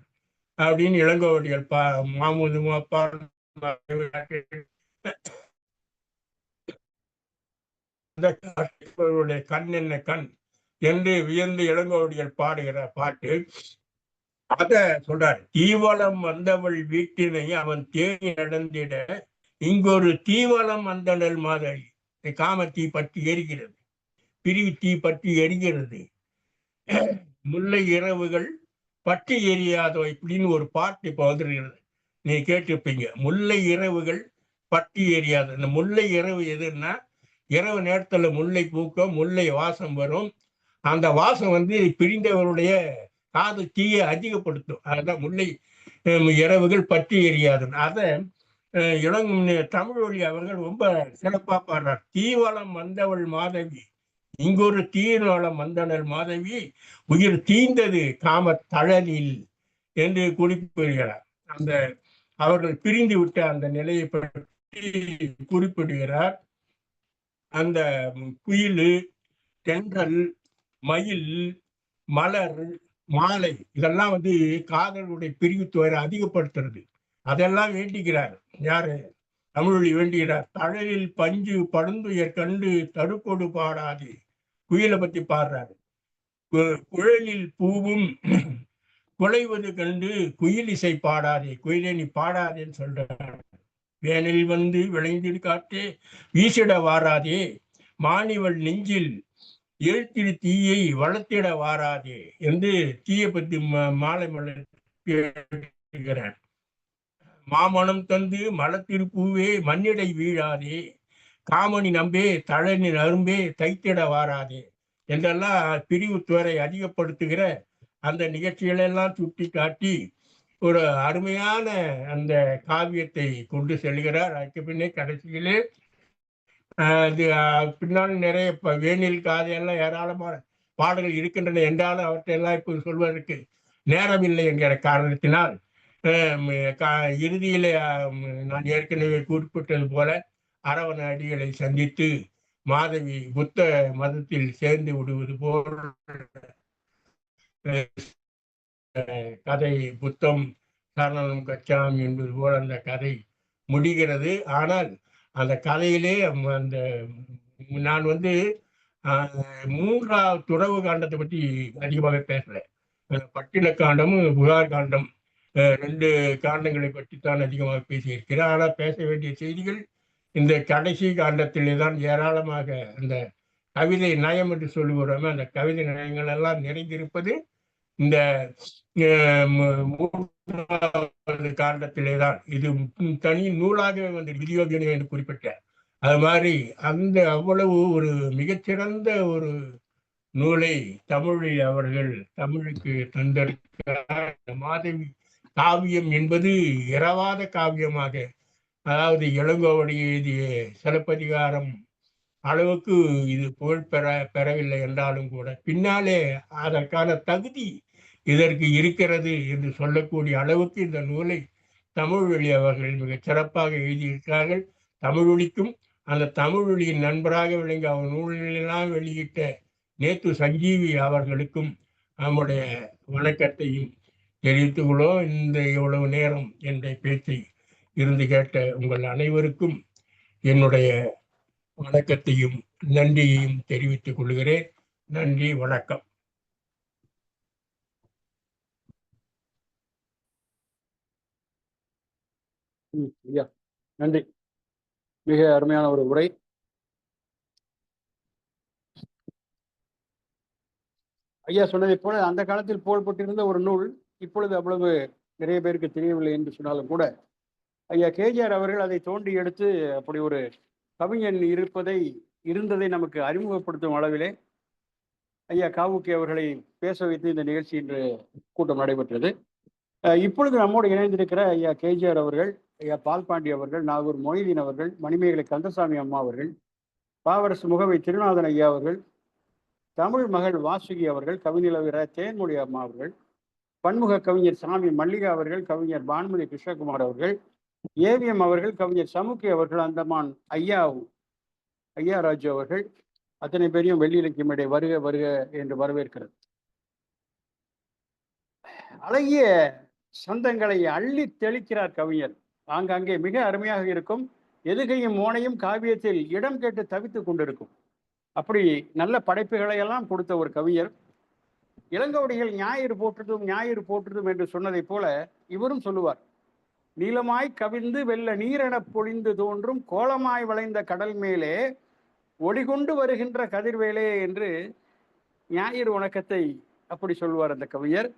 அப்படின்னு இளங்கோவடிகள் மாமுது கண் என்ன கண் என்று வியந்து இளங்கோவடிகள் பாடுகிற பாட்டு அத சொல்றாரு. தீவளம் வந்தவள் வீட்டினை அவன் தேடி நடந்திட இங்கொரு தீவளம் வந்தனல் மாதிரி. காமத்தீ பற்றி எரிகிறது, பிரிவு தீ பற்றி எரிகிறது, முல்லை இரவுகள் பற்றி எரியாதோ இப்படின்னு ஒரு பாட்டு இப்ப வந்துருக்கிறது. நீ கேட்டிருப்பீங்க. முல்லை இரவுகள் பற்றி எரியாது. இந்த முல்லை இரவு எதுன்னா, இரவு நேரத்துல முல்லை பூக்கும், முல்லை வாசம் வரும். அந்த வாசம் பிரிந்தவருடைய காது தீயை அதிகப்படுத்தும். அதுதான் முல்லை இரவுகள் பற்றி எரியாது. அதை தமிழொலி அவர்கள் ரொம்ப சிறப்பா பாடுறார். தீவளம் வந்தவள் மாதவி இங்கொரு தீவளம் வந்தனள் மாதவி உயிர் தீந்தது காம தழலில் என்று குறிப்பிடுகிறார். அந்த அவர்கள் பிரிந்து விட்ட அந்த நிலையை பற்றி குறிப்பிடுகிறார். அந்த குயில், தென்றல், மயில், மலர், மாலை இதெல்லாம் காதலுடைய பிரிவு துயரை அதிகப்படுத்துறது. அதெல்லாம் வேண்டிக்கிறார். யாரு? தமிழொலி வேண்டுகிறார். தழலில் பஞ்சு படுந்துயர் கண்டு தடுப்பொடு பாடாது. குயிலை பத்தி பாடுறாரு. குழலில் பூவும் குலைவது கண்டு குயில் இசை பாடாதே. குயிலே நீ பாடாதேன்னு சொல்றார். வேனில் விளைந்திடு காற்றே வீசிட வாராதே, மாணிவள் நெஞ்சில் எழுத்திடு தீயை வளர்த்திட வாராதே என்று தீயை பத்தி மாலை மலர் மாமணம் தந்து மலத்திருப்பூவே மண்ணிடை வீழாதே, காமணி நம்பே தழனின் அரும்பே தைத்திட வாராதே என்றெல்லாம் பிரிவு துவரை அதிகப்படுத்துகிற அந்த நிகழ்ச்சிகளெல்லாம் சுட்டி காட்டி ஒரு அருமையான அந்த காவியத்தை கொண்டு செல்கிறார். அதுக்கு பின்னே கடைசியிலே பின்னால் நிறைய வேணில் காதையெல்லாம் ஏராளமான பாடல்கள் இருக்கின்றன என்றாலும் அவற்றையெல்லாம் இப்போது சொல்வதற்கு நேரம் இல்லை என்கிற காரணத்தினால் இறுதியிலே நான் ஏற்கனவே குறிப்பிட்டது போல அரவண அடிகளை சந்தித்து மாதவி புத்த மதத்தில் சேர்ந்து விடுவது போல் கதை புத்தம் சரணம் கச்சாமி என்பது போல் அந்த கதை முடிகிறது. ஆனால் அந்த கதையிலே அந்த நான் மூன்றாவது துறவு காண்டத்தை பற்றி அதிகமாக பேசல. பட்டின காண்டமும் புகார் காண்டம் ரெண்டு காண்டங்களை பற்றித்தான் அதிகமாக பேசியிருக்கிறேன். ஆனால் பேச வேண்டிய செய்திகள் இந்த கடைசி காண்டத்திலே தான் ஏராளமாக அந்த கவிதை நயம் என்று சொல்லுகிறோமே, அந்த கவிதை நயங்கள் எல்லாம் நிறைந்திருப்பது இந்த மூன்றாவது காண்டத்திலே தான். இது தனி நூலாகவே விதியோகினி என்று குறிப்பிட்ட அது மாதிரி அந்த அவ்வளவு ஒரு மிகச்சிறந்த ஒரு நூலை தமிழில் அவர்கள் தமிழுக்கு தந்திருக்கிறார். மாதவி காவியம் என்பது இரவாத காவியமாக, அதாவது இளங்கோவடி எழுதிய சிலப்பதிகாரம் அளவுக்கு இது புகழ் பெறவில்லை என்றாலும் கூட பின்னாலே அதற்கான தகுதி இதற்கு இருக்கிறது என்று சொல்லக்கூடிய அளவுக்கு இந்த நூலை தமிழொலி அவர்கள் மிக சிறப்பாக எழுதியிருக்கிறார்கள். தமிழொலிக்கும் அந்த தமிழொலியின் நண்பராக விளங்கி அவர் நூல்களெல்லாம் வெளியிட்ட நேத்து சஞ்சீவி அவர்களுக்கும் நம்முடைய வணக்கத்தையும் தெரிவித்துக் கொள்வோம். இந்த இவ்வளவு நேரம் என்ற பேச்சை இருந்து கேட்ட உங்கள் அனைவருக்கும் என்னுடைய வணக்கத்தையும் நன்றியையும் தெரிவித்துக் கொள்கிறேன். நன்றி, வணக்கம். ஐயா நன்றி. மிக அருமையான ஒரு உரை. ஐயா சொன்னதை போல அந்த காலத்தில் போடப்பட்டிருந்த ஒரு நூல் இப்பொழுது அவ்வளவு நிறைய பேருக்கு தெரியவில்லை என்று சொன்னாலும் கூட ஐயா கேஜிஆர் அவர்கள் அதை தோண்டி எடுத்து அப்படி ஒரு கவிஞன் இருந்ததை நமக்கு அறிமுகப்படுத்தும் அளவிலே ஐயா காவுக்கி அவர்களை பேச வைத்து இந்த நிகழ்ச்சி இன்று கூட்டம் நடைபெற்றது. இப்பொழுது நம்மோடு இணைந்திருக்கிற ஐயா கேஜிஆர் அவர்கள், ஐயா பால்பாண்டி அவர்கள், நாகூர் மொய்தீன் அவர்கள், மணிமேகலை கந்தசாமி அம்மா அவர்கள், பாவரசு முகவை திருநாதன் ஐயா அவர்கள், தமிழ் மகள் வாசுகி அவர்கள், கவிநிலவிர தேன்மொழி அம்மா அவர்கள், பன்முக கவிஞர் சாமி மல்லிகா அவர்கள், கவிஞர் பானுமதி கிருஷ்ணகுமார் அவர்கள், ஏவிஎம் அவர்கள், கவிஞர் சமுக்கி அவர்கள், அந்தமான் ஐயா ராஜு அவர்கள், அத்தனை பேரையும் வெள்ளி இலக்கிய மேடை வருக வருக என்று வரவேற்கிறது. அழகிய சந்தங்களை அள்ளி தெளிக்கிறார் கவிஞர். ஆங்காங்கே மிக அருமையாக இருக்கும். எதுகையும் மோனையும் காவியத்தில் இடம் கேட்டு தவித்துக் கொண்டிருக்கும். அப்படி நல்ல படைப்புகளை எல்லாம் கொடுத்த ஒரு கவிஞர். இளங்கோவடிகள் ஞாயிறு போற்றுதும் என்று சொன்னதை போல இவரும் சொல்லுவார். நீளமாய் கவிழ்ந்து வெள்ள நீரென பொழிந்து தோன்றும் கோலமாய் வளைந்த கடல் மேலே ஒளிகொண்டு வருகின்ற கதிர்வேலே என்று ஞாயிறு வணக்கத்தை அப்படி சொல்லுவார் அந்த கவிஞர்.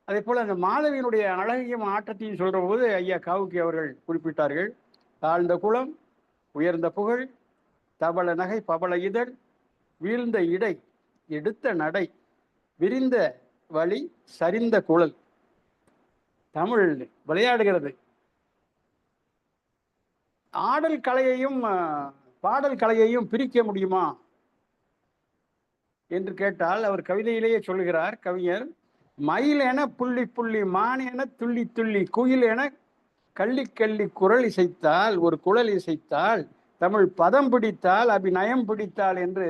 அதே போல அந்த மாதவியினுடைய அழகையும் ஆட்டத்தையும் சொல்ற போது ஐயா காவுக்கி அவர்கள் குறிப்பிட்டார்கள். தாழ்ந்த குளம், உயர்ந்த புகழ், தவள நகை பவள இதழ், வீழ்ந்த இடை, எடுத்த நடை, விரிந்த வழி, சரிந்த குழல். தமிழ் விளையாடுகிறது. ஆடல் கலையையும் பாடல் கலையையும் பிரிக்க முடியுமா என்று கேட்டால் அவர் கவிதையிலேயே சொல்லுகிறார் கவிஞர். மயில் என புள்ளி புள்ளி, மான் என துள்ளி துள்ளி, குயில் என கள்ளி கள்ளி குரல் இசைத்தால், ஒரு குழல் இசைத்தால், தமிழ் பதம் பிடித்தால், அபிநயம் பிடித்தால் என்று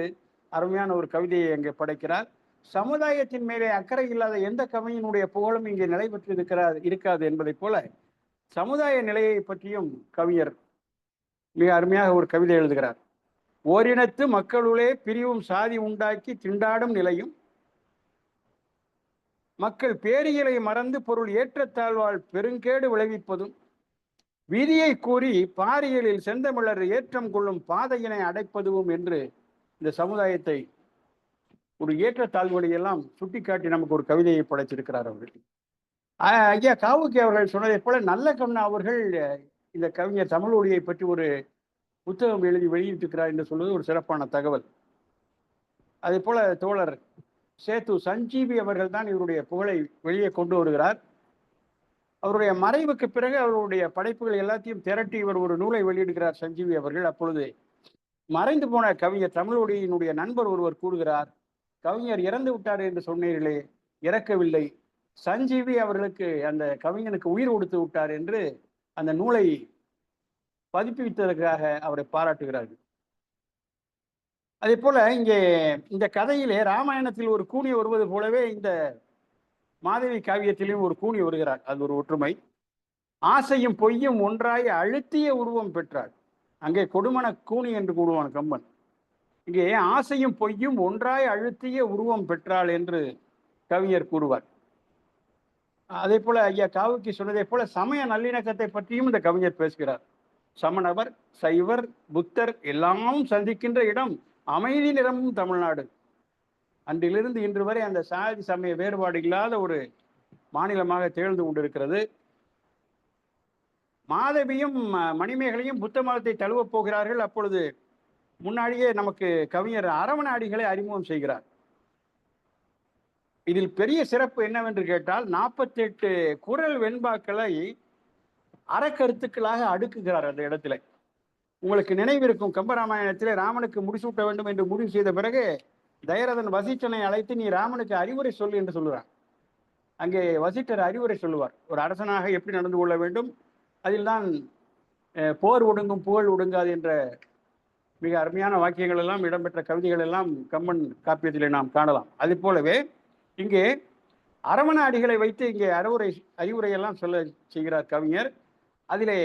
அருமையான ஒரு கவிதையை அங்கே படைக்கிறார். சமுதாயத்தின் மேலே அக்கறை இல்லாத எந்த கவிஞனுடைய புகழும் இங்கே நிலை பெற்று இருக்காது என்பதை போல சமுதாய நிலையை பற்றியும் கவிஞர் மிக அருமையாக ஒரு கவிதை எழுதுகிறார். ஓரினத்து மக்களுளே பிரிவும் சாதி உண்டாக்கி திண்டாடும் நிலையும், மக்கள் பேரியலை மறந்து பொருள் ஏற்றத்தாழ்வால் பெருங்கேடு விளைவிப்பதும், விதியை கூறி பாரியலில் செந்தமிழர் ஏற்றம் கொள்ளும் பாதையினை அடைப்பதும் என்று இந்த சமுதாயத்தை ஒரு ஏற்றத்தாழ்வுகளை எல்லாம் சுட்டிக்காட்டி நமக்கு ஒரு கவிதையை படைச்சிருக்கிறார் அவர்கள். ஐயா காவுக்கி அவர்கள் சொன்னதை போல நல்ல கண்ணா அவர்கள் இந்த கவிஞர் தமிழ் ஒளியை பற்றி ஒரு புத்தகம் எழுதி வெளியிட்டிருக்கிறார் என்று சொல்வது ஒரு சிறப்பான தகவல். அதே போல தோழர் சேத்து சஞ்சீவி அவர்கள் தான் இவருடைய புகழை வெளியே கொண்டு வருகிறார். அவருடைய மறைவுக்கு பிறகு அவருடைய படைப்புகள் எல்லாத்தையும் திரட்டி இவர் ஒரு நூலை வெளியிடுகிறார் சஞ்சீவி அவர்கள். அப்பொழுது மறைந்து போன கவிஞர் தமிழொடியினுடைய நண்பர் ஒருவர் கூறுகிறார், கவிஞர் இறந்து விட்டார் என்று சொன்னீர்களே, இறக்கவில்லை, சஞ்சீவி அவர்களுக்கு அந்த கவிஞனுக்கு உயிர் கொடுத்து விட்டார் என்று அந்த நூலை பதிப்பித்ததற்காக அவரை பாராட்டுகிறார்கள். அதே போல இங்கே இந்த கதையிலே ராமாயணத்தில் ஒரு கூனி வருவது போலவே இந்த மாதவி காவியத்திலும் ஒரு கூனி வருகிறார். அது ஒரு ஒற்றுமை. ஆசையும் பொய்யும் ஒன்றாய் அழுத்திய உருவம் பெற்றாள். அங்கே கொடுமன கூனி என்று கூடுவான் கம்பன். இங்கே ஆசையும் பொய்யும் ஒன்றாய் அழுத்திய உருவம் பெற்றாள் என்று கவிஞர் கூறுவார். அதே போல ஐயா காவுக்கி சொன்னதை போல சமய நல்லிணக்கத்தை பற்றியும் இந்த கவிஞர் பேசுகிறார். சமணவர், சைவர், புத்தர் எல்லாம் சந்திக்கின்ற இடம் அமைதி நிரம்பும் தமிழ்நாடு. அன்றிலிருந்து இன்று வரை அந்த சாதி சமய வேறுபாடு இல்லாத ஒரு மாநிலமாக திகழ்ந்து கொண்டிருக்கிறது. மாதவியும் மணிமேகலையும் புத்த மதத்தை தழுவப் போகிறார்கள். அப்பொழுது முன்னாடியே நமக்கு கவிஞர் அரவணாடிகளை அறிமுகம் செய்கிறார். இதில் பெரிய சிறப்பு என்னவென்று கேட்டால் 48 குறள் வெண்பாக்களை அறக்கருத்துக்களாக அடுக்குகிறார் அந்த இடத்துல. உங்களுக்கு நினைவிருக்கும், கம்பராமாயணத்திலே ராமனுக்கு முடிசூட்ட வேண்டும் என்று முடிவு செய்த பிறகு தயரதன் வசிஷ்டனை அழைத்து நீ ராமனுக்கு அறிவுரை சொல்லு என்று சொல்லுறான். அங்கே வசிஷ்டர் அறிவுரை சொல்லுவார், ஒரு அரசனாக எப்படி நடந்து கொள்ள வேண்டும், அதில் தான் போர் ஒடுங்கும் புகழ் ஒடுங்காது என்ற மிக அருமையான வாக்கியங்கள் எல்லாம் இடம்பெற்ற கவிதைகள் எல்லாம் கம்பன் காப்பியத்திலே நாம் காணலாம். அதே போலவே இங்கே அரவண அடிகளை வைத்து இங்கே அறிவுரையெல்லாம் சொல்ல செய்கிறார் கவிஞர். அதிலே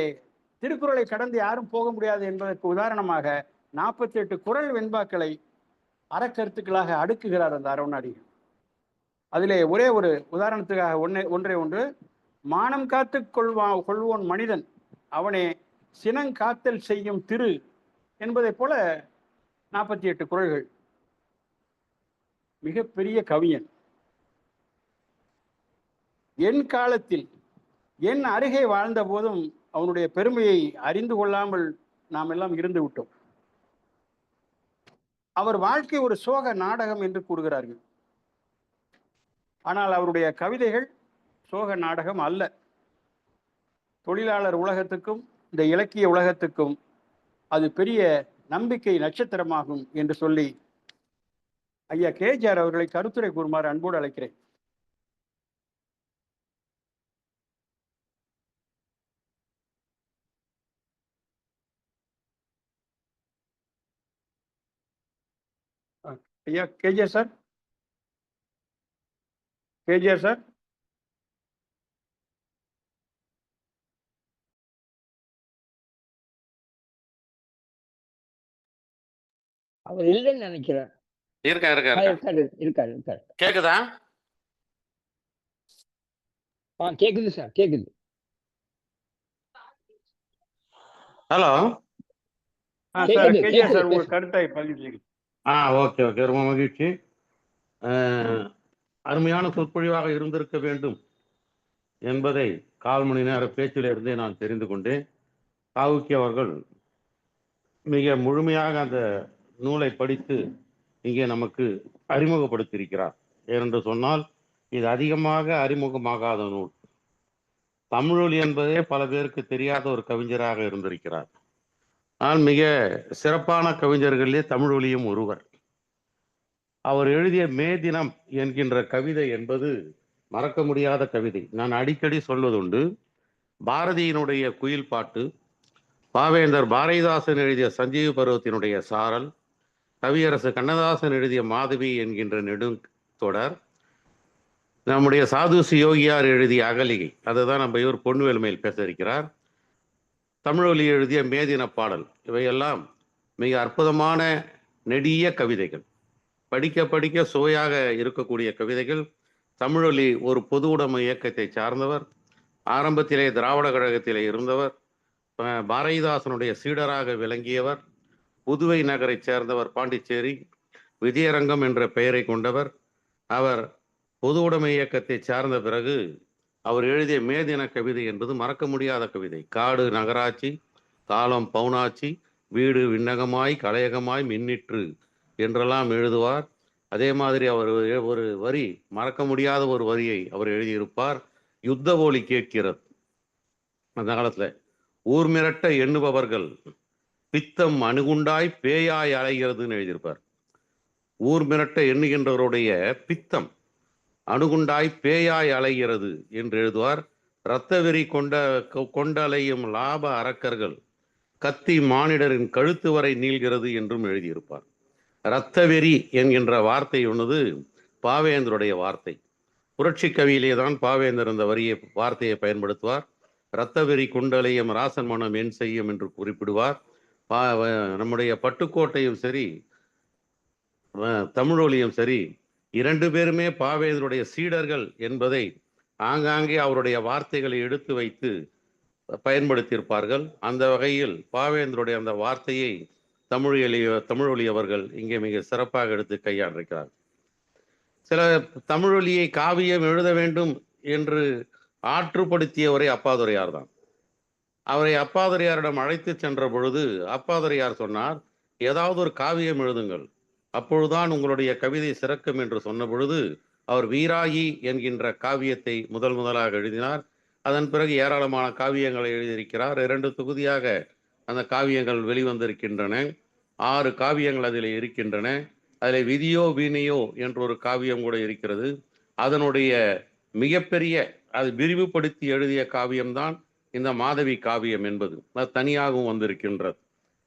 திருக்குறளை கடந்து யாரும் போக முடியாது என்பதற்கு உதாரணமாக 48 குறள் வெண்பாக்களை அறக்கருத்துக்களாக அடுக்குகிறார் அந்த அரவண அடிகள். அதிலே ஒரே ஒரு உதாரணத்துக்காக ஒன்று மானம் காத்து கொள்வோன் மனிதன் அவனே சினங்காத்தல் செய்யும் திரு என்பதை போல 48 குறள்கள். மிகப்பெரிய கவிஞன். என் காலத்தில் என் அருகே வாழ்ந்த போதும் அவனுடைய பெருமையை அறிந்து கொள்ளாமல் நாம் எல்லாம் இருந்து விட்டோம். அவர் வாழ்க்கை ஒரு சோக நாடகம் என்று கூறுகிறார்கள். ஆனால் அவருடைய கவிதைகள் சோக நாடகம் அல்ல. தொழிலாளர் உலகத்துக்கும் இந்த இலக்கிய உலகத்துக்கும் அது பெரிய நம்பிக்கை நட்சத்திரமாகும் என்று சொல்லி ஐயா கேஜிஆர் அவர்களை கருத்துரை கூறுமாறு அன்போடு அழைக்கிறேன். ஐயா கேஜிஆர் சார், கேஜிஆர் சார். அவர் இல்லைன்னு நினைக்கிறேன். இருக்காரு. கேக்குதா? கேக்குது சார், கேக்குது. ஹலோ சார், கேஜிஆர் சார் உங்க கருத்தை பதிவு செய்யுங்க. ஓகே. ரொம்ப மகிழ்ச்சி. அருமையான சொற்பொழிவாக இருந்திருக்க வேண்டும் என்பதை 1/4 மணி நேர பேச்சிலிருந்தே நான் தெரிந்து கொண்டேன். காவுக்கி அவர்கள் மிக முழுமையாக அந்த நூலை படித்து இங்கே நமக்கு அறிமுகப்படுத்தியிருக்கிறார். ஏனென்று சொன்னால் இது அதிகமாக அறிமுகமாகாத நூல். தமிழொலி என்பதே பல பேருக்கு தெரியாத ஒரு கவிஞராக இருந்திருக்கிறார். ஆனால் மிக சிறப்பான கவிஞர்களிலே தமிழொலியும் ஒருவர். அவர் எழுதிய மே தினம் என்கின்ற கவிதை என்பது மறக்க முடியாத கவிதை. நான் அடிக்கடி சொல்வதுண்டு. பாரதியினுடைய குயில் பாட்டு, பாவேந்தர் பாரதிதாசன் எழுதிய சஞ்சீவ பருவத்தினுடைய சாரல், கவியரசு கண்ணதாசன் எழுதிய மாதவி என்கின்ற நெடுந்தொடர், நம்முடைய சாதுசி யோகியார் எழுதிய அகலிகை, அதுதான் நம்ம இவர் பொன்னுவேல் மேல் பேச இருக்கிறார், தமிழொலி எழுதிய மேதின பாடல், இவையெல்லாம் மிக அற்புதமான நெடிய கவிதைகள். படிக்க படிக்க சுவையாக இருக்கக்கூடிய கவிதைகள். தமிழொலி ஒரு பொது உடைமை இயக்கத்தை சார்ந்தவர். ஆரம்பத்திலே திராவிட கழகத்திலே இருந்தவர். பாரதிதாசனுடைய சீடராக விளங்கியவர். புதுவை நகரை சேர்ந்தவர். பாண்டிச்சேரி விஜயரங்கம் என்ற பெயரை கொண்டவர். அவர் பொது உடைமை இயக்கத்தை சார்ந்த பிறகு அவர் எழுதிய மேதின கவிதை என்பது மறக்க முடியாத கவிதை. காடு நகராட்சி, காலம் பவுனாட்சி, வீடு விண்ணகமாய் கலையகமாய் மின்னிற்று என்றெல்லாம் எழுதுவார். அதே மாதிரி அவர் ஒரு வரி, மறக்க முடியாத ஒரு வரியை அவர் எழுதியிருப்பார். யுத்த ஒலி கேட்கிறது. அந்த காலத்துல ஊர் மிரட்ட எண்ணுபவர்கள் பித்தம் அணுகுண்டாய் பேயாய் அலைகிறதுன்னு எழுதியிருப்பார். ஊர் மிரட்ட எண்ணுகின்றவருடைய பித்தம் அணுகுண்டாய் பேயாய் அலைகிறது என்று எழுதுவார். இரத்த வெறி கொண்டலையும் லாப அரக்கர்கள் கத்தி மானிடரின் கழுத்து வரை நீள்கிறது என்றும் எழுதியிருப்பார். இரத்த வெறி என்கின்ற வார்த்தை ஒன்று பாவேந்தருடைய வார்த்தை. புரட்சி கவியிலே தான் பாவேந்தர் இந்த வார்த்தையை பயன்படுத்துவார். இரத்த வெறி கொண்டலையும் ராசன் மனம் என் செய்யும் என்று குறிப்பிடுவார். நம்முடைய பட்டுக்கோட்டையும் சரி தமிழொலியும் சரி, 2 பேருமே பாவேந்தருடைய சீடர்கள் என்பதை ஆங்காங்கே அவருடைய வார்த்தைகளை எடுத்து வைத்து பயன்படுத்தியிருப்பார்கள். அந்த வகையில் பாவேந்தருடைய அந்த வார்த்தையை தமிழொலி அவர்கள் இங்கே மிக சிறப்பாக எடுத்து கையாண்டிருக்கிறார். சில தமிழொலியை காவியம் எழுத வேண்டும் என்று ஆற்றுப்படுத்தியவரை அப்பாதுரையார் தான். அவரை அப்பாதுரையாரிடம் அழைத்து சென்ற பொழுது அப்பாதுரையார் சொன்னார், ஏதாவது ஒரு காவியம் எழுதுங்கள், அப்பொழுதுதான் உங்களுடைய கவிதை சிறக்கும் என்று சொன்ன பொழுது அவர் வீராயி என்கின்ற காவியத்தை முதலாக எழுதினார். அதன் பிறகு ஏராளமான காவியங்களை எழுதியிருக்கிறார். 2 தொகுதியாக அந்த காவியங்கள் வெளிவந்திருக்கின்றன. 6 காவியங்கள் அதில் இருக்கின்றன. அதில் விதியோ வீணையோ என்ற ஒரு காவியம் கூட இருக்கிறது. அதனுடைய மிகப்பெரிய அது விரிவுபடுத்தி எழுதிய காவியம்தான் இந்த மாதவி காவியம் என்பது. அது தனியாகவும் வந்திருக்கின்றது.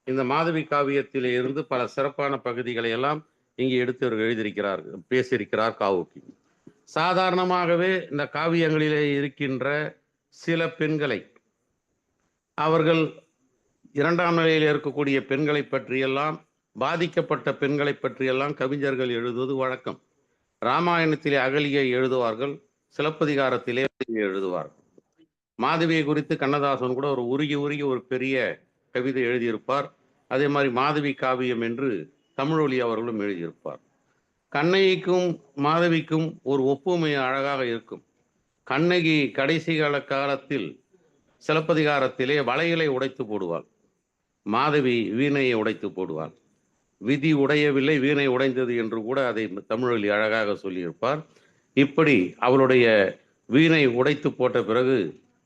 இந்த மாதவி காவியத்திலே இருந்து பல சிறப்பான பகுதிகளை எல்லாம் இங்கே எடுத்து எழுதியிருக்கிறார், பேசியிருக்கிறார் காவுக்கி. சாதாரணமாகவே இந்த காவியங்களிலே இருக்கின்ற சில பெண்களை, அவர்கள் இரண்டாம் நிலையில் இருக்கக்கூடிய பெண்களை பற்றியெல்லாம், பாதிக்கப்பட்ட பெண்களை பற்றியெல்லாம் கவிஞர்கள் எழுதுவது வழக்கம். ராமாயணத்திலே அகலியை எழுதுவார்கள், சிலப்பதிகாரத்திலே எழுதுவார்கள். மாதவியை குறித்து கண்ணதாசன் கூட ஒரு உருகி ஒரு பெரிய கவிதை எழுதியிருப்பார். அதே மாதிரி மாதவி காவியம் என்று தமிழொலி அவர்களும் எழுதியிருப்பார். கண்ணகிக்கும் மாதவிக்கும் ஒரு ஒப்புமை அழகாக இருக்கும். கண்ணகி கடைசி காலத்தில் சிலப்பதிகாரத்திலே வளையலை உடைத்து போடுவாள், மாதவி வீணையை உடைத்து போடுவாள். விதி உடையவில்லை, வீணை உடைந்தது என்று கூட அதை தமிழொலி அழகாக சொல்லியிருப்பார். இப்படி அவளுடைய வீணை உடைத்து போட்ட பிறகு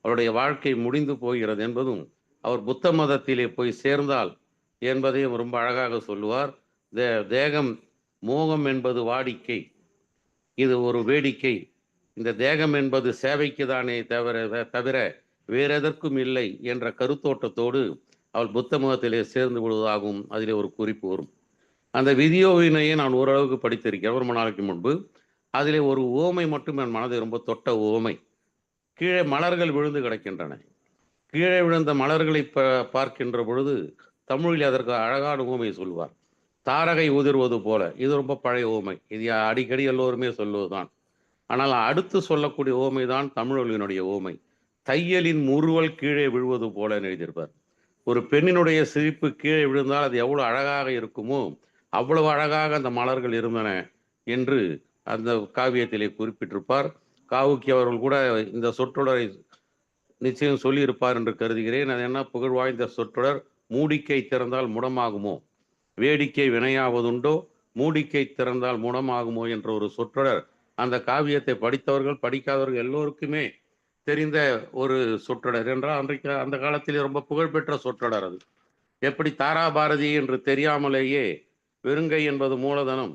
அவருடைய வாழ்க்கை முடிந்து போகிறது என்பதும், அவர் புத்த மதத்திலே போய் சேர்ந்தால் என்பதையும் ரொம்ப அழகாக சொல்லுவார். தேகம் மோகம் என்பது வாடிக்கை, இது ஒரு வேடிக்கை. இந்த தேகம் என்பது சேவைக்கு தானே தவிர வேறெதற்கும் இல்லை என்ற கருத்தோட்டத்தோடு அவள் புத்த மதத்திலே சேர்ந்து விடுவதாகவும் அதிலே ஒரு குறிப்பு வரும். அந்த விதியோவினையை நான் ஓரளவுக்கு படித்திருக்கிறேன் ரொம்ப நாளைக்கு முன்பு. அதிலே ஒரு ஓமை மட்டும் என் மனதை ரொம்ப தொட்ட ஓமை. கீழே மலர்கள் விழுந்து கிடக்கின்றன. கீழே விழுந்த மலர்களை பார்க்கின்ற பொழுது தமிழில் அதற்கு அழகான ஓமை சொல்வார். தாரகை உதிர்வது போல. இது ரொம்ப பழைய ஓமை, இது அடிக்கடி எல்லோருமே சொல்லுவதுதான். ஆனால் அடுத்து சொல்லக்கூடிய ஓமை தான் தமிழொலியினுடைய ஓமை. தையலின் முறுவல் கீழே விழுவது போல எழுதியிருப்பார். ஒரு பெண்ணினுடைய சிரிப்பு கீழே விழுந்தால் அது எவ்வளவு அழகாக இருக்குமோ அவ்வளவு அழகாக அந்த மலர்கள் இருந்தன என்று அந்த காவியத்திலே குறிப்பிட்டிருப்பார். காவுக்கி அவர்கள் கூட இந்த சொற்றொடரை நிச்சயம் சொல்லியிருப்பார் என்று கருதுகிறேன். அது என்ன, புகழ் வாய்ந்த சொற்றொடர், மூடிக்கை திறந்தால் முடமாகுமோ, வேடிக்கை வினையாவதுண்டோ, மூடிக்கை திறந்தால் முடமாகுமோ என்ற ஒரு சொற்றொடர் அந்த காவியத்தை படித்தவர்கள் படிக்காதவர்கள் எல்லோருக்குமே தெரிந்த ஒரு சொற்றொடர் என்றால் அன்றைக்கு அந்த காலத்திலே ரொம்ப புகழ்பெற்ற சொற்றொடர். அது எப்படி தாராபாரதி என்று தெரியாமலேயே வெறுங்கை என்பது மூலதனம்,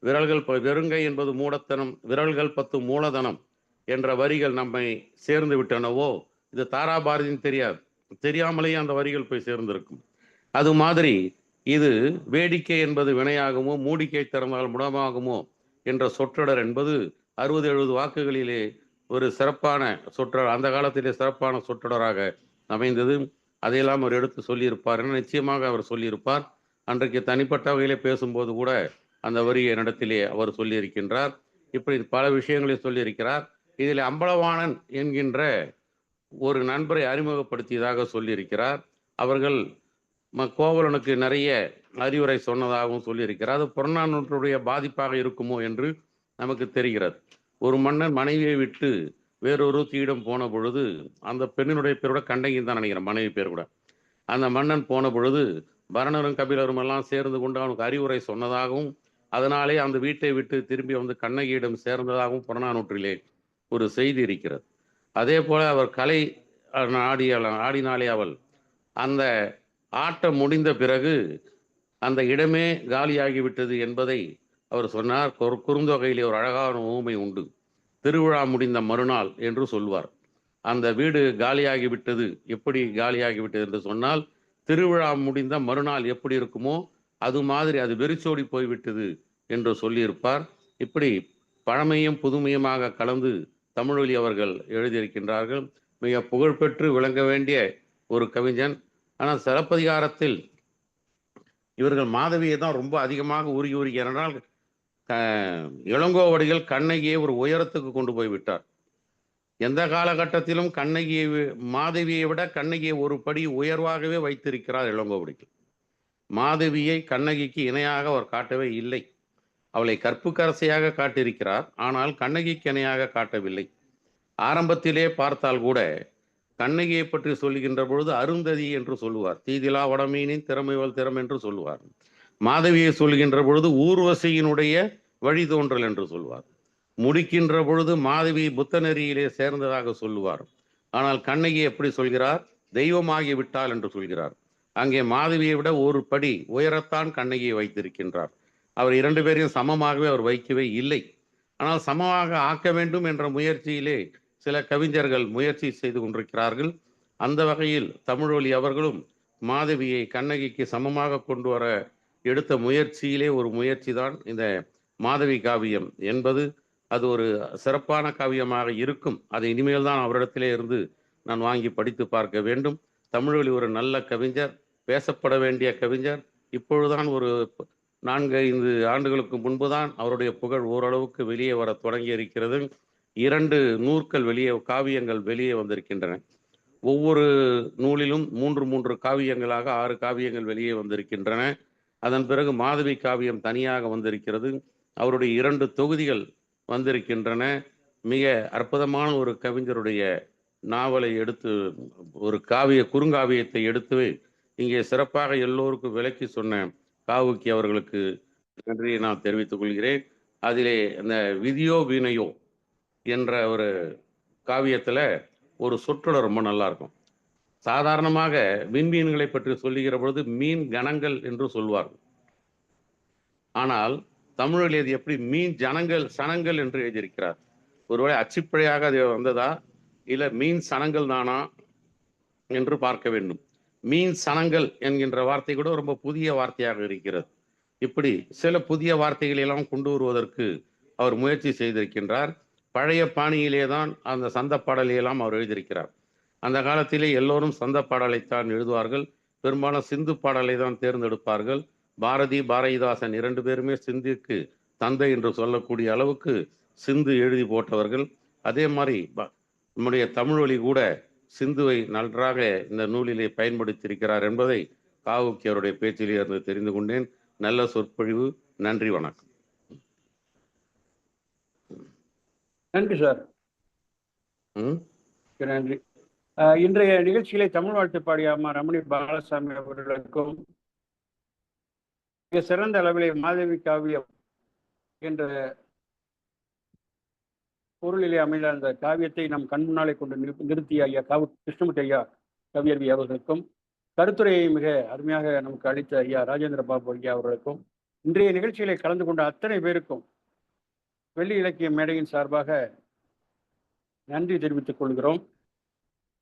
வெறுங்கை என்பது மூடத்தனம், விரல்கள் 10 மூலதனம் என்ற வரிகள் நம்மை சேர்ந்து விட்டனவோ, இது தாராபாரதின்னு தெரியாமலேயே அந்த வரிகள் போய் சேர்ந்திருக்கும். அது மாதிரி இது வேடிக்கை என்பது வினையாகுமோ, மூடிக்கை திறந்தால் முடமாகுமோ என்ற சொற்றொடர் என்பது 60-70 வாக்குகளிலே ஒரு சிறப்பான சொற்றொடர், அந்த காலத்திலே சிறப்பான சொற்றொடராக அமைந்தது. அதையெல்லாம் அவர் எடுத்து சொல்லியிருப்பார் என நிச்சயமாக அவர் சொல்லியிருப்பார். அன்றைக்கு தனிப்பட்ட வகையிலே பேசும்போது கூட அந்த வரியை இடத்திலே அவர் சொல்லியிருக்கின்றார். இப்படி பல விஷயங்களை சொல்லியிருக்கிறார். இதில் அம்பலவாணன் என்கின்ற ஒரு நண்பரை அறிமுகப்படுத்தியதாக சொல்லியிருக்கிறார். அவர்கள் கோவலனுக்கு நிறைய அறிவுரை சொன்னதாகவும் சொல்லியிருக்கிறார். அது புறநானூற்றுடைய பாதிப்பாக இருக்குமோ என்று நமக்கு தெரிகிறது. ஒரு மன்னன் மனைவியை விட்டு வேறொரு தீயிடம் போன பொழுது, அந்த பெண்ணினுடைய பேரோட கண்ணகின்னு தான் நினைக்கிறேன், மனைவி பேர் கூட. அந்த மன்னன் போன பொழுது பரணரும் கபிலரும் எல்லாம் சேர்ந்து கொண்டு அவனுக்கு அறிவுரை சொன்னதாகவும், அதனாலே அந்த வீட்டை விட்டு திரும்பி வந்து கண்ணகியிடம் சேர்ந்ததாகவும் புறநானூற்றிலே ஒரு செய்தி இருக்கிறது. அதே போல அவர் கலை ஆடினாலே அவள் அந்த ஆட்டம் முடிந்த பிறகு அந்த இடமே காலியாகிவிட்டது என்பதை அவர் சொன்னார். குறுந்தொகையிலே ஒரு அழகான ஊமை உண்டு. திருவிழா முடிந்த மறுநாள் என்று சொல்வார். அந்த வீடு காலியாகிவிட்டது, எப்படி காலியாகிவிட்டது என்று சொன்னால், திருவிழா முடிந்த மறுநாள் எப்படி இருக்குமோ அது மாதிரி அது வெறிச்சோடி போய்விட்டது என்று சொல்லியிருப்பார். இப்படி பழமையும் புதுமையுமாக கலந்து தமிழொலி அவர்கள் எழுதியிருக்கின்றார்கள். மிக புகழ்பெற்று விளங்க வேண்டிய ஒரு கவிஞன். ஆனால் சிலப்பதிகாரத்தில் இவர்கள் மாதவியை தான் ரொம்ப அதிகமாக உருகி என்றால், இளங்கோவடிகள் கண்ணகியை ஒரு உயரத்துக்கு கொண்டு போய் விட்டார். எந்த காலகட்டத்திலும் மாதவியை விட கண்ணகியை ஒரு படி உயர்வாகவே வைத்திருக்கிறார் இளங்கோவடிகள். மாதவியை கண்ணகிக்கு இணையாக அவர் காட்டவே இல்லை. அவளை கற்புக்கரசியாக காட்டியிருக்கிறார், ஆனால் கண்ணகிக்கு இணையாக காட்டவில்லை. ஆரம்பத்திலே பார்த்தால் கூட கண்ணகியை பற்றி சொல்லுகின்ற பொழுது அருந்ததி என்று சொல்லுவார், தீதிலா வடமீனின் திறமைவல் திறம் என்று சொல்லுவார். மாதவியை சொல்கின்ற பொழுது ஊர்வசியினுடைய வழிதோன்றல் என்று சொல்வார். முடிக்கின்ற பொழுது மாதவி புத்த நெறியிலே சேர்ந்ததாக சொல்லுவார். ஆனால் கண்ணகி எப்படி சொல்கிறார், தெய்வமாகி விட்டாள் என்று சொல்கிறார். அங்கே மாதவியை விட ஒரு படி உயரத்தான் கண்ணகியை வைத்திருக்கின்றார். அவர் 2 பேரையும் சமமாகவே அவர் வைக்கவே இல்லை. ஆனால் சமமாக ஆக்க வேண்டும் என்ற முயற்சியிலே சில கவிஞர்கள் முயற்சி செய்து கொண்டிருக்கிறார்கள். அந்த வகையில் தமிழொலி அவர்களும் மாதவியை கண்ணகிக்கு சமமாக கொண்டு வர எடுத்த முயற்சியிலே ஒரு முயற்சி தான் இந்த மாதவி காவியம் என்பது அது ஒரு சிறப்பான காவியமாக இருக்கும். அதை இனிமேல் தான் அவரிடத்திலே இருந்து நான் வாங்கி படித்து பார்க்க வேண்டும். தமிழ்வழி ஒரு நல்ல கவிஞர், பேசப்பட வேண்டிய கவிஞர். இப்பொழுதுதான் ஒரு 4-5 ஆண்டுகளுக்கு முன்புதான் அவருடைய புகழ் ஓரளவுக்கு வெளியே வர தொடங்கி இருக்கிறது. 2 நூற்கள் காவியங்கள் வெளியே வந்திருக்கின்றன. ஒவ்வொரு நூலிலும் 3 காவியங்களாக 6 காவியங்கள் வெளியே வந்திருக்கின்றன. அதன் பிறகு மாதவி காவியம் தனியாக வந்திருக்கிறது. அவருடைய 2 தொகுதிகள் வந்திருக்கின்றன. மிக அற்புதமான ஒரு கவிஞருடைய நாவலை எடுத்து, ஒரு குறுங்காவியத்தை எடுத்து இங்கே சிறப்பாக எல்லோருக்கும் விளக்கி சொன்ன காவுக்கி அவர்களுக்கு நன்றியை நான் தெரிவித்துக் கொள்கிறேன். அதிலே அந்த விதியோ வீணையோ என்ற ஒரு காவியத்துல ஒரு சொற்றொடர் ரொம்ப நல்லா இருக்கும். சாதாரணமாக விண்மீன்களை பற்றி சொல்லுகிற பொழுது மீன் கணங்கள் என்று சொல்வார்கள். ஆனால் தமிழில் அது எப்படி மீன் சனங்கள் என்று எழுதியிருக்கிறார். ஒருவேளை அச்சுப்பிழையாக அது வந்ததா இல்ல மீன் சனங்கள் தானா என்று பார்க்க வேண்டும். மீன் சனங்கள் என்கின்ற வார்த்தை கூட ரொம்ப புதிய வார்த்தையாக இருக்கிறது. இப்படி சில புதிய வார்த்தைகளை எல்லாம் கொண்டு வருவதற்கு அவர் முயற்சி செய்திருக்கின்றார். பழைய பாணியிலே தான் அந்த சந்த பாடலையெல்லாம் அவர் எழுதியிருக்கிறார். அந்த காலத்திலே எல்லோரும் சந்த பாடலைத்தான் எழுதுவார்கள். பெரும்பாலும் சிந்து பாடலை தான் தேர்ந்தெடுப்பார்கள். பாரதிதாசன் 2 பேருமே சிந்துக்கு தந்தை என்று சொல்லக்கூடிய அளவுக்கு சிந்து எழுதி போட்டவர்கள். அதே மாதிரி நம்முடைய தமிழ்வழி கூட சிந்துவை நன்றாக இந்த நூலிலே பயன்படுத்தியிருக்கிறார் என்பதை காவுக்கி அவருடைய பேச்சிலே இருந்து தெரிந்து கொண்டேன். நல்ல சொற்பொழிவு. நன்றி, வணக்கம். நன்றி சார். நன்றி. இன்றைய நிகழ்ச்சியிலே தமிழ் வாழ்த்து பாடிய அம்மா ரமணி பாலசாமி அவர்களுக்கும் மிக சிறந்த அளவிலே மாதவி காவியம் என்ற பொருளிலே அமைந்த அந்த காவியத்தை நம் கண் முன்னாலே கொண்டு நிறுத்திய ஐயா கிருஷ்ணமூர்த்தி ஐயா கவியர்வி அவர்களுக்கும், கருத்துரையை மிக அருமையாக நமக்கு அளித்த ஐயா ராஜேந்திர பாபு ஐயா அவர்களுக்கும், இன்றைய நிகழ்ச்சியிலே கலந்து கொண்ட அத்தனை பேருக்கும் வெள்ளி இலக்கிய மேடையின் சார்பாக நன்றி தெரிவித்துக் கொள்கிறோம்.